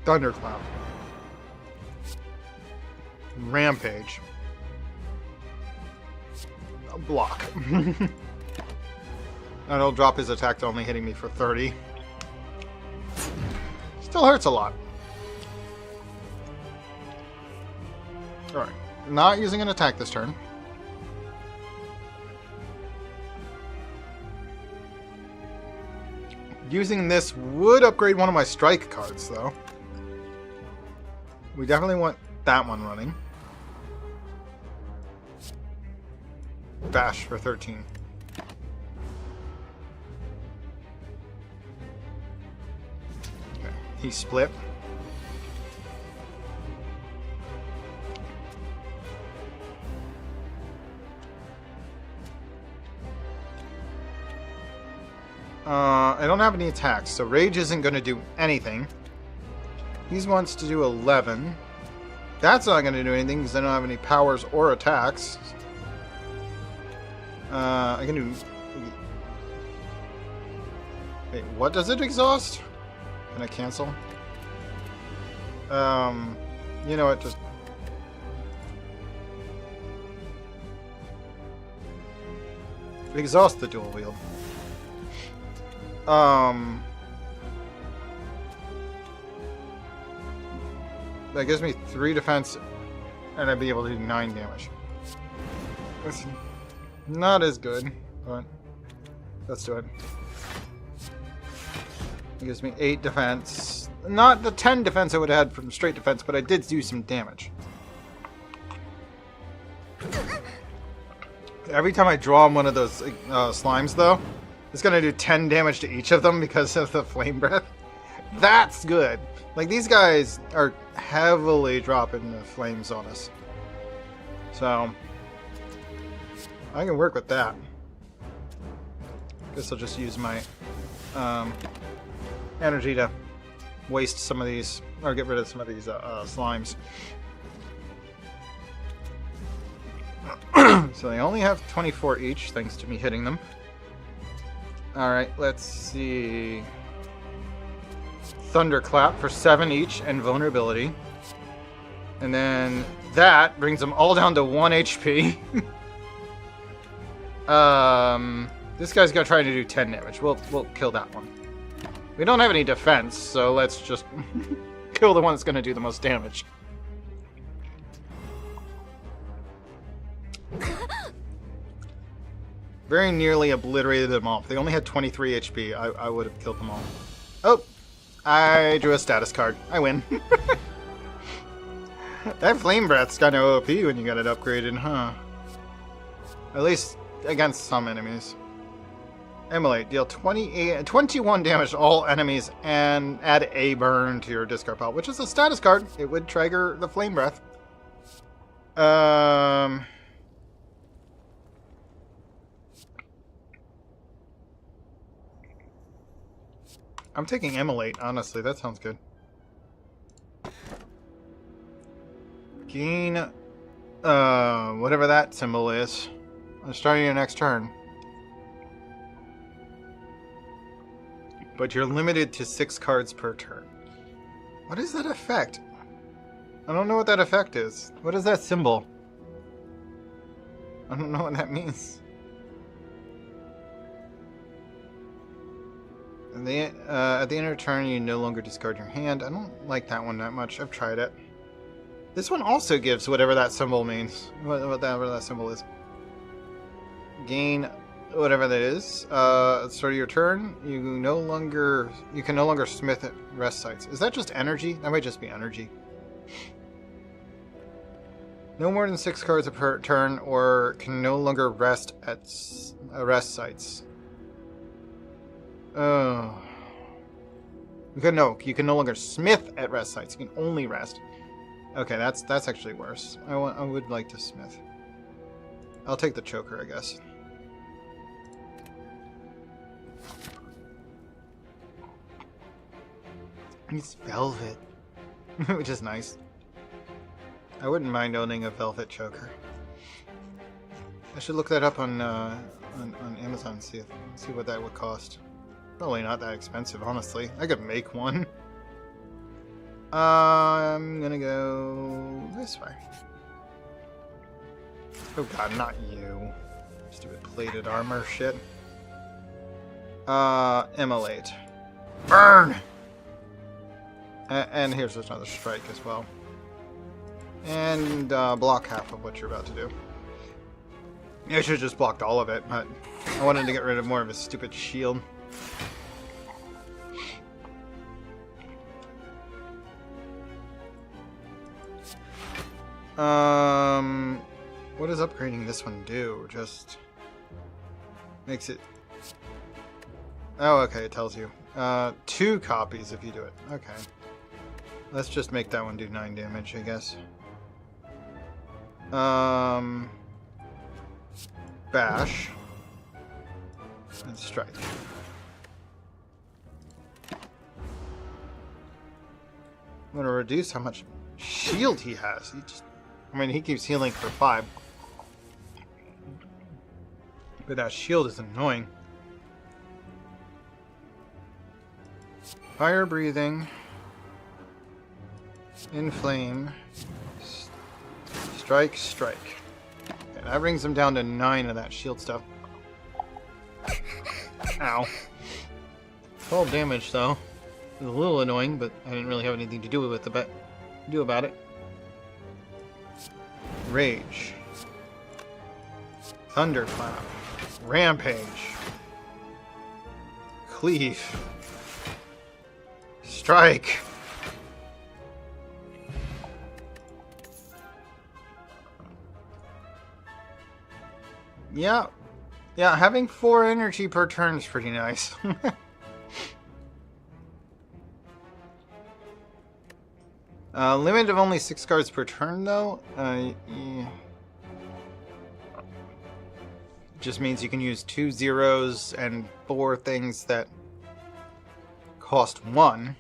Thundercloud. Rampage. A block. And he'll drop his attack to only hitting me for 30. Still hurts a lot. Alright. Not using an attack this turn. Using this would upgrade one of my strike cards, though. We definitely want that one running. Bash for 13. Okay. He split. I don't have any attacks, so Rage isn't going to do anything. He wants to do 11. That's not going to do anything because I don't have any powers or attacks. I can do... Wait, what does it exhaust? Can I cancel? You know what, just... Exhaust the dual wield. That gives me 3 defense, and I'd be able to do 9 damage. That's not as good, but let's do it. It gives me 8 defense. Not the 10 defense I would have had from straight defense, but I did do some damage. Every time I draw on one of those slimes, though, it's going to do 10 damage to each of them because of the flame breath. That's good. Like, these guys are heavily dropping the flames on us. So, I can work with that. Guess I'll just use my energy to waste some of these, or get rid of some of these slimes. So they only have 24 each, thanks to me hitting them. Alright, let's see. Thunderclap for 7 each, and vulnerability. And then that brings them all down to 1 HP. This guy's gonna try to do 10 damage. We'll kill that one. We don't have any defense, so let's just kill the one that's gonna do the most damage. Very nearly obliterated them all. If they only had 23 HP, I would have killed them all. Oh! I drew a status card. I win. That Flame Breath's kind of OP when you get it upgraded, huh? At least against some enemies. Immolate. Deal 21 damage to all enemies and add a burn to your discard pile, which is a status card. It would trigger the Flame Breath. I'm taking Immolate, honestly. That sounds good. Gain, whatever that symbol is. Starting your next turn. But you're limited to 6 cards per turn. What is that effect? I don't know what that effect is. What is that symbol? I don't know what that means. At the end of your turn, you no longer discard your hand. I don't like that one that much. I've tried it. This one also gives whatever that symbol means. Whatever that symbol is. Gain whatever that is. At the start of your turn, you can no longer smith at rest sites. Is that just energy? That might just be energy. No more than 6 cards per turn, or can no longer rest at rest sites. Oh. You can no longer smith at rest sites. You can only rest. Okay, that's actually worse. I would like to smith. I'll take the choker, I guess. It's velvet, which is nice. I wouldn't mind owning a velvet choker. I should look that up on Amazon, see what that would cost. Probably not that expensive, honestly. I could make one. I'm gonna go this way. Oh god, not you. Stupid plated armor shit. Immolate. Burn! And here's another strike as well. And block half of what you're about to do. I should have just blocked all of it, but I wanted to get rid of more of his stupid shield. What does upgrading this one do? Just makes it... Oh, okay, it tells you. 2 copies if you do it. Okay. Let's just make that one do 9 damage, I guess. Bash. And strike. I'm gonna reduce how much shield he has. He keeps healing for 5. But that shield is annoying. Fire breathing. Inflame. Strike, strike. Okay, that brings him down to 9 of that shield stuff. Ow. 12 damage though. It was a little annoying, but I didn't really have anything to do with it. Do about it. Rage. Thunderclap. Rampage. Cleave. Strike. Yeah. Yeah, having 4 energy per turn is pretty nice. Limit of only 6 cards per turn, though. Yeah. Just means you can use 2 zeros and 4 things that cost 1.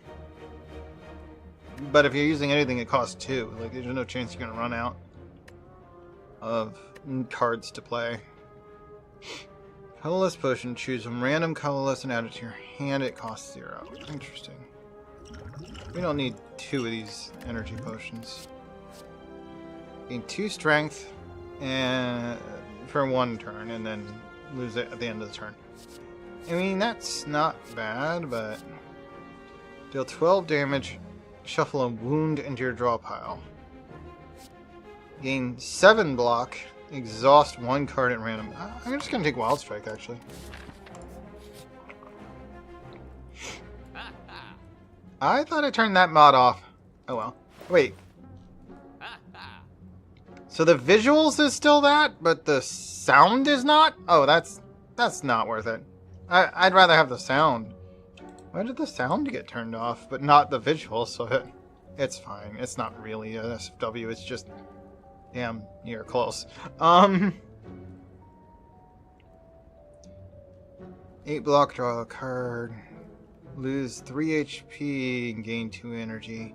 But if you're using anything that costs 2, like, there's no chance you're gonna run out of cards to play. Colorless potion. Choose a random colorless and add it to your hand. It costs 0. Interesting. We don't need 2 of these energy potions. Gain 2 strength and for 1 turn, and then lose it at the end of the turn. I mean, that's not bad, but deal 12 damage. Shuffle a wound into your draw pile. Gain 7 block. Exhaust 1 card at random. I'm just gonna take Wild Strike, actually. I thought I turned that mod off. Oh well. Wait. So the visuals is still that, but the sound is not? Oh, that's not worth it. I'd rather have the sound. Why did the sound get turned off, but not the visuals? So it's fine. It's not really a SFW. damn near close. 8 block, draw a card. Lose 3 HP and gain 2 energy.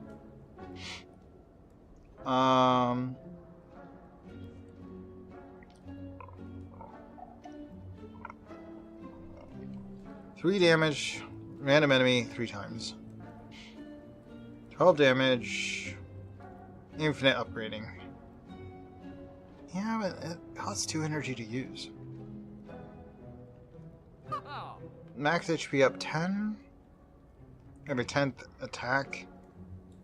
3 damage, random enemy 3 times. 12 damage, infinite upgrading. Yeah, but it costs 2 energy to use. Max HP up 10. Every 10th attack,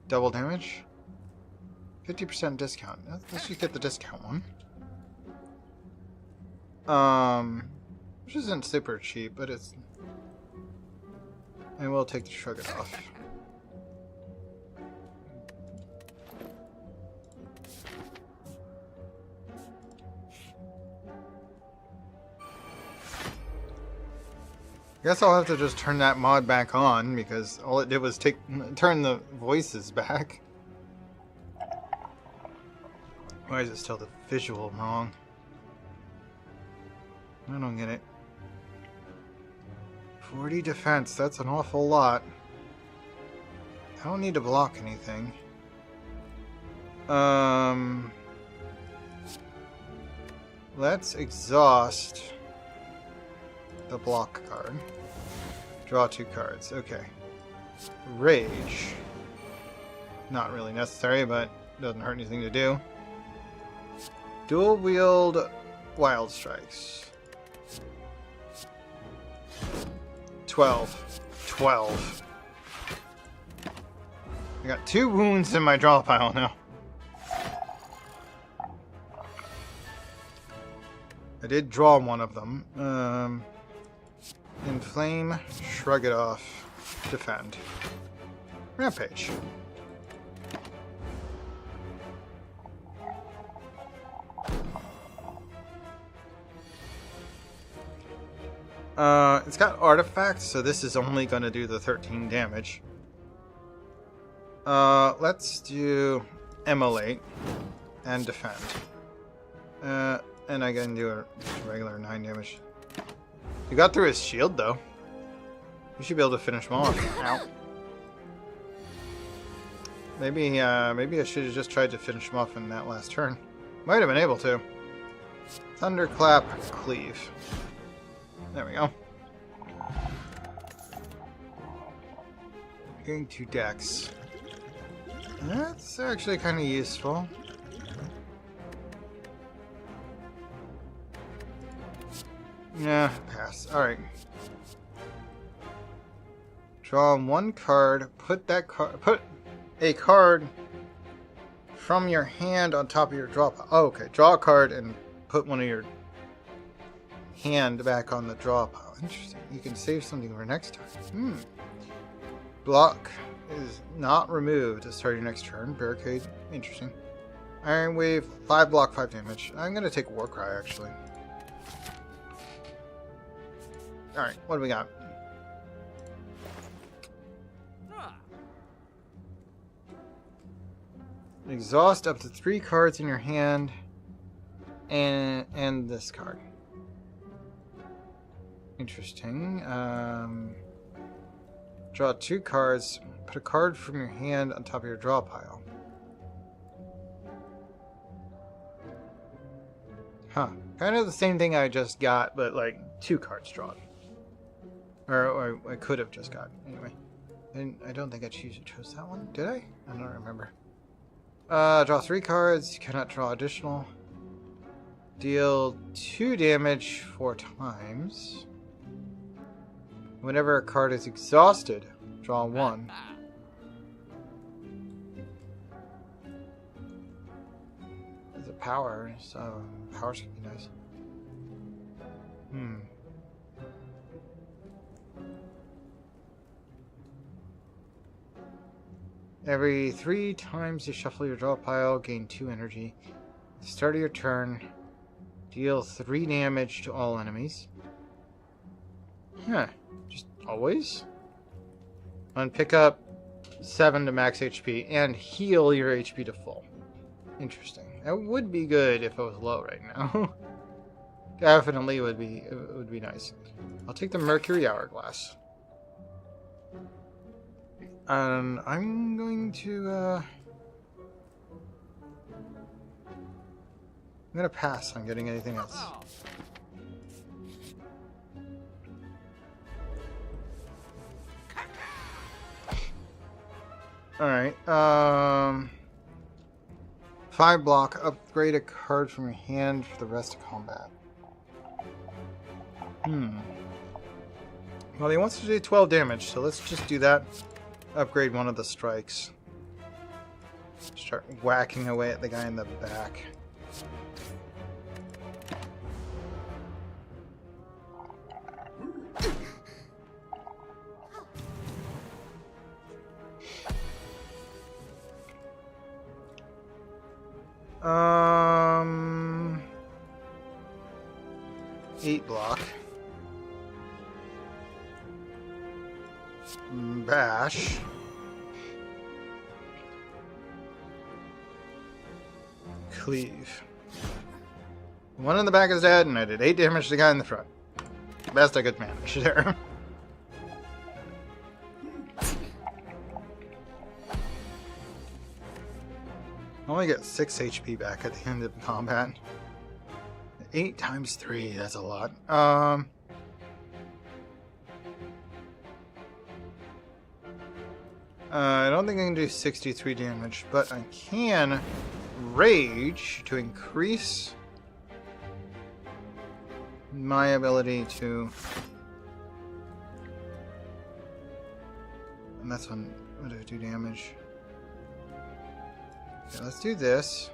double damage. 50% discount. Let's just get the discount one. Which isn't super cheap, but it's... And we'll take the shrug it off. Guess I'll have to just turn that mod back on, because all it did was turn the voices back. Why is it still the visual wrong? I don't get it. 40 defense, that's an awful lot. I don't need to block anything. Let's exhaust the block card. Draw 2 cards. Okay. Rage. Not really necessary, but doesn't hurt anything to do. Dual wield wild strikes. 12. 12. I got 2 wounds in my draw pile now. I did draw one of them. Inflame, shrug it off, defend. Rampage. It's got artifacts, so this is only going to do the 13 damage. Let's do Immolate and defend. And I can do a regular 9 damage. You got through his shield, though. You should be able to finish him off. Ow. Maybe I should have just tried to finish him off in that last turn. Might have been able to. Thunderclap, cleave. There we go. Getting 2 decks. That's actually kind of useful. Yeah, pass. Alright. Draw 1 card, put a card from your hand on top of your draw pile. Oh, okay. Draw a card and put one of your hand back on the draw pile. Interesting. You can save something for next time. Block is not removed to start your next turn. Barricade. Interesting. Iron Wave, 5 block, 5 damage. I'm going to take Warcry, actually. Alright, what do we got? Exhaust up to 3 cards in your hand, and this card. Interesting. Draw 2 cards, put a card from your hand on top of your draw pile. Huh. Kind of the same thing I just got, but like 2 cards drawn. Or I could have just got. Anyway. I don't think I chose that one. Did I? I don't remember. Draw 3 cards. You cannot draw additional. Deal 2 damage 4 times. Whenever a card is exhausted, draw 1. There's a power, so powers can be nice. Every 3 times you shuffle your draw pile, gain 2 energy. At the start of your turn, deal 3 damage to all enemies. Huh. Just always? And pick up 7 to max HP and heal your HP to full. Interesting. That would be good if it was low right now. Definitely would be nice. I'll take the Mercury Hourglass. And I'm going to I'm gonna pass on getting anything else. Alright, 5 block, upgrade a card from your hand for the rest of combat. Well, he wants to do 12 damage, so let's just do that. Upgrade one of the strikes. Start whacking away at the guy in the back. Um, 8 block. Bash. Cleave. One in the back is dead, and I did 8 damage to the guy in the front. Best I could manage there. I only get 6 HP back at the end of combat. 8 times 3, that's a lot. I don't think I can do 63 damage, but I can rage to increase my ability to... And that's when I do damage. Okay, let's do this.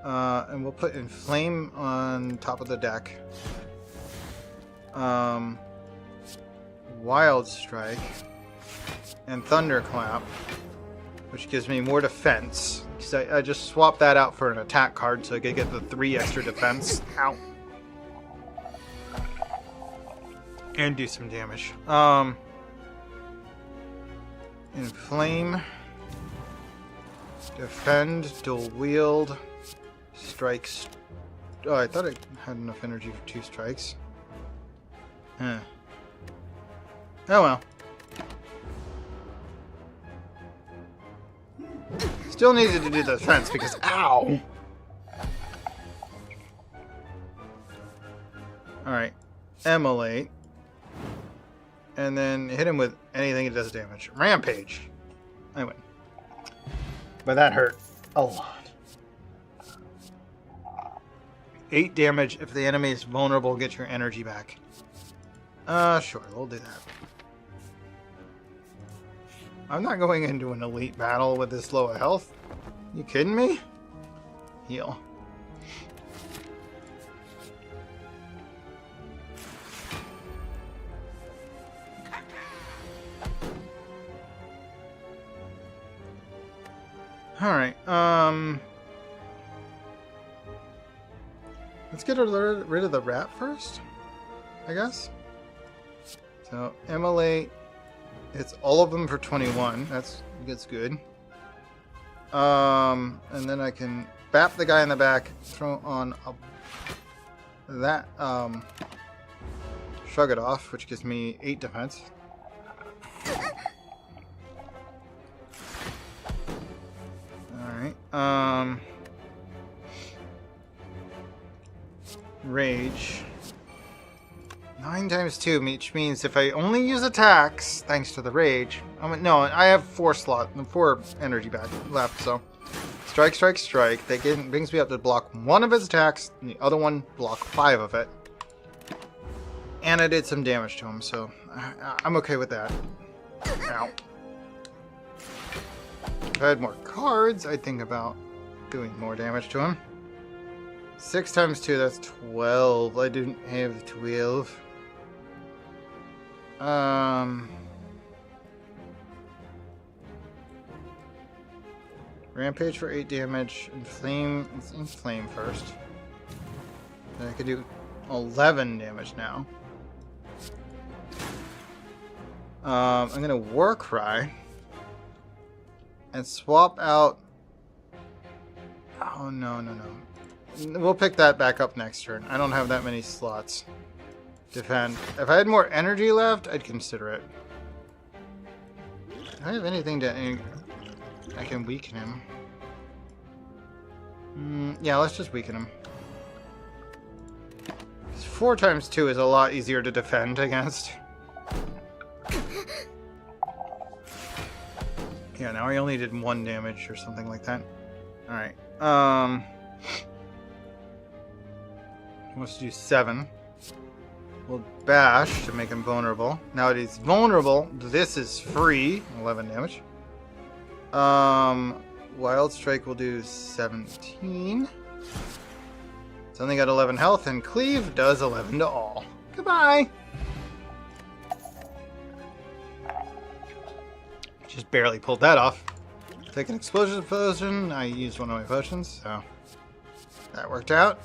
And we'll put Inflame on top of the deck. Wild Strike. And Thunderclap, which gives me more defense. Because I just swapped that out for an attack card so I could get the 3 extra defense. Ow. And do some damage. Inflame. Defend, dual wield, strikes. Oh, I thought it had enough energy for 2 strikes. Huh. Oh well. Still needed to do the defense because ow! Alright. Immolate. And then hit him with anything that does damage. Rampage. I win. But that hurt a lot. 8 damage if the enemy is vulnerable, get your energy back. Sure, we'll do that. I'm not going into an elite battle with this low of health. You kidding me? Heal. Alright, let's get rid of the rat first, I guess. So, Immolate, it's all of them for 21, that's good. And then I can bap the guy in the back, throw on that, Shrug It Off, which gives me 8 defense. Alright, Rage. 9 times 2, which means if I only use attacks, thanks to the Rage... no, I have 4 energy back left, so... Strike, strike, strike. That brings me up to block 1 of his attacks, and the other one block 5 of it. And I did some damage to him, so... I'm okay with that. Ow. If I had more cards, I'd think about doing more damage to him. 6 times 2, that's 12. I didn't have 12. Rampage for 8 damage. Inflame. Let's inflame first. Then I could do 11 damage now. I'm gonna War Cry and swap out Oh, no, no, no. We'll pick that back up next turn. I don't have that many slots. Defend. If I had more energy left, I'd consider it. Do I have anything to... I can weaken him. Yeah, let's just weaken him. 4 times 2 is a lot easier to defend against. Yeah, now I only did 1 damage or something like that. Alright. Let's do 7. We'll bash to make him vulnerable. Now that he's vulnerable, this is free. 11 damage. Wild Strike will do 17. It's only got 11 health, and Cleave does 11 to all. Goodbye! Just barely pulled that off. Take an explosion potion. I used one of my potions, so that worked out.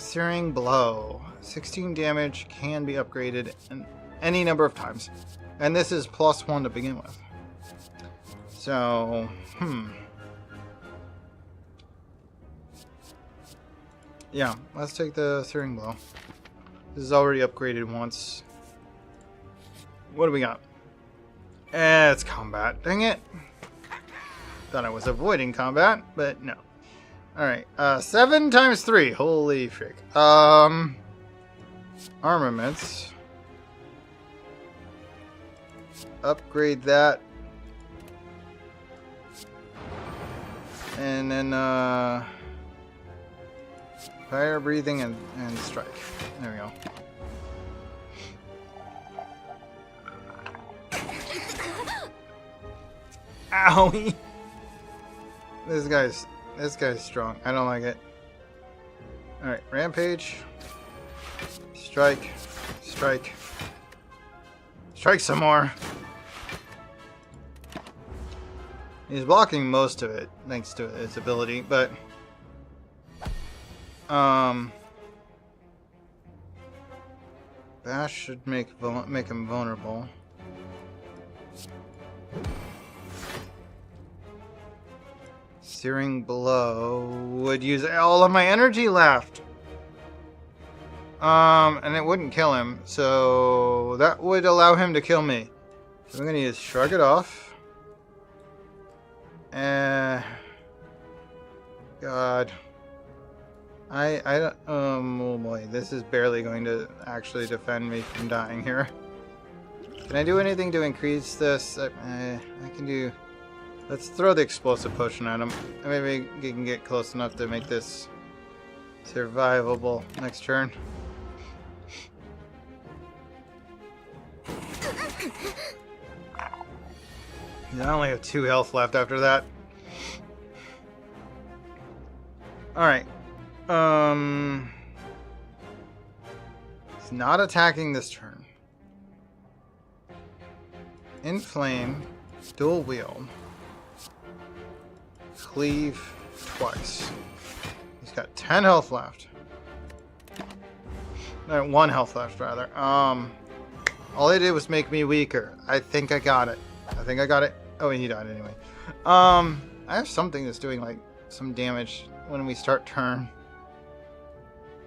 Searing Blow. 16 damage can be upgraded any number of times. And this is +1 to begin with. So, yeah, let's take the Searing Blow. This is already upgraded once. What do we got? It's combat. Dang it. Thought I was avoiding combat, but no. Alright, 7 times 3. Holy frick. Armaments. Upgrade that. And then, fire breathing and strike. There we go. Owie! This guy's strong. I don't like it. Alright, Rampage. Strike. Strike. Strike some more. He's blocking most of it, thanks to his ability, but... Bash should make him vulnerable. Searing Blow would use all of my energy left. And it wouldn't kill him, so that would allow him to kill me. So I'm gonna use Shrug It Off. God. I don't, oh boy, this is barely going to actually defend me from dying here. Can I do anything to increase this? I can do... Let's throw the explosive potion at him. Maybe he can get close enough to make this survivable next turn. I only have 2 health left after that. Alright. He's not attacking this turn. Inflame. Dual wield. Cleave twice. He's got 10 health left. No, 1 health left, rather. All it did was make me weaker. I think I got it. Oh, he died anyway. I have something that's doing, like, some damage when we start turn.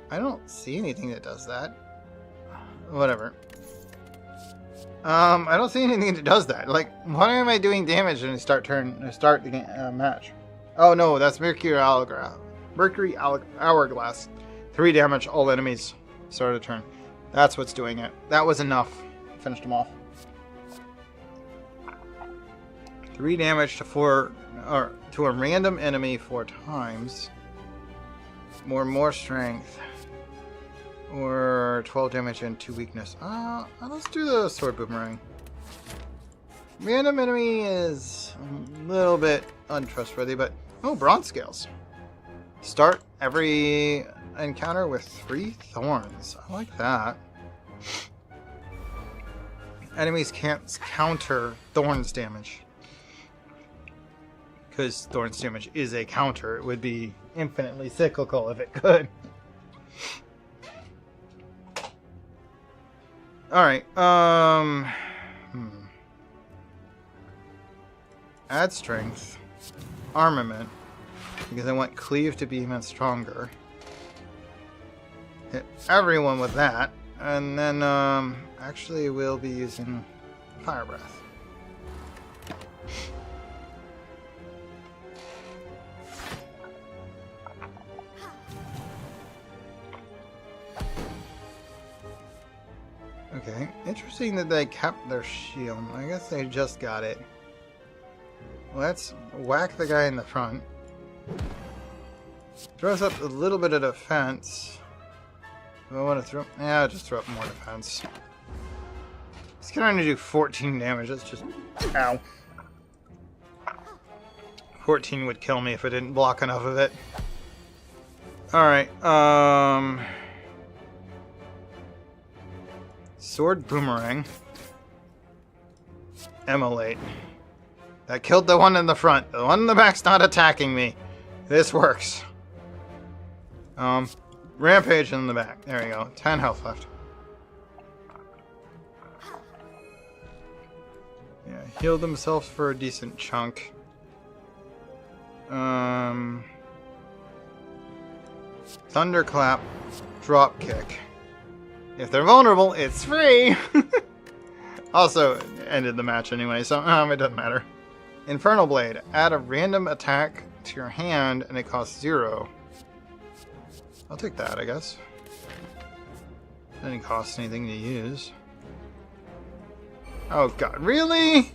I don't see anything that does that. Whatever. I don't see anything that does that. Like, why am I doing damage when I start the match? Oh no, that's Mercury Hourglass. Mercury Hourglass. 3 damage, all enemies. Start a turn. That's what's doing it. That was enough. Finished him off. 3 damage to a random enemy 4 times. More strength. Or 12 damage and 2 weakness. Let's do the sword boomerang. Random enemy is a little bit untrustworthy, but bronze scales. Start every encounter with 3 thorns. I like that. Enemies can't counter thorns damage. Because thorns damage is a counter. It would be infinitely cyclical if it could. Alright, add strength, armament, because I want Cleave to be even stronger. Hit everyone with that, and then actually we'll be using Fire Breath. Okay, interesting that they kept their shield. I guess they just got it. Let's whack the guy in the front. Throws up a little bit of defense. Do I want to throw? Yeah, I'll just throw up more defense. He's going to do 14 damage. That's just... Ow. 14 would kill me if I didn't block enough of it. Alright, Sword Boomerang. Immolate. That killed the one in the front. The one in the back's not attacking me. This works. Rampage in the back. There we go. 10 health left. Yeah, healed themselves for a decent chunk. Thunderclap. Drop kick. If they're vulnerable, it's free! Also, ended the match anyway, so it doesn't matter. Infernal Blade. Add a random attack to your hand, and it costs 0. I'll take that, I guess. Doesn't cost anything to use. Oh god, really?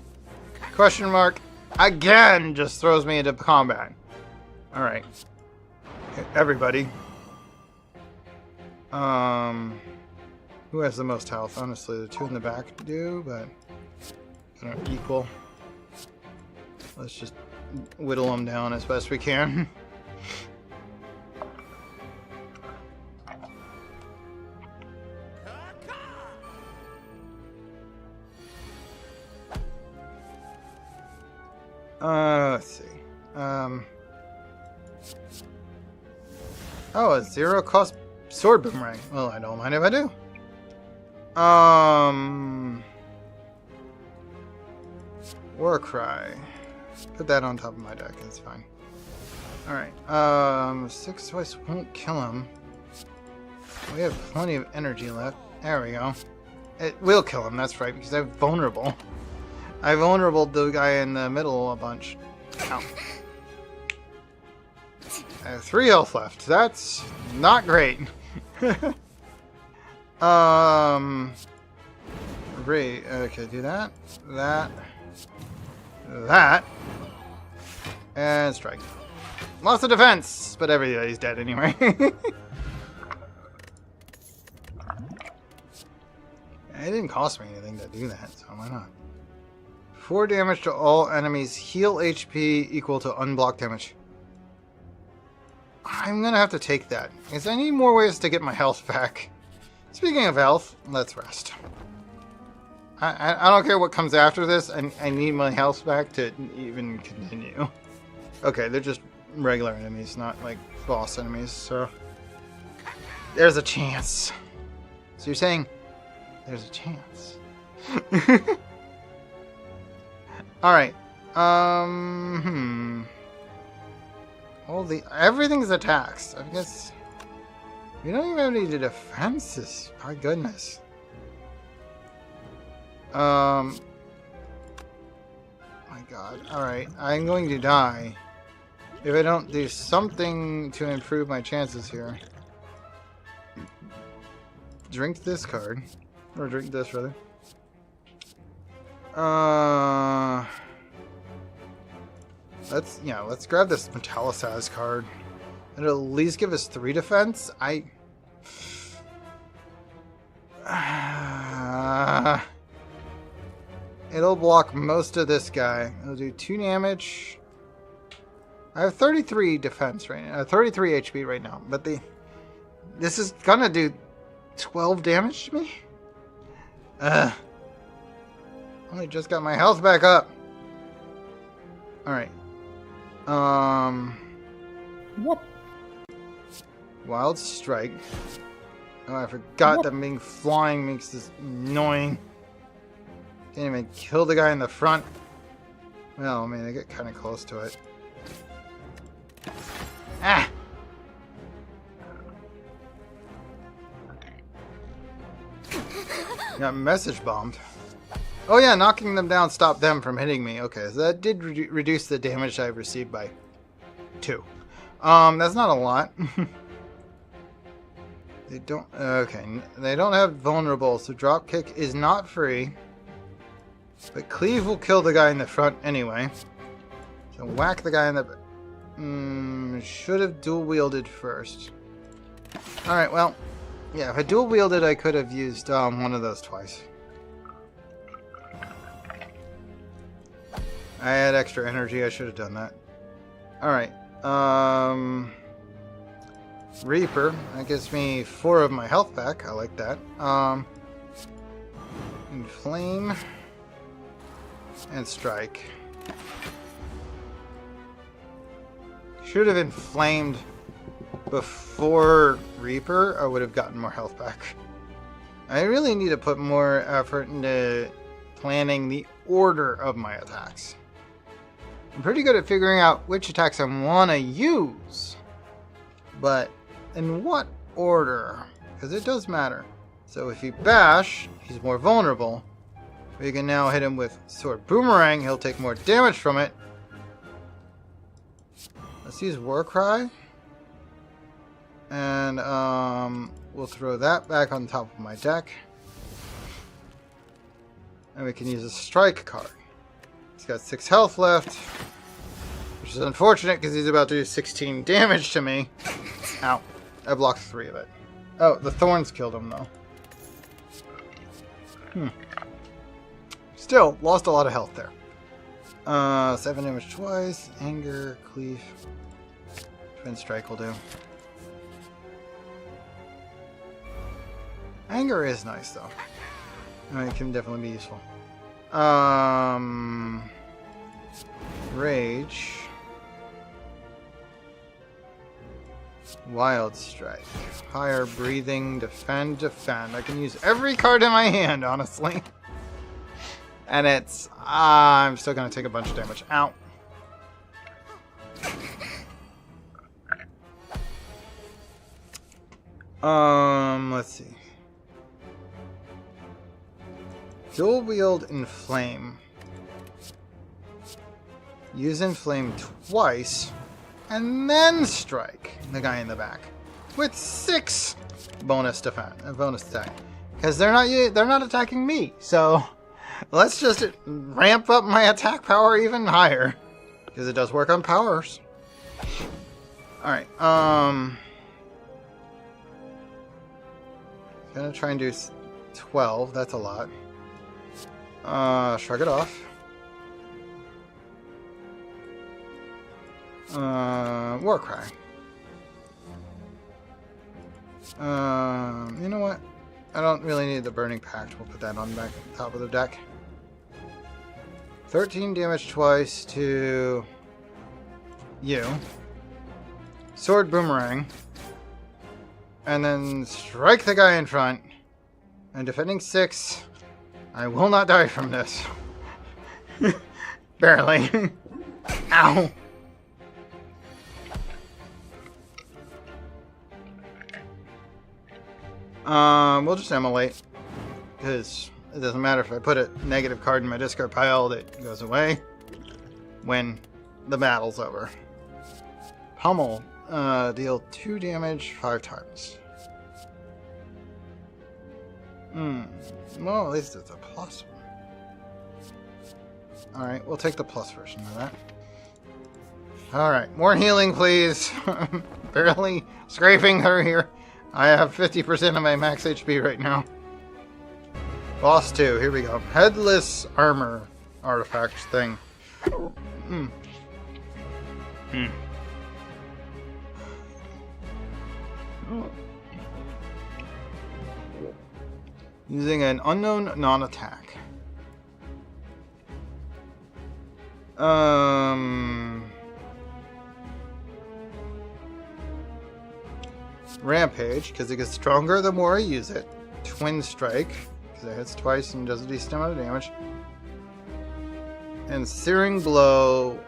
Question mark. Again! Just throws me into combat. Alright. Everybody. Who has the most health? Honestly, the two in the back do, but kind of equal. Let's just whittle them down as best we can. Let's see. Oh, a 0 cost sword boomerang. Well, I don't mind if I do. Warcry. Put that on top of my deck, it's fine. Alright, 6 twice won't kill him. We have plenty of energy left. There we go. It will kill him, that's right, because I'm vulnerable. I vulnerable the guy in the middle a bunch. Ow. I have 3 health left. That's not great. Great. Okay, do that. That. And strike. Lots of defense, but everybody's dead anyway. It didn't cost me anything to do that, so why not? 4 damage to all enemies. Heal HP equal to unblocked damage. I'm gonna have to take that, because I need more ways to get my health back. Speaking of health, let's rest. I don't care what comes after this, I need my health back to even continue. Okay, they're just regular enemies, not like boss enemies, so... There's a chance. So you're saying, there's a chance. Alright, everything's attacks. I guess we don't even have any defenses. My goodness. My god. Alright, I'm going to die if I don't do something to improve my chances here. Drink this card. Or drink this, rather. Let's grab this Metallicized card. It'll at least give us 3 defense. It'll block most of this guy. It'll do 2 damage. I have 33 defense right now. 33 HP right now. But this is gonna do 12 damage to me? Only just got my health back up. Alright. What? Wild Strike. Oh, I forgot that being flying makes this annoying. Can't even kill the guy in the front. Well, I mean, I get kind of close to it. Ah! Got message bombed. Oh yeah, knocking them down stopped them from hitting me. Okay, so that did reduce the damage I've received by 2. That's not a lot. They don't... Okay, they don't have vulnerable, so dropkick is not free. But cleave will kill the guy in the front anyway. So whack the guy in the... should have dual wielded first. Alright, well... Yeah, if I dual wielded, I could have used one of those twice. I had extra energy, I should have done that. Alright, Reaper, that gives me 4 of my health back, I like that. Inflame and Strike. Should have inflamed before Reaper, I would have gotten more health back. I really need to put more effort into planning the order of my attacks. I'm pretty good at figuring out which attacks I want to use, but in what order? Because it does matter. So if you bash, he's more vulnerable. We can now hit him with Sword Boomerang, he'll take more damage from it. Let's use Warcry. And we'll throw that back on top of my deck. And we can use a strike card. He's got 6 health left, which is unfortunate because he's about to do 16 damage to me. Ow. I blocked 3 of it. Oh, the thorns killed him though. Still, lost a lot of health there. 7 damage twice. Anger, cleave. Twin strike will do. Anger is nice though. It can definitely be useful. Rage. Wild Strike. Higher breathing, defend, defend. I can use every card in my hand, honestly. And it's... I'm still going to take a bunch of damage. Ow. Let's see. Dual wield Inflame. Use Inflame twice, and then strike the guy in the back with 6 bonus attack. Because they're not attacking me. So let's just ramp up my attack power even higher, because it does work on powers. All right. Gonna try and do 12. That's a lot. Shrug it off. Warcry. You know what? I don't really need the Burning Pact. We'll put that on back at the top of the deck. 13 damage twice to you. Sword Boomerang. And then strike the guy in front. And defending 6. I will not die from this. Barely. Ow. We'll just immolate. Because it doesn't matter if I put a negative card in my discard pile, it goes away when the battle's over. Pummel. Deal 2 damage 5 times. Well, at least it's a plus one. Alright, we'll take the plus version of that. Alright, more healing, please. Barely scraping through here. I have 50% of my max HP right now. Boss 2, here we go. Headless armor artifact thing. Using an unknown non-attack. Rampage, because it gets stronger the more I use it. Twin Strike, because it hits twice and does a decent amount of damage. And Searing Blow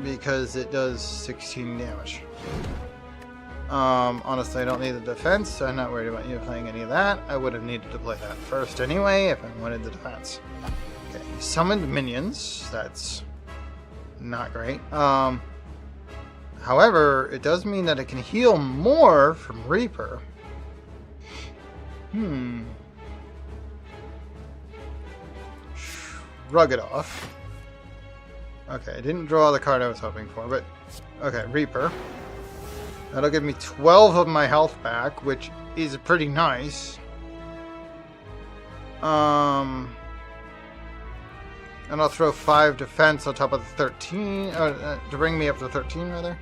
because it does 16 damage. Honestly, I don't need the defense, so I'm not worried about you playing any of that. I would have needed to play that first anyway if I wanted the defense. Okay, he summoned minions. That's not great. However, it does mean that it can heal more from Reaper. Shrug it off. Okay, I didn't draw the card I was hoping for, but... Okay, Reaper. That'll give me 12 of my health back, which is pretty nice. And I'll throw 5 defense on top of the 13, to bring me up to 13, rather.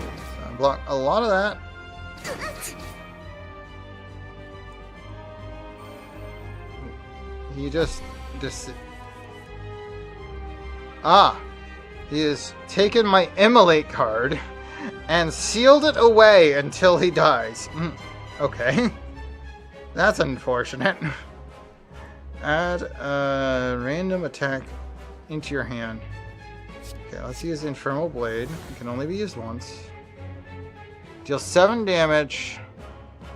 So I block a lot of that. He just he has taken my Immolate card and sealed it away until he dies. Okay. That's unfortunate. Add a random attack into your hand. Okay, let's use Infernal Blade. It can only be used once. Deal 7 damage.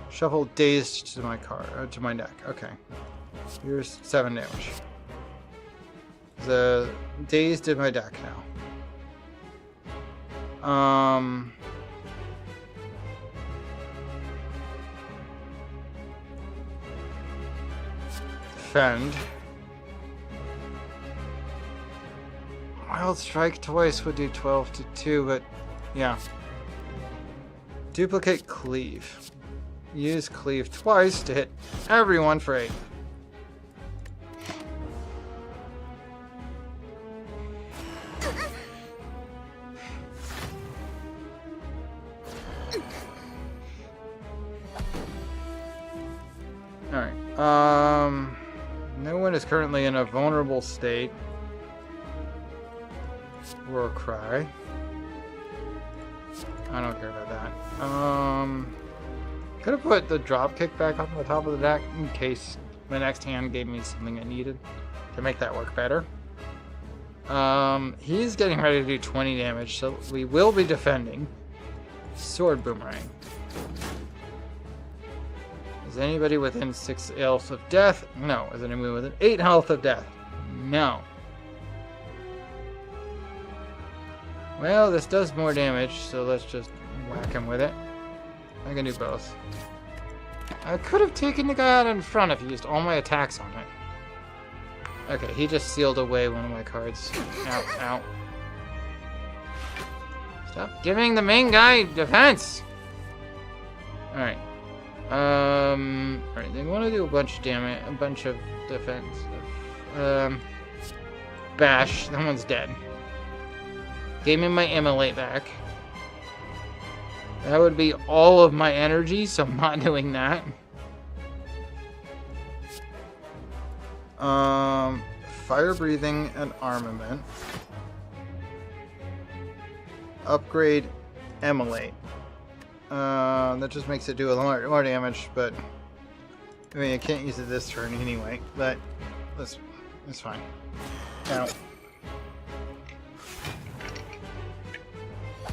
Shuffle Dazed to my card, to my deck. Okay. Here's 7 damage. The Dazed in my deck now. Defend. Wild Strike twice would do 12 to 2, but yeah. Duplicate Cleave. Use Cleave twice to hit everyone for 8. Alright, no one is currently in a vulnerable state. War Cry. I don't care about that. Could have put the Dropkick back on the top of the deck in case my next hand gave me something I needed to make that work better. He's getting ready to do 20 damage, so we will be defending. Sword Boomerang. Is anybody within 6 health of death? No. Is anybody within 8 health of death? No. Well, this does more damage, so let's just whack him with it. I can do both. I could have taken the guy out in front if he used all my attacks on it. Okay, he just sealed away one of my cards. Ow, ow. Stop giving the main guy defense! Alright. Alright, they want to do a bunch of damage, a bunch of defense. Bash, that one's dead. Gave me my Immolate back. That would be all of my energy, so I'm not doing that. Fire Breathing and Armament. Upgrade Immolate. That just makes it do a lot more damage, but I mean, I can't use it this turn anyway, but that's fine. Now,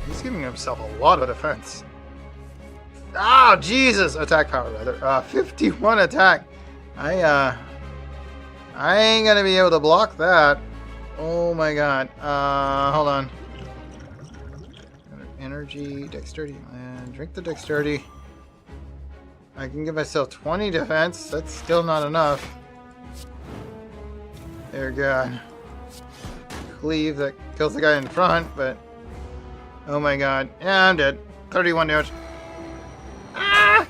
he's giving himself a lot of defense. Ah, Jesus! Attack power, rather. 51 attack. I ain't gonna be able to block that. Oh my god. Hold on. Energy, dexterity, and drink the dexterity. I can give myself 20 defense. That's still not enough. Dear God. Cleave, that kills the guy in front, but... Oh my god. Yeah, I'm dead. 31 damage. Ah!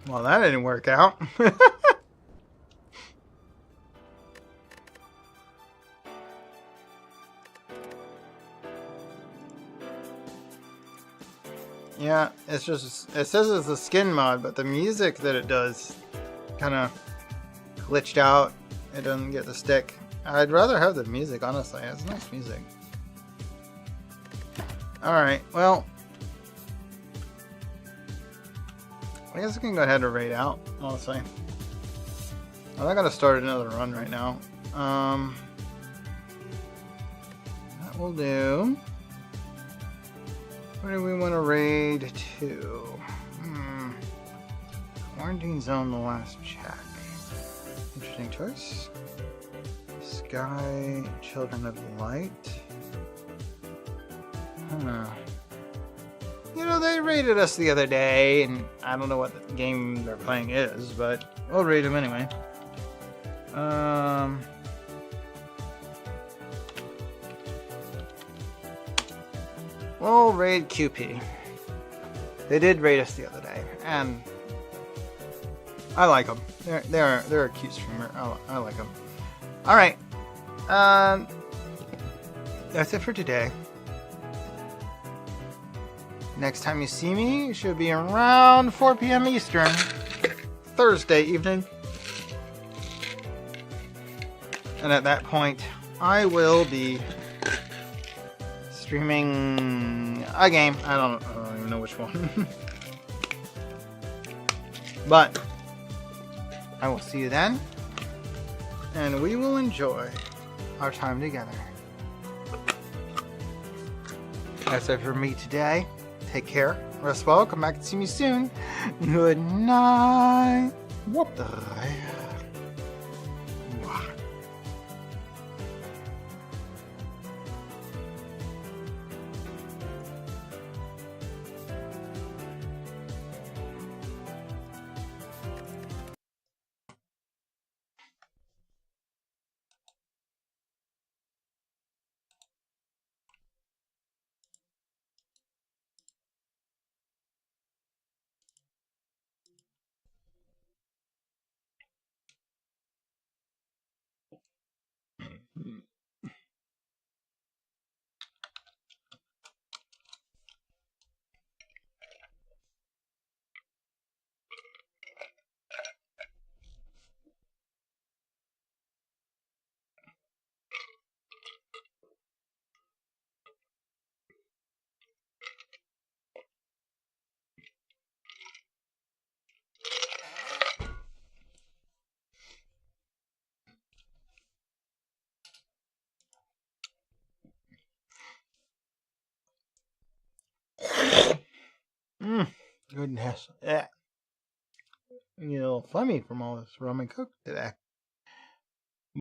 Well, that didn't work out. Yeah, it's just, it says it's a skin mod, but the music that it does kind of glitched out. It doesn't get the stick. I'd rather have the music, honestly. It's nice music. Alright, well, I guess I can go ahead and raid out, honestly. Well, I gotta start another run right now. That will do. Where do we want to raid to? Quarantine zone, the last check. Interesting choice. Sky, Children of Light. Huh. You know, they raided us the other day, and I don't know what the game they're playing is, but we'll raid them anyway. We'll raid QP. They did raid us the other day, and I like them. They're a cute streamer. I like them. All right. That's it for today. Next time you see me, it should be around 4 p.m. Eastern, Thursday evening. And at that point, I will be streaming a game. I don't even know which one. But I will see you then, and we will enjoy our time together. That's it for me today. Take care, rest well, come back and see me soon. Good night. What the hell? Goodness. Yeah. You know, funny from all this rum and coke today.